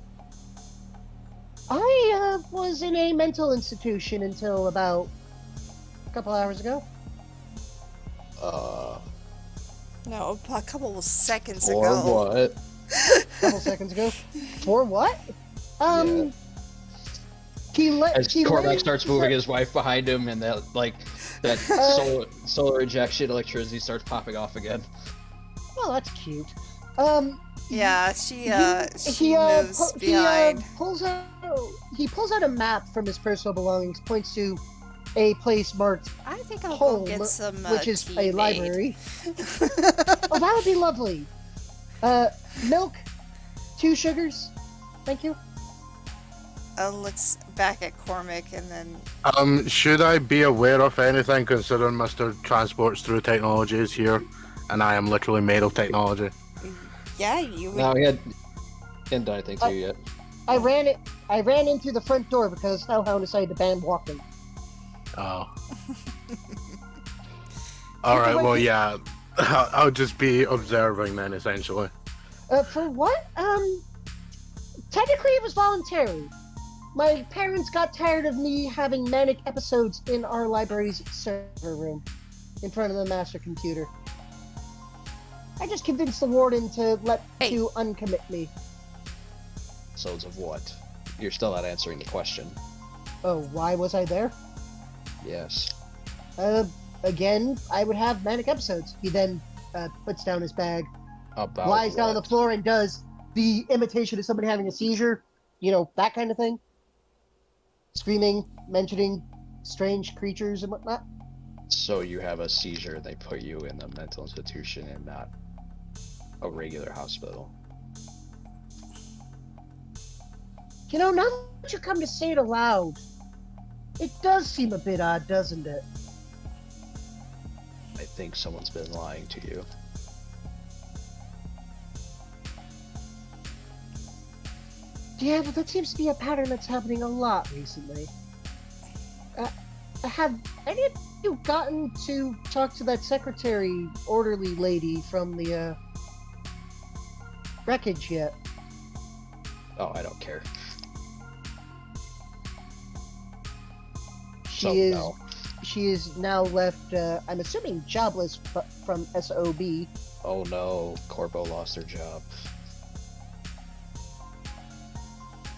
I was in a mental institution until about a couple hours ago. No, a couple of seconds Or ago. what? A couple seconds ago. For what? Yeah. As He Cormac laid- starts moving his wife behind him, and that solar injection electricity starts popping off again. Oh, that's cute. Yeah, she he moves behind. pulls out a map from his personal belongings, points to a place marked I think I'll home, go get some which is tea a made. library. Oh, that would be lovely. Milk, 2 sugars, thank you. Looks back at Cormac and then Should I be aware of anything considering Mr. Transports through technology is here, and I am literally made of technology? yeah, you would. No, he hadn't done anything to you yet. I ran into the front door because Hellhound decided to ban walking. Oh. Alright, well, yeah. I'll just be observing then, essentially. For what? Technically it was voluntary. My parents got tired of me having manic episodes in our library's server room, in front of the master computer. I just convinced the warden to uncommit me. Episodes of what? You're still not answering the question. Oh, why was I there? Yes. Again, I would have manic episodes. He then puts down his bag, About lies down on the what? floor, and does the imitation of somebody having a seizure. You know, that kind of thing. Screaming, mentioning strange creatures and whatnot. So you have a seizure, they put you in a mental institution and not a regular hospital. You know, now that you come to say it aloud, it does seem a bit odd, doesn't it? I think someone's been lying to you. Yeah, but that seems to be a pattern that's happening a lot recently. Have any of you gotten to talk to that secretary orderly lady from the wreckage yet? Oh, I don't care. She is now left, I'm assuming jobless from SOB. Oh no, Corpo lost her job.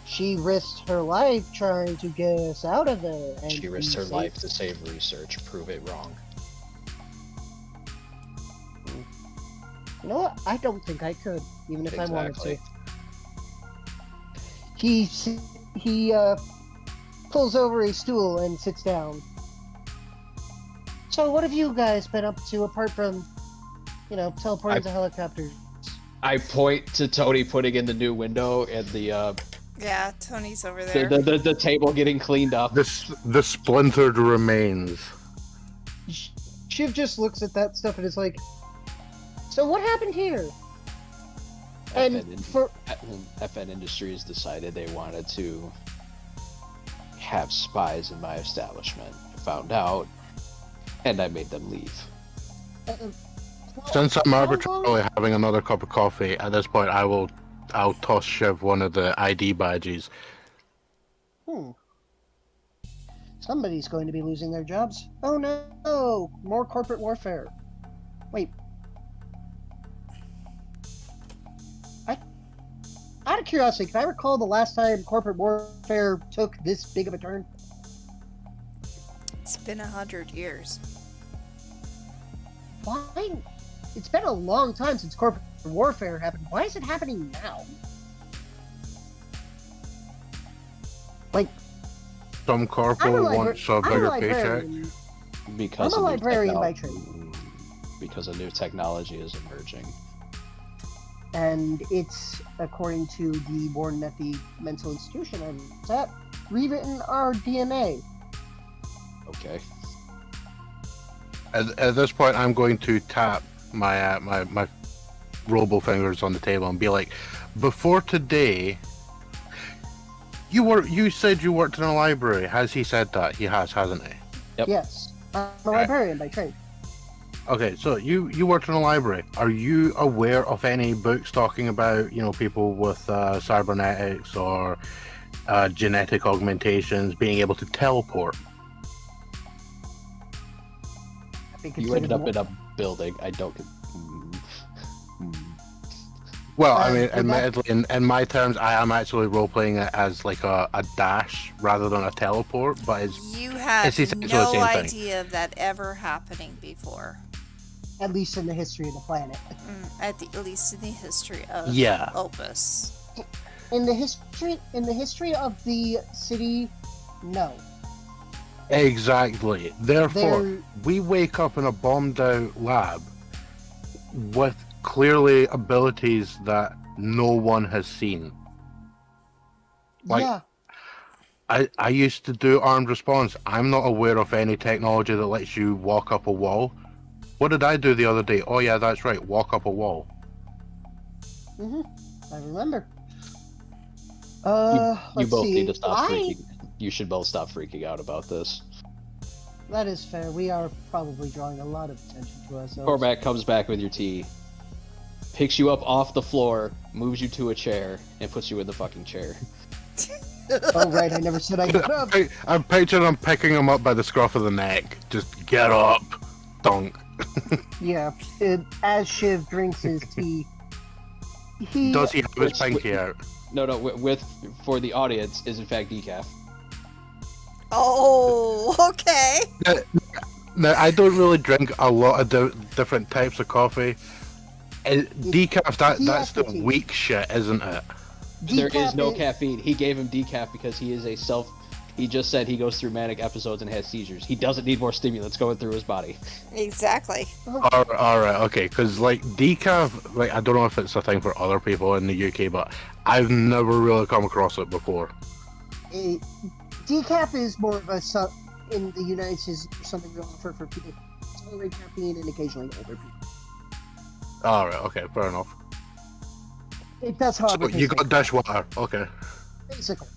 She risked her life trying to get us out of there. And She risked her life to save research. Prove it wrong. You know what? I don't think I could, even if I wanted to. Exactly. He pulls over a stool and sits down. So what have you guys been up to apart from, teleporting to helicopters? I point to Tony putting in the new window and the Yeah, Tony's over there. the table getting cleaned up. The splintered remains. Shiv just looks at that stuff and is like, so what happened here? And FN Industries decided they wanted to have spies in my establishment. I found out, and I made them leave. Since I'm arbitrarily having another cup of coffee, at this point I'll toss Shiv one of the ID badges. Somebody's going to be losing their jobs. Oh no! More corporate warfare. Wait. Out of curiosity, can I recall the last time corporate warfare took this big of a turn? It's been 100 years. Why? It's been a long time since corporate warfare happened. Why is it happening now? Like, some corporal wants a bigger paycheck. Because I'm a librarian by trade. Because a new technology is emerging. And it's, according to the Warden at the mental institution I was at, rewritten our DNA. Okay. At this point, I'm going to tap my my robo fingers on the table and be like, before today, you said you worked in a library. Has he said that? He has, hasn't he? Yep. Yes. I'm a librarian by trade. Okay, so you worked in a library. Are you aware of any books talking about, people with cybernetics or genetic augmentations being able to teleport? I think You ended up in a building. I don't. Well, I mean, admittedly, in my terms, I am actually role-playing it as like a dash rather than a teleport, but You have essentially the no same thing. idea of that ever happening before. At least in the history of the planet. At least in the history of Opus. In the history of the city, no. Exactly. Therefore, we wake up in a bombed-out lab with clearly abilities that no one has seen. Yeah. I used to do armed response. I'm not aware of any technology that lets you walk up a wall. What did I do the other day? Oh yeah, that's right, walk up a wall. I remember. You both need to stop freaking. You should both stop freaking out about this. That is fair. We are probably drawing a lot of attention to ourselves. Cormac comes back with your tea, picks you up off the floor, moves you to a chair, and puts you in the fucking chair. Oh right, I never said I got up. I'm picturing him picking him up by the scruff of the neck. Just get up, dunk. Yeah, as Shiv drinks his tea, Does he have his pinky out? No, with for the audience is in fact decaf. Oh, okay. Now, I don't really drink a lot of different types of coffee. Decaf, that's the weak shit, isn't it? There is no caffeine. He gave him decaf because he is a He just said he goes through manic episodes and has seizures. He doesn't need more stimulants going through his body. Exactly. Alright, okay, because like decaf, like I don't know if it's a thing for other people in the UK, but I've never really come across it before. Decaf is more of a in the United States something we offer for people who tolerate caffeine and occasionally older people. Alright, okay, fair enough. It does So harbor. you got dishwater, okay. Basically.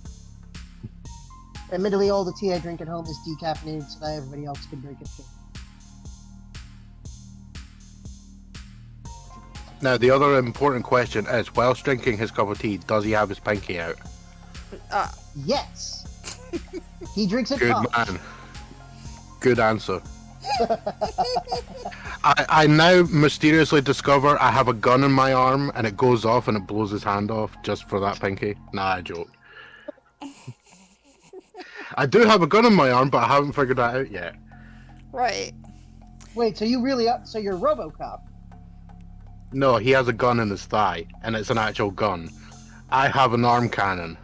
Admittedly, all the tea I drink at home is decaffeinated so that everybody else can drink it too. Now the other important question is, whilst drinking his cup of tea, does he have his pinky out? Yes. He drinks it Good hot. man. Good answer. I now mysteriously discover I have a gun in my arm and it goes off and it blows his hand off just for that pinky. Nah, I joke. I do have a gun in my arm, but I haven't figured that out yet. Right. Wait, so you really so you're RoboCop? No, he has a gun in his thigh, and it's an actual gun. I have an arm cannon.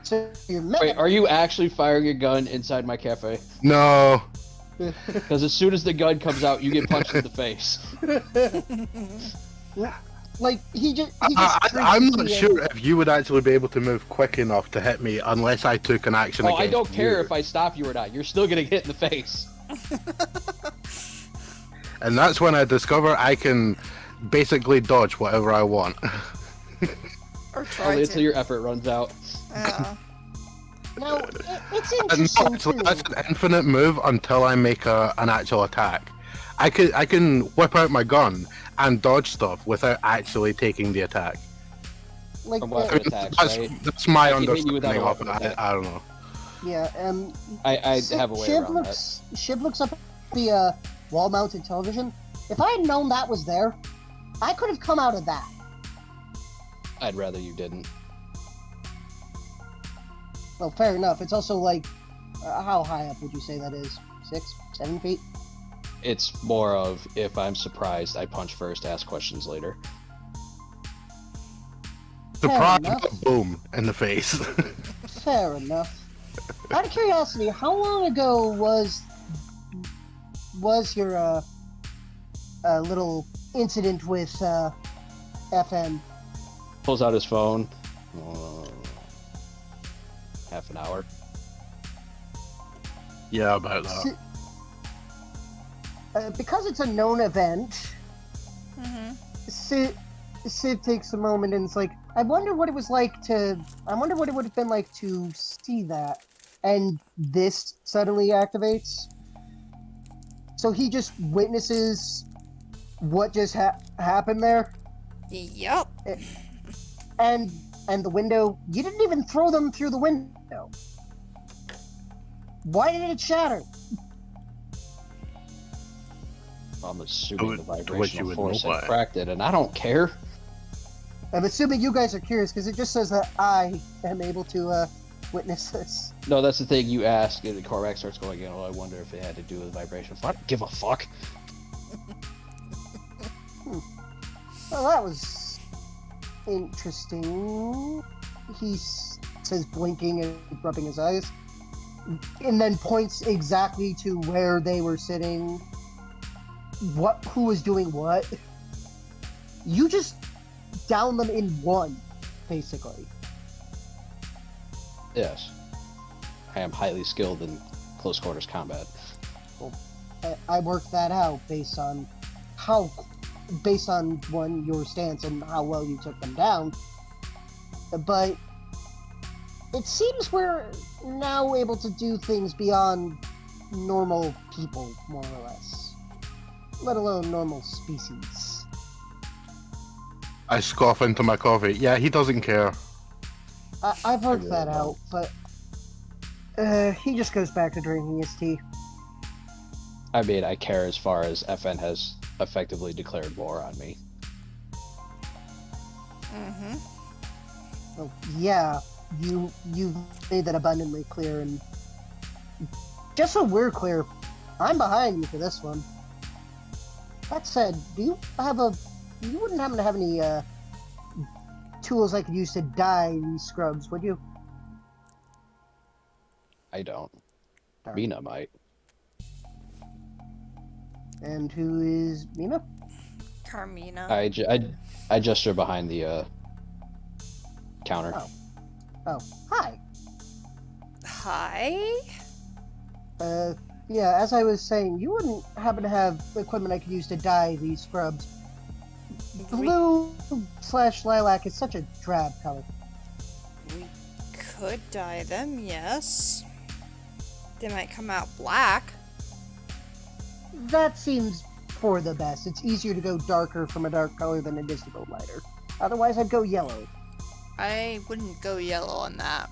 So you're Wait, are you actually firing a gun inside my cafe? No. Because as soon as the gun comes out, you get punched in the face. Like he just. I'm not sure if you would actually be able to move quick enough to hit me unless I took an action Oh, against you. I don't care if I stop you or not. You're still gonna get hit in the face. And that's when I discover I can basically dodge whatever I want. Or try Only to. until your effort runs out. Yeah. No, it's And interesting actually, too. that's an infinite move until I make an actual attack. I can whip out my gun and dodge stuff without actually taking the attack. Like, From weapon attacks, right? That's my I can hit you without understanding a of it. weapon attack. I don't know. yeah, I have a way around that. Shiv looks up the wall-mounted television. If I had known that was there, I could have come out of that. I'd rather you didn't. Well, fair enough. It's also like, how high up would you say that is? 6, 7 feet? It's more of, if I'm surprised, I punch first, ask questions later. Surprise! enough. Boom in the face. Fair enough. Out of curiosity, how long ago was your little incident with FN? Pulls out his phone. Half an hour. Yeah, about that. Because it's a known event, Mm-hmm. Sid takes a moment and it's like, I wonder what it would have been like to see that. And this suddenly activates. So he just witnesses what just happened there. Yep. And the window, you didn't even throw them through the window. Why did it shatter? I'm assuming the To which you vibrational would force know had why. cracked it, and I don't care. I'm assuming you guys are curious because it just says that I am able to witness this. No, that's the thing you ask, and the Korax starts going, I wonder if it had to do with vibration. I don't give a fuck. Well, that was interesting. He says, blinking and rubbing his eyes, and then points exactly to where they were sitting. Who was doing what? You just down them in one, basically. Yes. I am highly skilled in close quarters combat. I worked that out based on one, your stance and how well you took them down. But it seems we're now able to do things beyond normal people, more or less. Let alone normal species. I scoff into my coffee. Yeah, he doesn't care. I've worked really that don't. out, but he just goes back to drinking his tea. I mean, I care as far as FN has effectively declared war on me. Mm-hmm. Oh, yeah, you made that abundantly clear, and just so we're clear, I'm behind you for this one. That said, you wouldn't happen to have any tools I could use to dye these scrubs, would you? I don't. Darn. Mina might. And who is Mina? Carmina. I gesture behind the counter. Oh, hi. Hi? Yeah, as I was saying, you wouldn't happen to have equipment I could use to dye these scrubs. Blue/lilac is such a drab color. We could dye them, yes. They might come out black. That seems for the best. It's easier to go darker from a dark color than it is to go lighter. Otherwise, I'd go yellow. I wouldn't go yellow on that.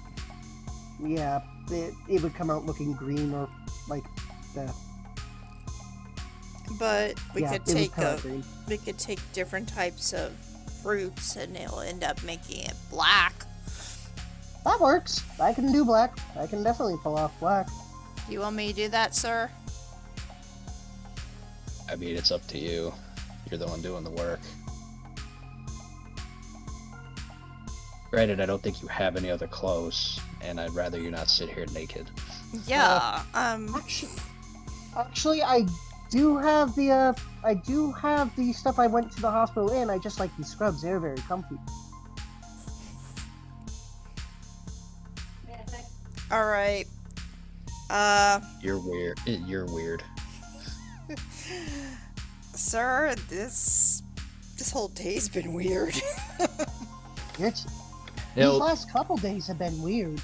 Yeah, it would come out looking green or like the. But we Yeah, could it would take come out green. we could take different types of fruits and it'll end up making it black. That works. I can do black. I can definitely pull off black. You want me to do that, sir? I mean, it's up to you. You're the one doing the work. Granted, I don't think you have any other clothes, and I'd rather you not sit here naked. Yeah. Actually, I do have the stuff I went to the hospital in. I just like these scrubs. They're very comfy. All right. You're weird. You're weird. Sir, this whole day's been weird. These He'll last couple days have been weird.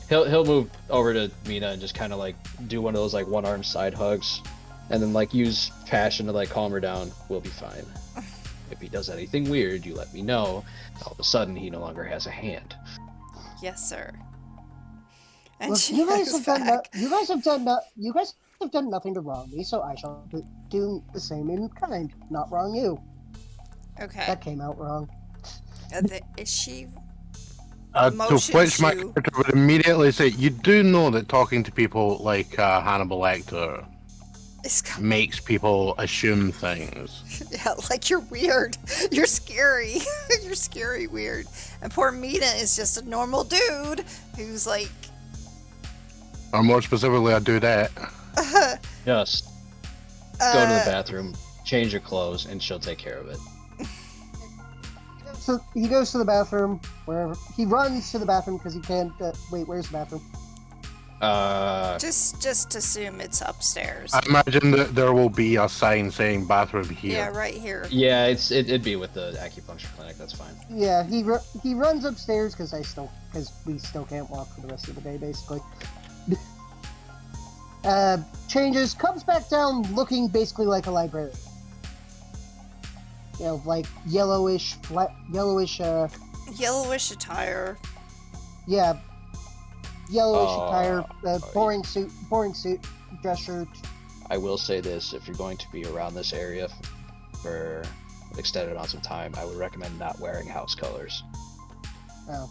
he'll move over to Mina and just kind of like do one of those like one-arm side hugs, and then like use passion to like calm her down. We'll be fine. If he does anything weird, you let me know. All of a sudden, he no longer has a hand. Yes, sir. And Look, she you guys goes have done back. you guys have done nothing to wrong me, so I shall do the same in kind. Not wrong you. Okay. That came out wrong. Is she? To Motions which my you- character would immediately say, you do know that talking to people like Hannibal Lecter It's makes people assume things. yeah, like you're weird. You're scary. You're scary weird. And poor Mina is just a normal dude who's like. Or more specifically, I do that. Just go to the bathroom, change your clothes, and she'll take care of it. So he goes to the bathroom, wherever he runs to the bathroom because he can't. Wait, where's the bathroom? Just assume it's upstairs. I imagine that there will be a sign saying bathroom here. Yeah, right here. Yeah, it'd be with the acupuncture clinic. That's fine. Yeah, he runs upstairs because we still can't walk for the rest of the day, basically. Changes, comes back down looking basically like a librarian. You know, like yellowish. Yellowish attire. Yeah, yellowish Oh, attire, boring suit, dress shirt. I will say this: if you're going to be around this area for extended amounts of time, I would recommend not wearing house colors. Oh,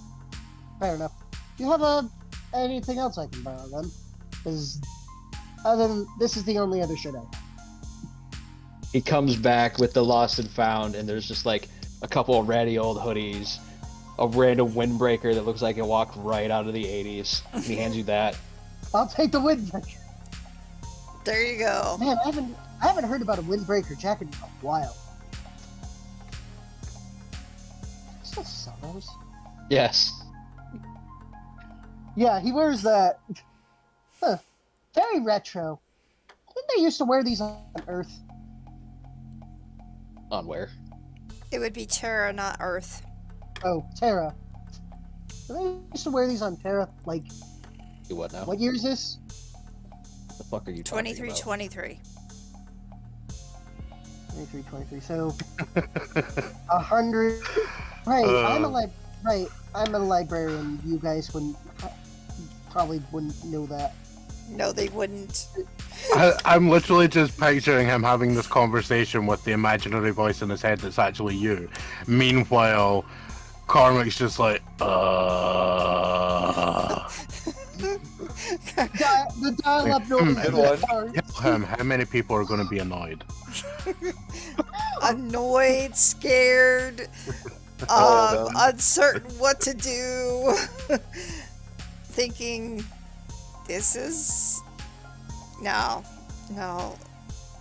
fair enough. Do you have anything else I can borrow then? Because other than this is the only other shit I have. He comes back with the lost and found, and there's just like a couple of ratty old hoodies, a random windbreaker that looks like it walked right out of the 80s. And he hands you that. I'll take the windbreaker. There you go. Man, I haven't heard about a windbreaker jacket in a while. Still sell those? Yes. Yeah, he wears that. Huh. Very retro. Didn't they used to wear these on Earth? On where? It would be Terra, not Earth. Oh, Terra. They used to wear these on Terra. Like, You what now? what year is this? The fuck are you talking 23, about? 23. 23. So, 100. Right, I'm a librarian. You guys probably wouldn't know that. No, they wouldn't. I'm literally just picturing him having this conversation with the imaginary voice in his head that's actually you. Meanwhile, Cormac's just like, The dial-up noise. Good one. Tell him how many people are going to be annoyed. Annoyed, scared, All of them. uncertain what to do, thinking This is... No.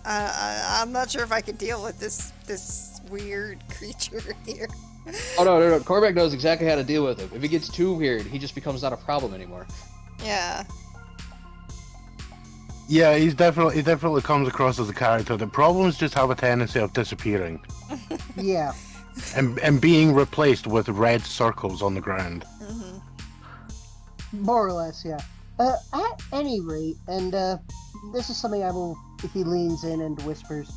I'm not sure if I can deal with this weird creature here. Oh, no. Cormac knows exactly how to deal with him. If he gets too weird, he just becomes not a problem anymore. Yeah. Yeah, he definitely comes across as a character. The problems just have a tendency of disappearing Yeah. and being replaced with red circles on the ground. More or less, yeah. At any rate, and this is something I will, if he leans in and whispers,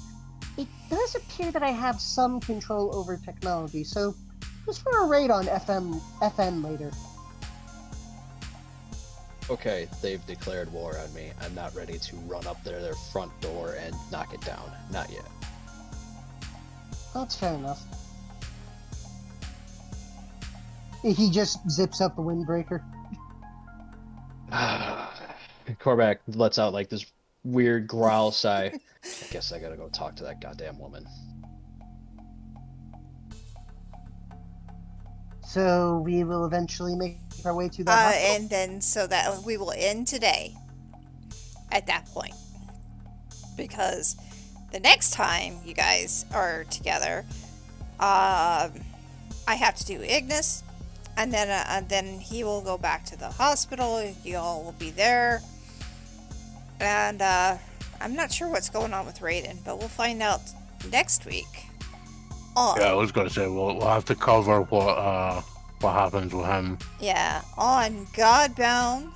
it does appear that I have some control over technology, so just for a raid on FN later. Okay, they've declared war on me. I'm not ready to run up their front door and knock it down. Not yet. That's fair enough. He just zips up the windbreaker. Cormac lets out like this weird growl sigh. I guess I gotta go talk to that goddamn woman. So we will eventually make our way to that hospital? And then so that we will end today at that point. Because the next time you guys are together, I have to do Ignis, and then he will go back to the hospital. You all will be there. And I'm not sure what's going on with Raiden, but we'll find out next week. Yeah, I was gonna say we'll have to cover what happens with him. Yeah, on Godbound,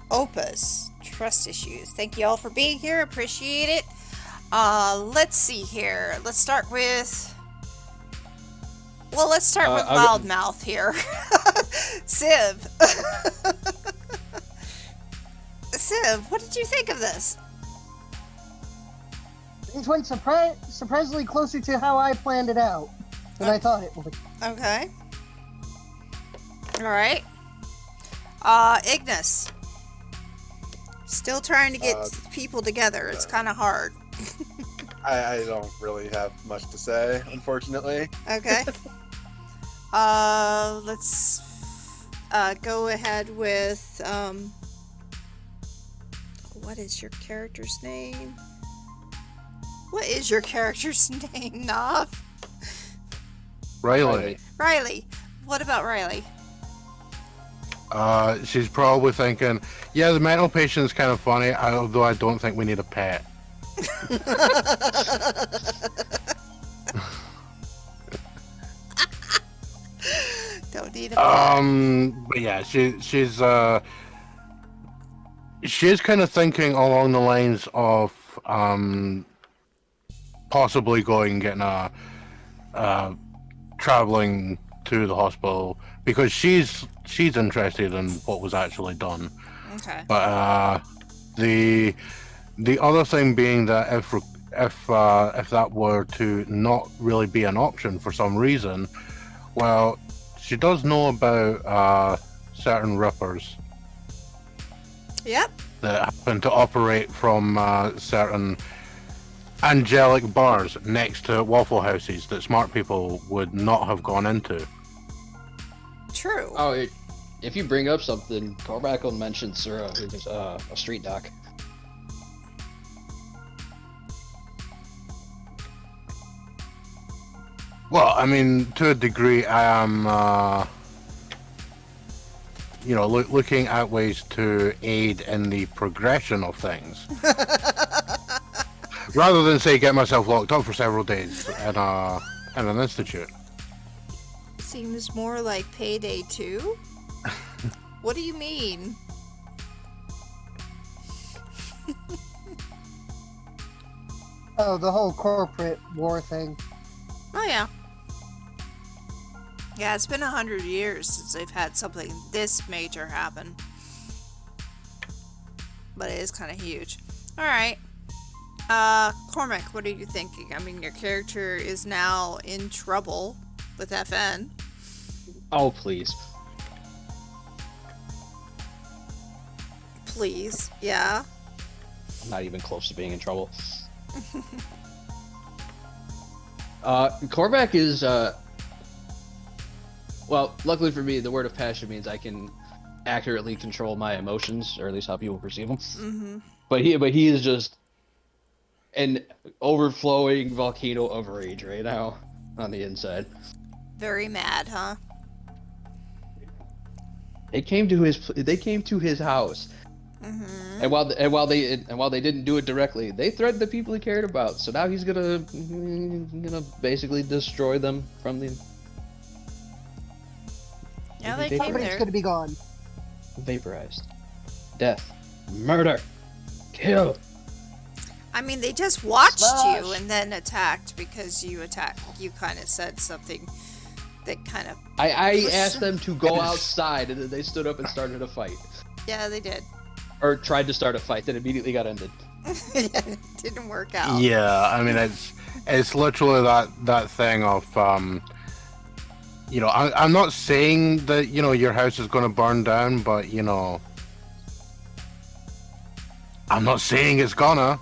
Opus, Trust Issues. Thank you all for being here. Appreciate it. Let's see here. Let's start with... Well, let's start with Loudmouth here. Civ. Civ, what did you think of this? It went surprisingly closer to how I planned it out than I thought it would. Okay. Alright. Ignis. Still trying to get people together. It's kind of hard. I don't really have much to say, unfortunately. Okay. Let's go ahead with what is your character's name? What is your character's name, Nav? Riley. Riley. What about Riley? She's probably thinking, yeah, the mental patient's kind of funny, although I don't think we need a pet. Don't need a pet. But yeah, she's kind of thinking along the lines of possibly going and getting traveling to the hospital because she's interested in what was actually done. Okay. But the other thing being that if that were to not really be an option for some reason, well, she does know about certain rippers. Yep. That happen to operate from certain angelic bars next to Waffle Houses that smart people would not have gone into. True. Oh, if you bring up something, Cormac will mention Sura, who's a street doc. Well, I mean, to a degree, I am, looking at ways to aid in the progression of things. Rather than, say, get myself locked up for several days in an institute. Seems more like Payday 2? What do you mean? Oh, the whole corporate war thing. Oh, yeah. Yeah, it's been 100 years since they've had something this major happen. But it is kind of huge. Alright. Cormac, what are you thinking? I mean, your character is now in trouble with FN. Oh, please. Please, yeah. Not even close to being in trouble. Cormac is, well, luckily for me, the word of passion means I can accurately control my emotions, or at least how people perceive them. Mm-hmm. But he is just an overflowing volcano of rage right now on the inside. Very mad, huh? They came to his house, Mm-hmm. and while they didn't do it directly, they threatened the people he cared about. So now he's gonna basically destroy them from the. Yeah, they came Everybody's there. gonna be gone. Vaporized, death, murder, kill. I mean, they just watched Smash. you and then attacked because you kind of said something that kind of... I asked them to go outside, and then they stood up and started a fight, Yeah, they did. or tried to start a fight that immediately got ended. Yeah, it didn't work out. Yeah, I mean it's literally that thing of I'm not saying that your house is going to burn down, but I'm not saying it's gonna.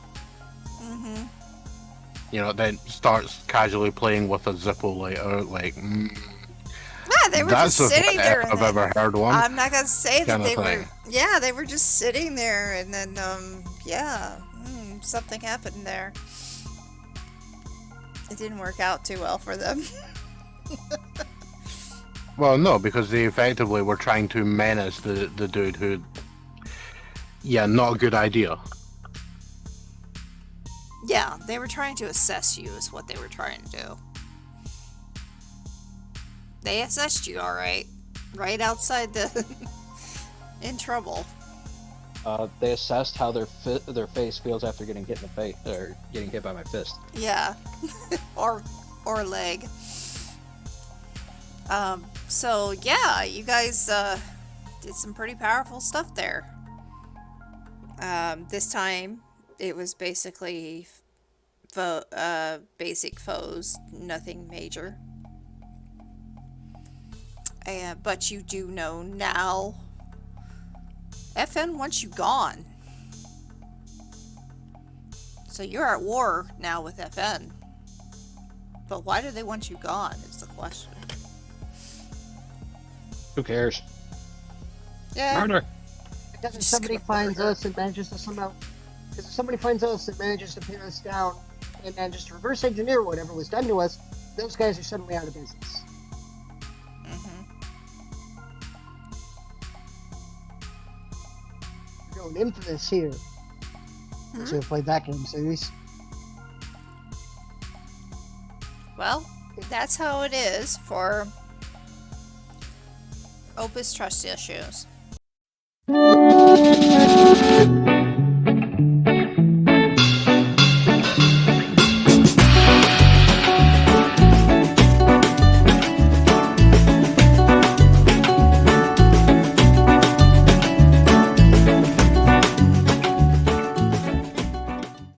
Mm-hmm. Then starts casually playing with a Zippo lighter, like. Yeah, they were That's just the sitting there. first I've ever heard one. I'm not gonna say that kinda they thing. were. Yeah, they were just sitting there, and then something happened there. It didn't work out too well for them. Well, no, because they effectively were trying to menace the dude who. Yeah, not a good idea. Yeah, they were trying to assess you, is what they were trying to do. They assessed you, all right, right outside the in trouble. They assessed how their face feels after getting hit in the face, or getting hit by my fist. Yeah, or leg. So yeah, you guys did some pretty powerful stuff there. This time it was basically basic foes, nothing major. But you do know now, FN wants you gone. So you're at war now with FN. But why do they want you gone is the question. Who cares? Yeah. Murder. Because if somebody finds us and manages to somehow, because if somebody finds us and manages to pin us down and manages to reverse engineer whatever was done to us, those guys are suddenly out of business. We're going infamous here. So we played that game series. Well, that's how it is for Opus trust issues.